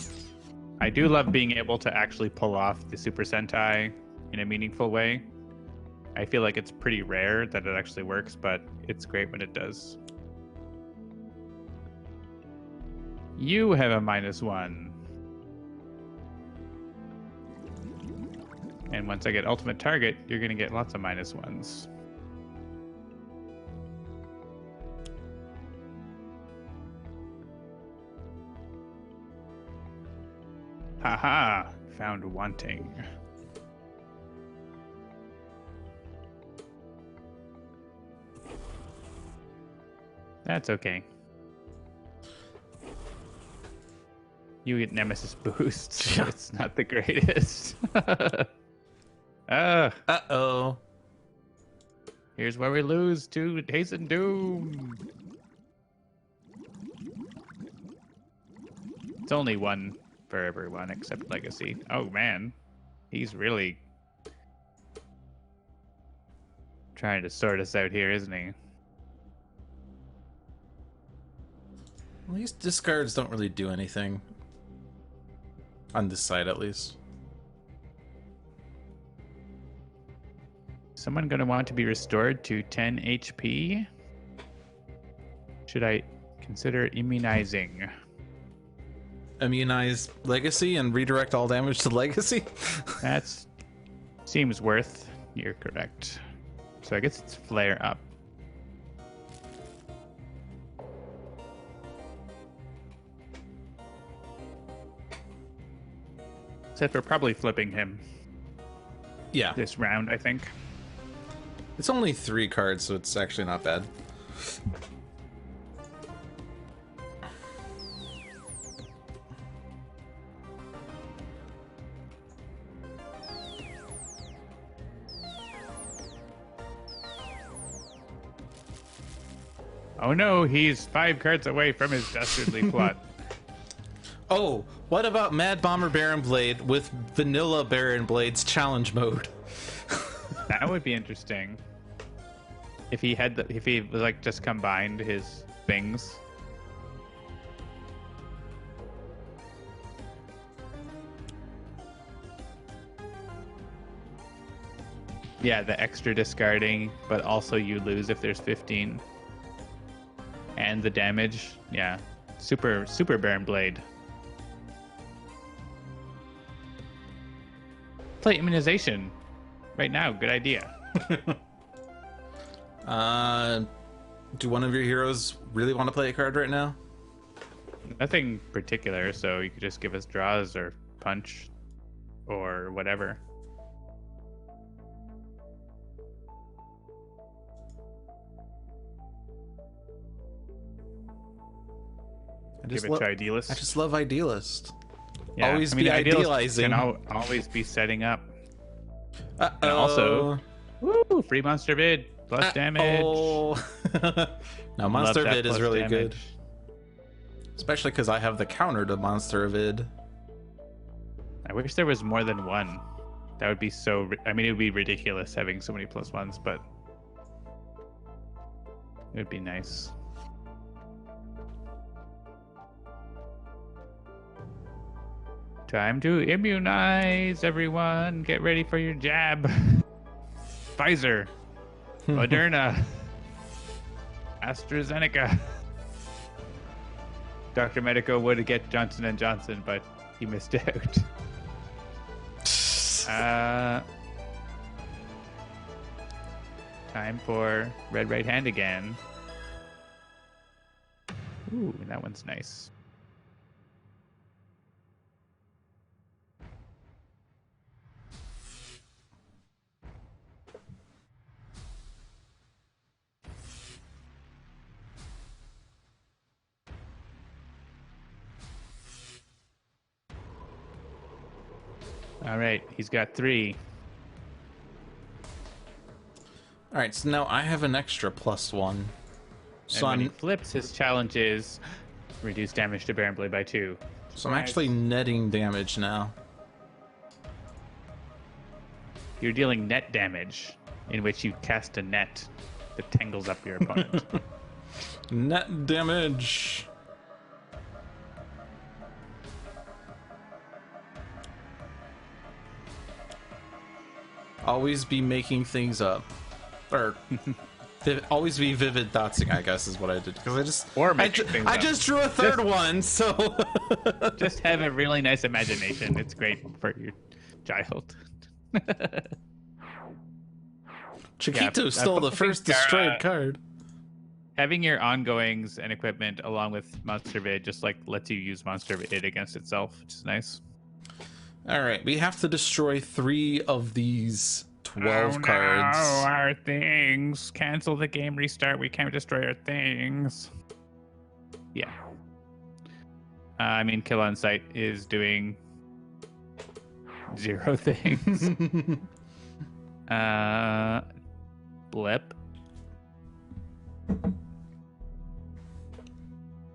Speaker 2: I do love being able to actually pull off the Super Sentai in a meaningful way. I feel like it's pretty rare that it actually works, but it's great when it does. You have a -1. And once I get ultimate target, you're going to get lots of -1s. Haha, found wanting. That's okay. You get Nemesis boosts, so it's not the greatest.
Speaker 1: Uh-oh.
Speaker 2: Here's where we lose to Hasten Doom. It's only 1 for everyone except Legacy. Oh man, he's really trying to sort us out here, isn't he?
Speaker 1: Well, these discards don't really do anything. On this side, at least.
Speaker 2: Someone gonna want to be restored to 10 HP? Should I consider immunizing?
Speaker 1: Immunize Legacy and redirect all damage to Legacy?
Speaker 2: That's seems worth. You're correct. So I guess it's flare up. Except for probably flipping him.
Speaker 1: Yeah.
Speaker 2: This round, I think.
Speaker 1: It's only 3 cards, so it's actually not bad.
Speaker 2: Oh no, he's 5 cards away from his dastardly plot.
Speaker 1: Oh, what about Mad Bomber Baron Blade with Vanilla Baron Blade's challenge mode?
Speaker 2: That would be interesting. If he had, if he like just combined his things. Yeah, the extra discarding, but also you lose if there's 15. And the damage, yeah. Super Baron Blade. Play immunization right now. Good idea.
Speaker 1: Do one of your heroes really want to play a card right now?
Speaker 2: Nothing particular, so you could just give us draws or punch or whatever. Give it to Idealist.
Speaker 1: I just love Idealist.
Speaker 2: Yeah,
Speaker 1: always be idealizing.
Speaker 2: Can always be setting up.
Speaker 1: Uh-oh.
Speaker 2: And also, woo, free monster vid plus damage.
Speaker 1: No, monster vid is really
Speaker 2: damage.
Speaker 1: good, especially because I have the counter to monster vid.
Speaker 2: I wish there was more than one. That would be so. I mean, it would be ridiculous having so many plus ones, but it would be nice. Time to immunize everyone. Get ready for your jab. Pfizer, Moderna, AstraZeneca. Dr. Medico would get Johnson & Johnson, but he missed out. Time for red right hand again. Ooh, that one's nice. All right, he's got 3.
Speaker 1: All right, so now I have an extra +1. So
Speaker 2: and when he flips, his challenge is reduce damage to Baron Blade by 2.
Speaker 1: So I'm actually netting damage now.
Speaker 2: You're dealing net damage, in which you cast a net that tangles up your opponent.
Speaker 1: Net damage. Always be making things up, or always be vivid thoughtsing, I guess is what I did, because I just drew a third one, so
Speaker 2: just have a really nice imagination. It's great for your child.
Speaker 1: Chiquito stole the first destroyed card.
Speaker 2: Having your ongoings and equipment along with Monster Vid just like lets you use Monster Vid against itself, which is nice.
Speaker 1: All right, we have to destroy 3 of these 12 cards.
Speaker 2: No, our things. Cancel the game, restart. We can't destroy our things. Yeah. I mean, Kill on Sight is doing 0 things. Blip.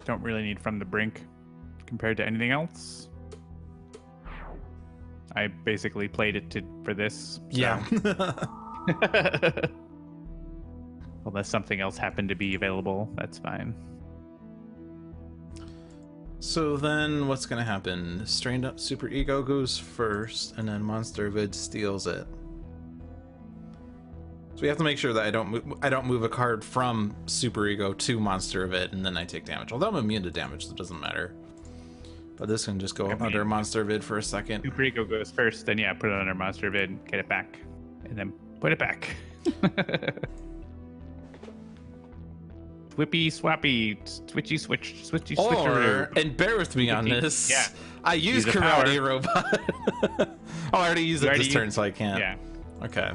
Speaker 2: Don't really need From the Brink compared to anything else. I basically played it for this. So.
Speaker 1: Yeah.
Speaker 2: Unless something else happened to be available, that's fine.
Speaker 1: So then what's going to happen? Strained Up Super Ego goes first, and then Monster Vid steals it. So we have to make sure that I don't move a card from Super Ego to Monster Vid, and then I take damage. Although I'm immune to damage, so it doesn't matter. But this can just go under Monster Vid for a second.
Speaker 2: Super Ego goes first, then yeah, put it under Monster Vid, get it back, and then put it back. Whippy swappy, switchy switch, switchy switcheroo.
Speaker 1: And bear with me on this.
Speaker 2: Yeah.
Speaker 1: I use Karate Robot. Oh, I already used it this turn, so I can't.
Speaker 2: Yeah.
Speaker 1: Okay.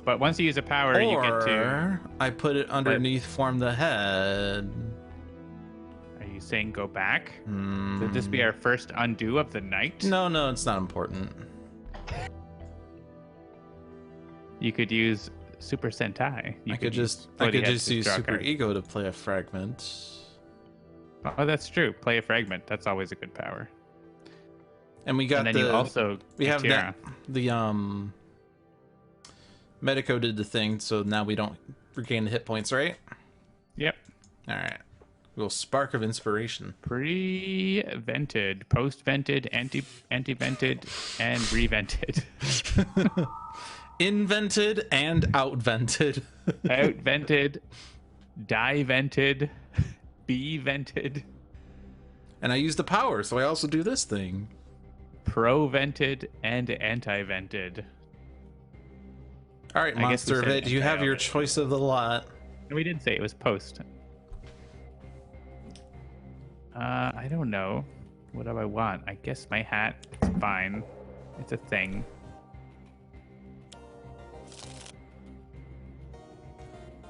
Speaker 2: But once you use a power, you get to.
Speaker 1: I put it underneath Form the Head.
Speaker 2: Are you saying go back? Would this be our first undo of the night?
Speaker 1: No, it's not important.
Speaker 2: You could use Super Sentai.
Speaker 1: I could just use Super Ego to play a fragment.
Speaker 2: Oh, that's true. Play a fragment. That's always a good power.
Speaker 1: And we got
Speaker 2: and then you also
Speaker 1: have that the Medico did the thing, so now we don't regain the hit points, right?
Speaker 2: Yep.
Speaker 1: All right. Little spark of inspiration.
Speaker 2: Pre-vented, post-vented, anti-vented, and revented.
Speaker 1: Invented and outvented.
Speaker 2: Outvented, die-vented, be-vented.
Speaker 1: And I use the power, so I also do this thing.
Speaker 2: Pro-vented and anti-vented.
Speaker 1: All right, Monster Vet, you have your choice of the lot.
Speaker 2: We did say it was post. I don't know. What do I want? I guess my hat is fine. It's a thing.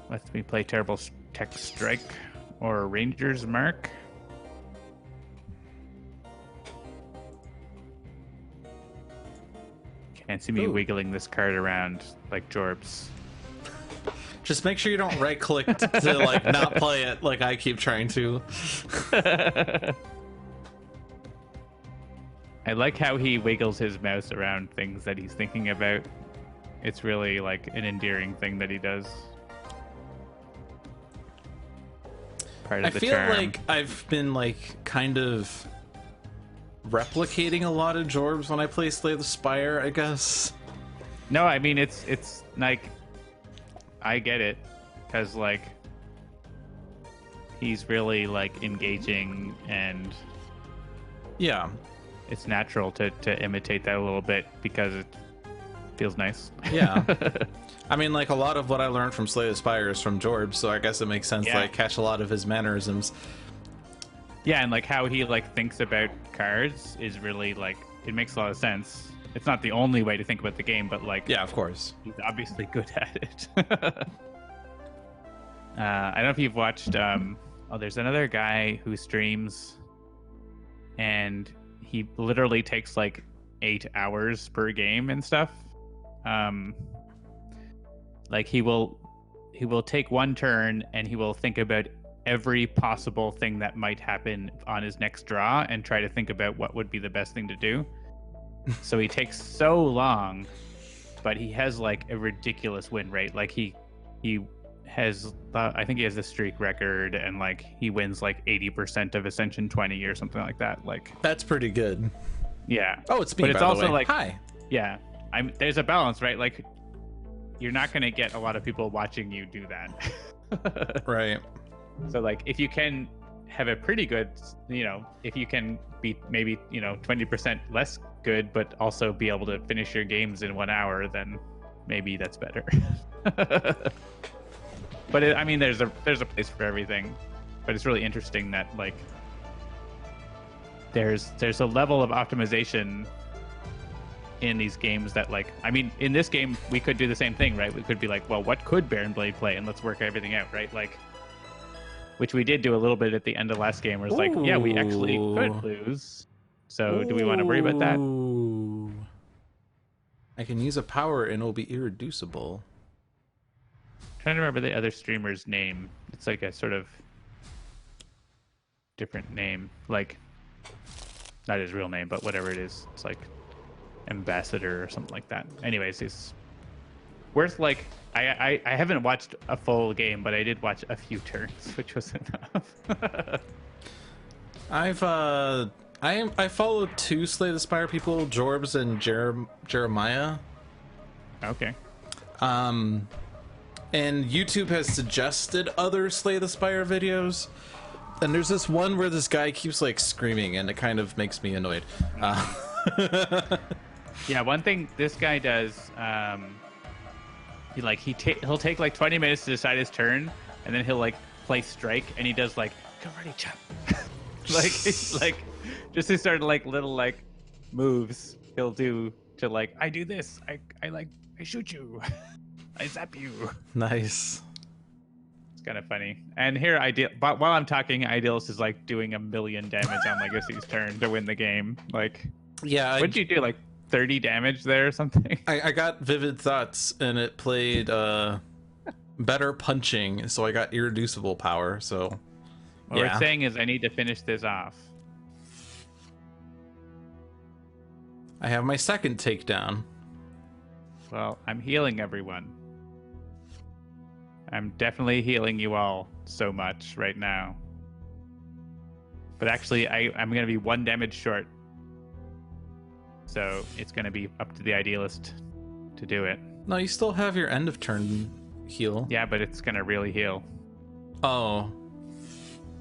Speaker 2: Let me play Terrible Tech Strike or Ranger's Mark. Can't see me wiggling this card around like Jorbs.
Speaker 1: Just make sure you don't right click to like not play it like I keep trying to.
Speaker 2: I like how he wiggles his mouse around things that he's thinking about. It's really like an endearing thing that he does. Part of the charm.
Speaker 1: I feel like I've been like kind of replicating a lot of Jorbs when I play Slay the Spire, I guess.
Speaker 2: No, I mean it's like I get it, because like he's really like engaging, and
Speaker 1: yeah,
Speaker 2: it's natural to imitate that a little bit because it feels nice.
Speaker 1: Yeah. I mean, like a lot of what I learned from Slay the Spire is from Jorbs, so I guess it makes sense to like catch a lot of his mannerisms.
Speaker 2: Yeah, and like how he like thinks about cards is really like, it makes a lot of sense. It's not the only way to think about the game, but like,
Speaker 1: yeah, of course,
Speaker 2: he's obviously good at it. I don't know if you've watched there's another guy who streams and he literally takes like 8 hours per game and stuff. Like he will take one turn and he will think about every possible thing that might happen on his next draw and try to think about what would be the best thing to do. So he takes so long, but he has like a ridiculous win rate. Like he has, I think he has the streak record, and like he wins like 80% of Ascension 20 or something like that. Like
Speaker 1: that's pretty good.
Speaker 2: Yeah.
Speaker 1: Oh, it's me.
Speaker 2: But it's also
Speaker 1: the way.
Speaker 2: like,
Speaker 1: hi.
Speaker 2: Yeah, there's a balance, right? Like you're not going to get a lot of people watching you do that.
Speaker 1: Right.
Speaker 2: So like if you can have a pretty good, if you can be maybe 20% less good, but also be able to finish your games in 1 hour, then maybe that's better. But I mean, there's a place for everything. But it's really interesting that like there's a level of optimization in these games that like, I mean, in this game we could do the same thing, right? We could be like, well, what could Baron Blade play, and let's work everything out, right? Like, which we did do a little bit at the end of last game, where it's like, yeah, we actually could lose. So do we want to worry about that?
Speaker 1: I can use a power and it'll be irreducible.
Speaker 2: I'm trying to remember the other streamer's name. It's like a sort of different name. Like, not his real name, but whatever it is. It's like Ambassador or something like that. Anyways, it's worth like, I haven't watched a full game, but I did watch a few turns, which was enough.
Speaker 1: I followed 2 Slay the Spire people, Jorbs and Jeremiah.
Speaker 2: Okay.
Speaker 1: And YouTube has suggested other Slay the Spire videos. And there's this one where this guy keeps like screaming, and it kind of makes me annoyed.
Speaker 2: Yeah, one thing this guy does, he'll take like 20 minutes to decide his turn, and then he'll like play strike, and he does like, go ready, chop. like just to start like little like moves he'll do to like, I do this, I shoot you, I zap you.
Speaker 1: Nice.
Speaker 2: It's kind of funny. And here but while I'm talking, Idealist is like doing 1 million damage on Legacy's turn to win the game. Like,
Speaker 1: yeah,
Speaker 2: what'd you do? Like 30 damage there or something.
Speaker 1: I got Vivid Thoughts, and it played better punching, so I got irreducible power. So
Speaker 2: What we're saying is I need to finish this off.
Speaker 1: I have my second takedown.
Speaker 2: Well, I'm healing everyone. I'm definitely healing you all so much right now. But actually, I'm going to be 1 damage short. So it's going to be up to the Idealist to do it.
Speaker 1: No, you still have your end of turn heal.
Speaker 2: Yeah, but it's going to really heal.
Speaker 1: Oh.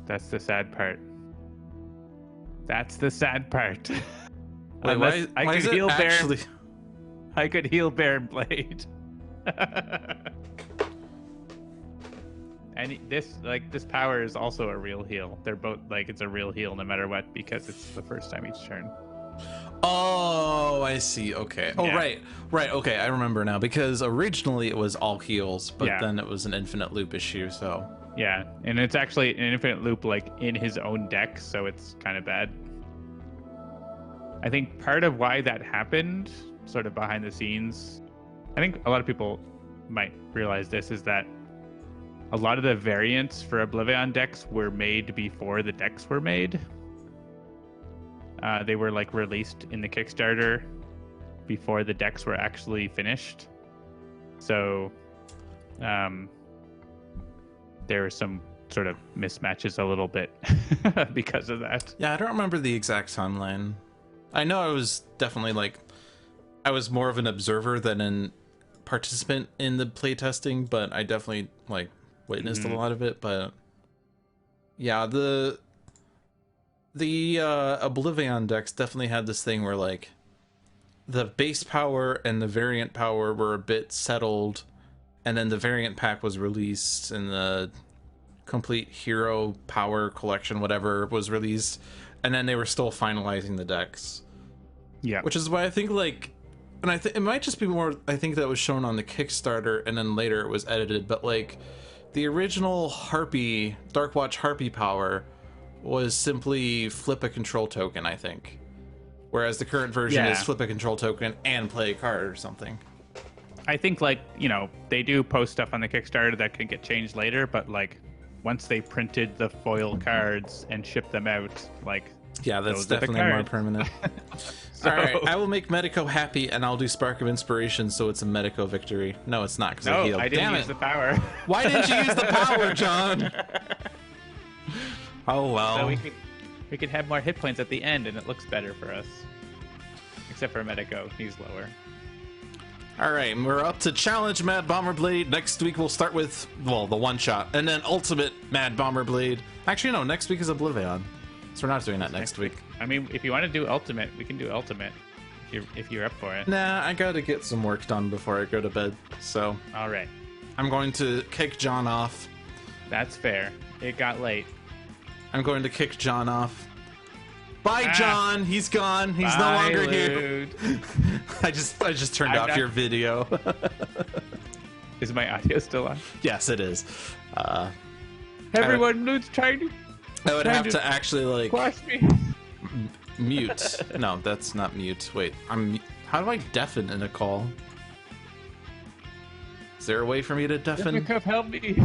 Speaker 2: That's the sad part. That's the sad part.
Speaker 1: Wait, why
Speaker 2: I
Speaker 1: is
Speaker 2: could
Speaker 1: it
Speaker 2: heal
Speaker 1: actually...
Speaker 2: I could heal Baron Blade. And this power is also a real heal. They're both it's a real heal no matter what, because it's the first time each turn.
Speaker 1: Oh, I see. Okay. Oh,
Speaker 2: Yeah.
Speaker 1: Right. Okay, I remember now, because originally it was all heals, but then it was an infinite loop issue. So
Speaker 2: yeah, and it's actually an infinite loop in his own deck, so it's kind of bad. I think part of why that happened, sort of behind the scenes, I think a lot of people might realize this, is that a lot of the variants for Oblivion decks were made before the decks were made. They were released in the Kickstarter before the decks were actually finished. So there were some sort of mismatches a little bit because of that.
Speaker 1: yeah, I don't remember the exact timeline. I know I was definitely I was more of an observer than an participant in the playtesting, but I definitely witnessed a lot of it. But yeah, the Oblivion decks definitely had this thing where the base power and the variant power were a bit settled, and then the variant pack was released, and the complete hero power collection, whatever, was released, and then they were still finalizing the decks.
Speaker 2: Yeah,
Speaker 1: which is why I think and I think it might just be more, I think that was shown on the Kickstarter and then later it was edited, but the original Harpy, Darkwatch Harpy power was simply flip a control token, I think. Whereas the current version is flip a control token and play a card or something.
Speaker 2: I think they do post stuff on the Kickstarter that can get changed later, but once they printed the foil cards and shipped them out,
Speaker 1: yeah, that's definitely more permanent.
Speaker 2: So...
Speaker 1: All right, I will make Medico happy, and I'll do Spark of Inspiration, so it's a Medico victory. No, it's not, because I healed.
Speaker 2: I didn't
Speaker 1: Damn
Speaker 2: use
Speaker 1: it.
Speaker 2: the power.
Speaker 1: Why didn't you use the power, John? Oh well.
Speaker 2: So we could have more hit points at the end, and it looks better for us. Except for Medico, he's lower.
Speaker 1: All right, we're up to Challenge Mad Bomber Blade. Next week we'll start with the one shot, and then Ultimate Mad Bomber Blade. Actually, no, next week is Oblivion. So we're not doing that next week.
Speaker 2: I mean, if you want to do Ultimate, we can do Ultimate. If you're up for it.
Speaker 1: Nah, I gotta get some work done before I go to bed. So.
Speaker 2: All right.
Speaker 1: I'm going to kick John off.
Speaker 2: That's fair. It got late.
Speaker 1: I'm going to kick John off. Bye, John. He's gone. He's no longer here. I just turned off your video.
Speaker 2: Is my audio still on?
Speaker 1: Yes, it is.
Speaker 2: Everyone, Lude's trying to.
Speaker 1: I would have to actually
Speaker 2: quash me.
Speaker 1: Mute. No, that's not mute. Wait, how do I deafen in a call? Is there a way for me to deafen?
Speaker 2: Cup, help me.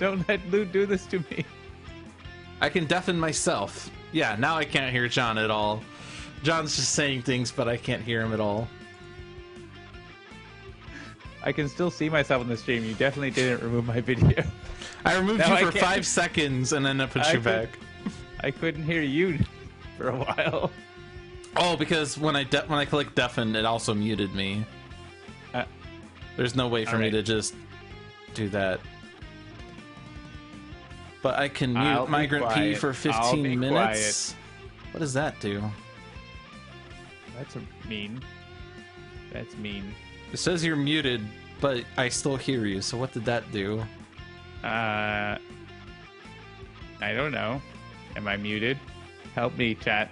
Speaker 2: Don't let Lude do this to me.
Speaker 1: I can deafen myself. Yeah, now I can't hear John at all. John's just saying things, but I can't hear him at all.
Speaker 2: I can still see myself on the stream. You definitely didn't remove my video.
Speaker 1: I removed you for 5 seconds and then I put you back.
Speaker 2: I couldn't hear you for a while.
Speaker 1: Oh, because when I click deafen, it also muted me. There's no way for me to just do that. But I can mute Migrant P for 15 minutes. Quiet. What does that do?
Speaker 2: That's mean. That's mean.
Speaker 1: It says you're muted, but I still hear you. So what did that do?
Speaker 2: I don't know. Am I muted? Help me, chat.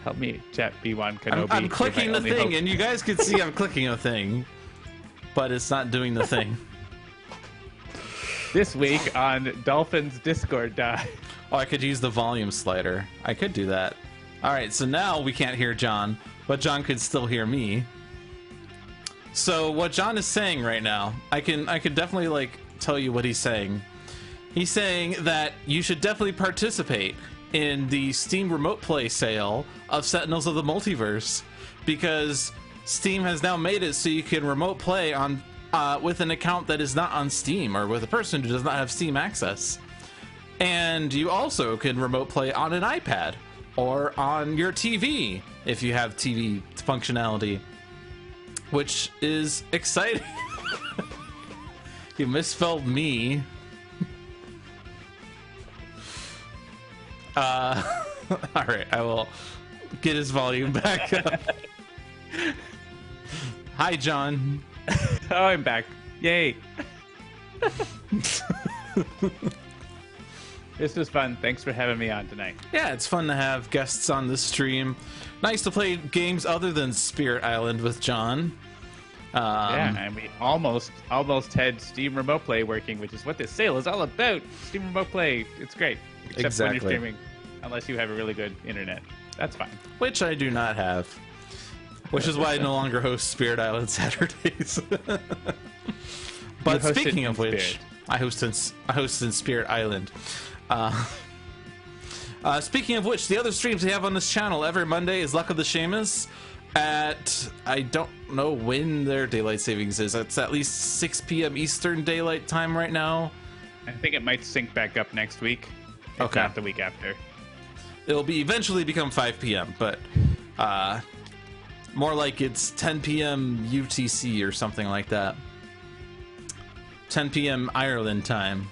Speaker 2: Help me, chat. B1 Kenobi.
Speaker 1: I'm clicking the thing, and you guys can see I'm clicking a thing, but it's not doing the thing.
Speaker 2: This week on Dolphin's Discord die.
Speaker 1: Oh, I could use the volume slider. I could do that. All right, so now we can't hear John, but John could still hear me. So what John is saying right now, I could definitely like tell you what he's saying. He's saying that you should definitely participate in the Steam Remote Play sale of Sentinels of the Multiverse, because Steam has now made it so you can remote play on with an account that is not on Steam, or with a person who does not have Steam access. And you also can remote play on an iPad or on your TV if you have TV functionality, which is exciting. You misspelled me. All right, I will get his volume back up. Hi, John.
Speaker 2: Oh, I'm back. Yay. This was fun. Thanks for having me on tonight.
Speaker 1: Yeah, it's fun to have guests on the stream. Nice to play games other than Spirit Island with John.
Speaker 2: Yeah, and we almost had Steam Remote Play working, which is what this sale is all about. Steam Remote Play, it's great. Except when you're streaming, unless you have a really good internet. That's fine.
Speaker 1: Which I do not have. Which is why I no longer host Spirit Island Saturdays. But speaking of which, I host in Spirit Island. Speaking of which, the other streams we have on this channel every Monday is Luck of the Seamus at, I don't know when their daylight savings is. It's at least 6 p.m. Eastern Daylight Time right now.
Speaker 2: I think it might sync back up next week. If not the week after.
Speaker 1: It'll be eventually become 5 p.m., but more like it's 10 p.m. UTC or something like that. 10 p.m. Ireland time.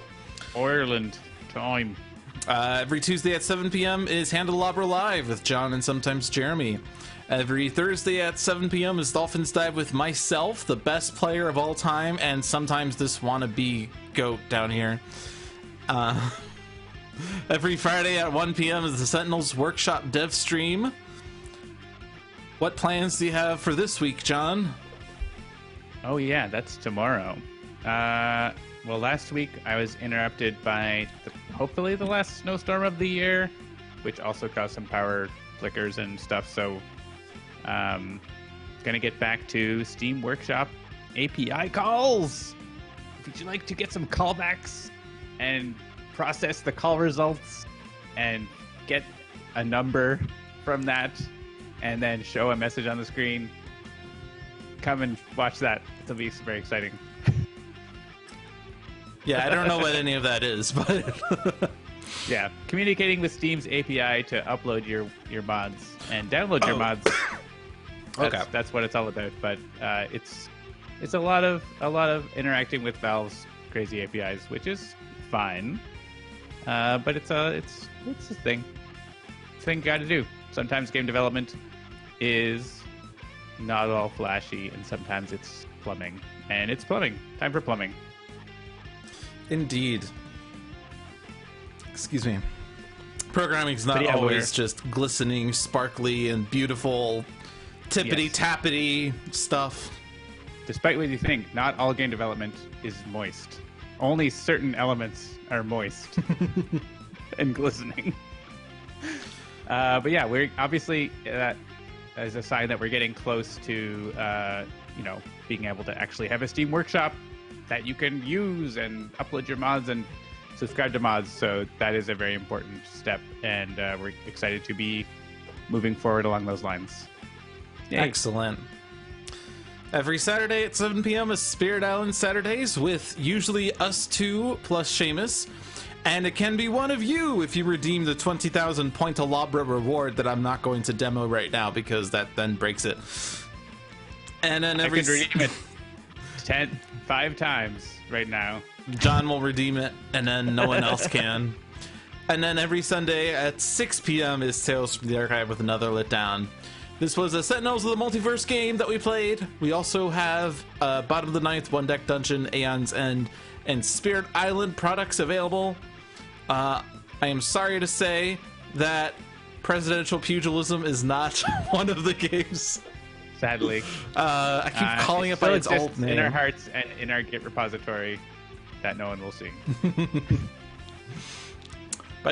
Speaker 2: Ireland time.
Speaker 1: Every Tuesday at 7 p.m. is Handelabra Live with John and sometimes Jeremy. Every Thursday at 7 p.m. is Dolphins Dive with myself, the best player of all time, and sometimes this wannabe goat down here. Every Friday at 1 p.m. is the Sentinels Workshop Dev Stream. What plans do you have for this week, John?
Speaker 2: Oh yeah, that's tomorrow. Well, last week I was interrupted by hopefully the last snowstorm of the year, which also caused some power flickers and stuff. So, gonna get back to Steam Workshop API calls. Would you like to get some callbacks and process the call results and get a number from that, and then show a message on the screen? Come and watch that. It'll be very exciting.
Speaker 1: Yeah, I don't know what any of that is, but
Speaker 2: yeah, communicating with Steam's API to upload your mods and download your mods. That's what it's all about. But it's a lot of interacting with Valve's crazy APIs, which is fine. But it's a thing. It's a thing you got to do. Sometimes game development is not all flashy, and sometimes it's plumbing. And it's plumbing. Time for plumbing.
Speaker 1: Indeed. Excuse me. Programming's not always just glistening, sparkly, and beautiful, tippity-tappity stuff. Despite
Speaker 2: what you think, not all game development is moist. Only certain elements are moist and glistening. But yeah, we're obviously that is a sign that we're getting close to being able to actually have a Steam Workshop that you can use and upload your mods and subscribe to mods. So that is a very important step, and we're excited to be moving forward along those lines. Yay.
Speaker 1: Excellent. Every Saturday at 7 p.m. is Spirit Island Saturdays with usually us two plus Seamus. And it can be one of you if you redeem the 20,000 Pointalabra reward that I'm not going to demo right now because that then breaks it. And then
Speaker 2: I can redeem it 5 times right now.
Speaker 1: John will redeem it, and then no one else can. And then every Sunday at 6 p.m. is Tales from the Archive with another Letdown. This was a Sentinels of the Multiverse game that we played. We also have Bottom of the Ninth, One Deck Dungeon, Aeon's End, and Spirit Island products available. I am sorry to say that Presidential Pugilism is not one of the games.
Speaker 2: Sadly.
Speaker 1: I keep calling it by its old name.
Speaker 2: In our hearts and in our Git repository that no one will see.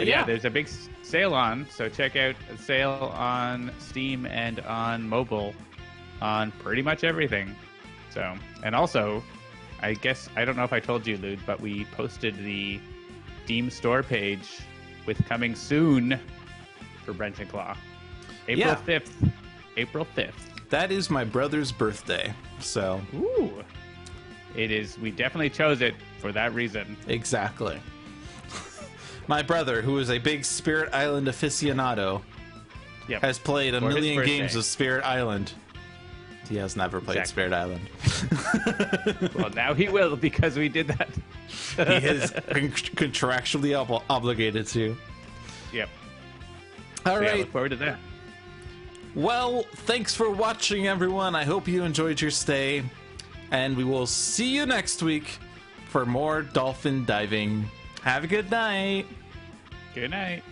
Speaker 1: But
Speaker 2: yeah,
Speaker 1: yeah,
Speaker 2: there's a big sale on, so check out the sale on Steam and on mobile on pretty much everything. So, and also, I guess, I don't know if I told you, Lude, but we posted the Steam store page with coming soon for Brent and Claw. April 5th. April 5th.
Speaker 1: that is my brother's birthday. So,
Speaker 2: Ooh. It is, we definitely chose it for that reason.
Speaker 1: exactly. My brother, who is a big Spirit Island aficionado,
Speaker 2: Yep.
Speaker 1: has played a
Speaker 2: For his
Speaker 1: million
Speaker 2: birthday.
Speaker 1: games of Spirit Island. He has never played
Speaker 2: Exactly.
Speaker 1: Spirit Island.
Speaker 2: Well, now he will because we did that.
Speaker 1: He is contractually obligated to.
Speaker 2: Yep.
Speaker 1: All
Speaker 2: So, yeah,
Speaker 1: right.
Speaker 2: look forward to that.
Speaker 1: Well, thanks for watching, everyone. I hope you enjoyed your stay. And we will see you next week for more dolphin diving. Have a good night.
Speaker 2: Good night.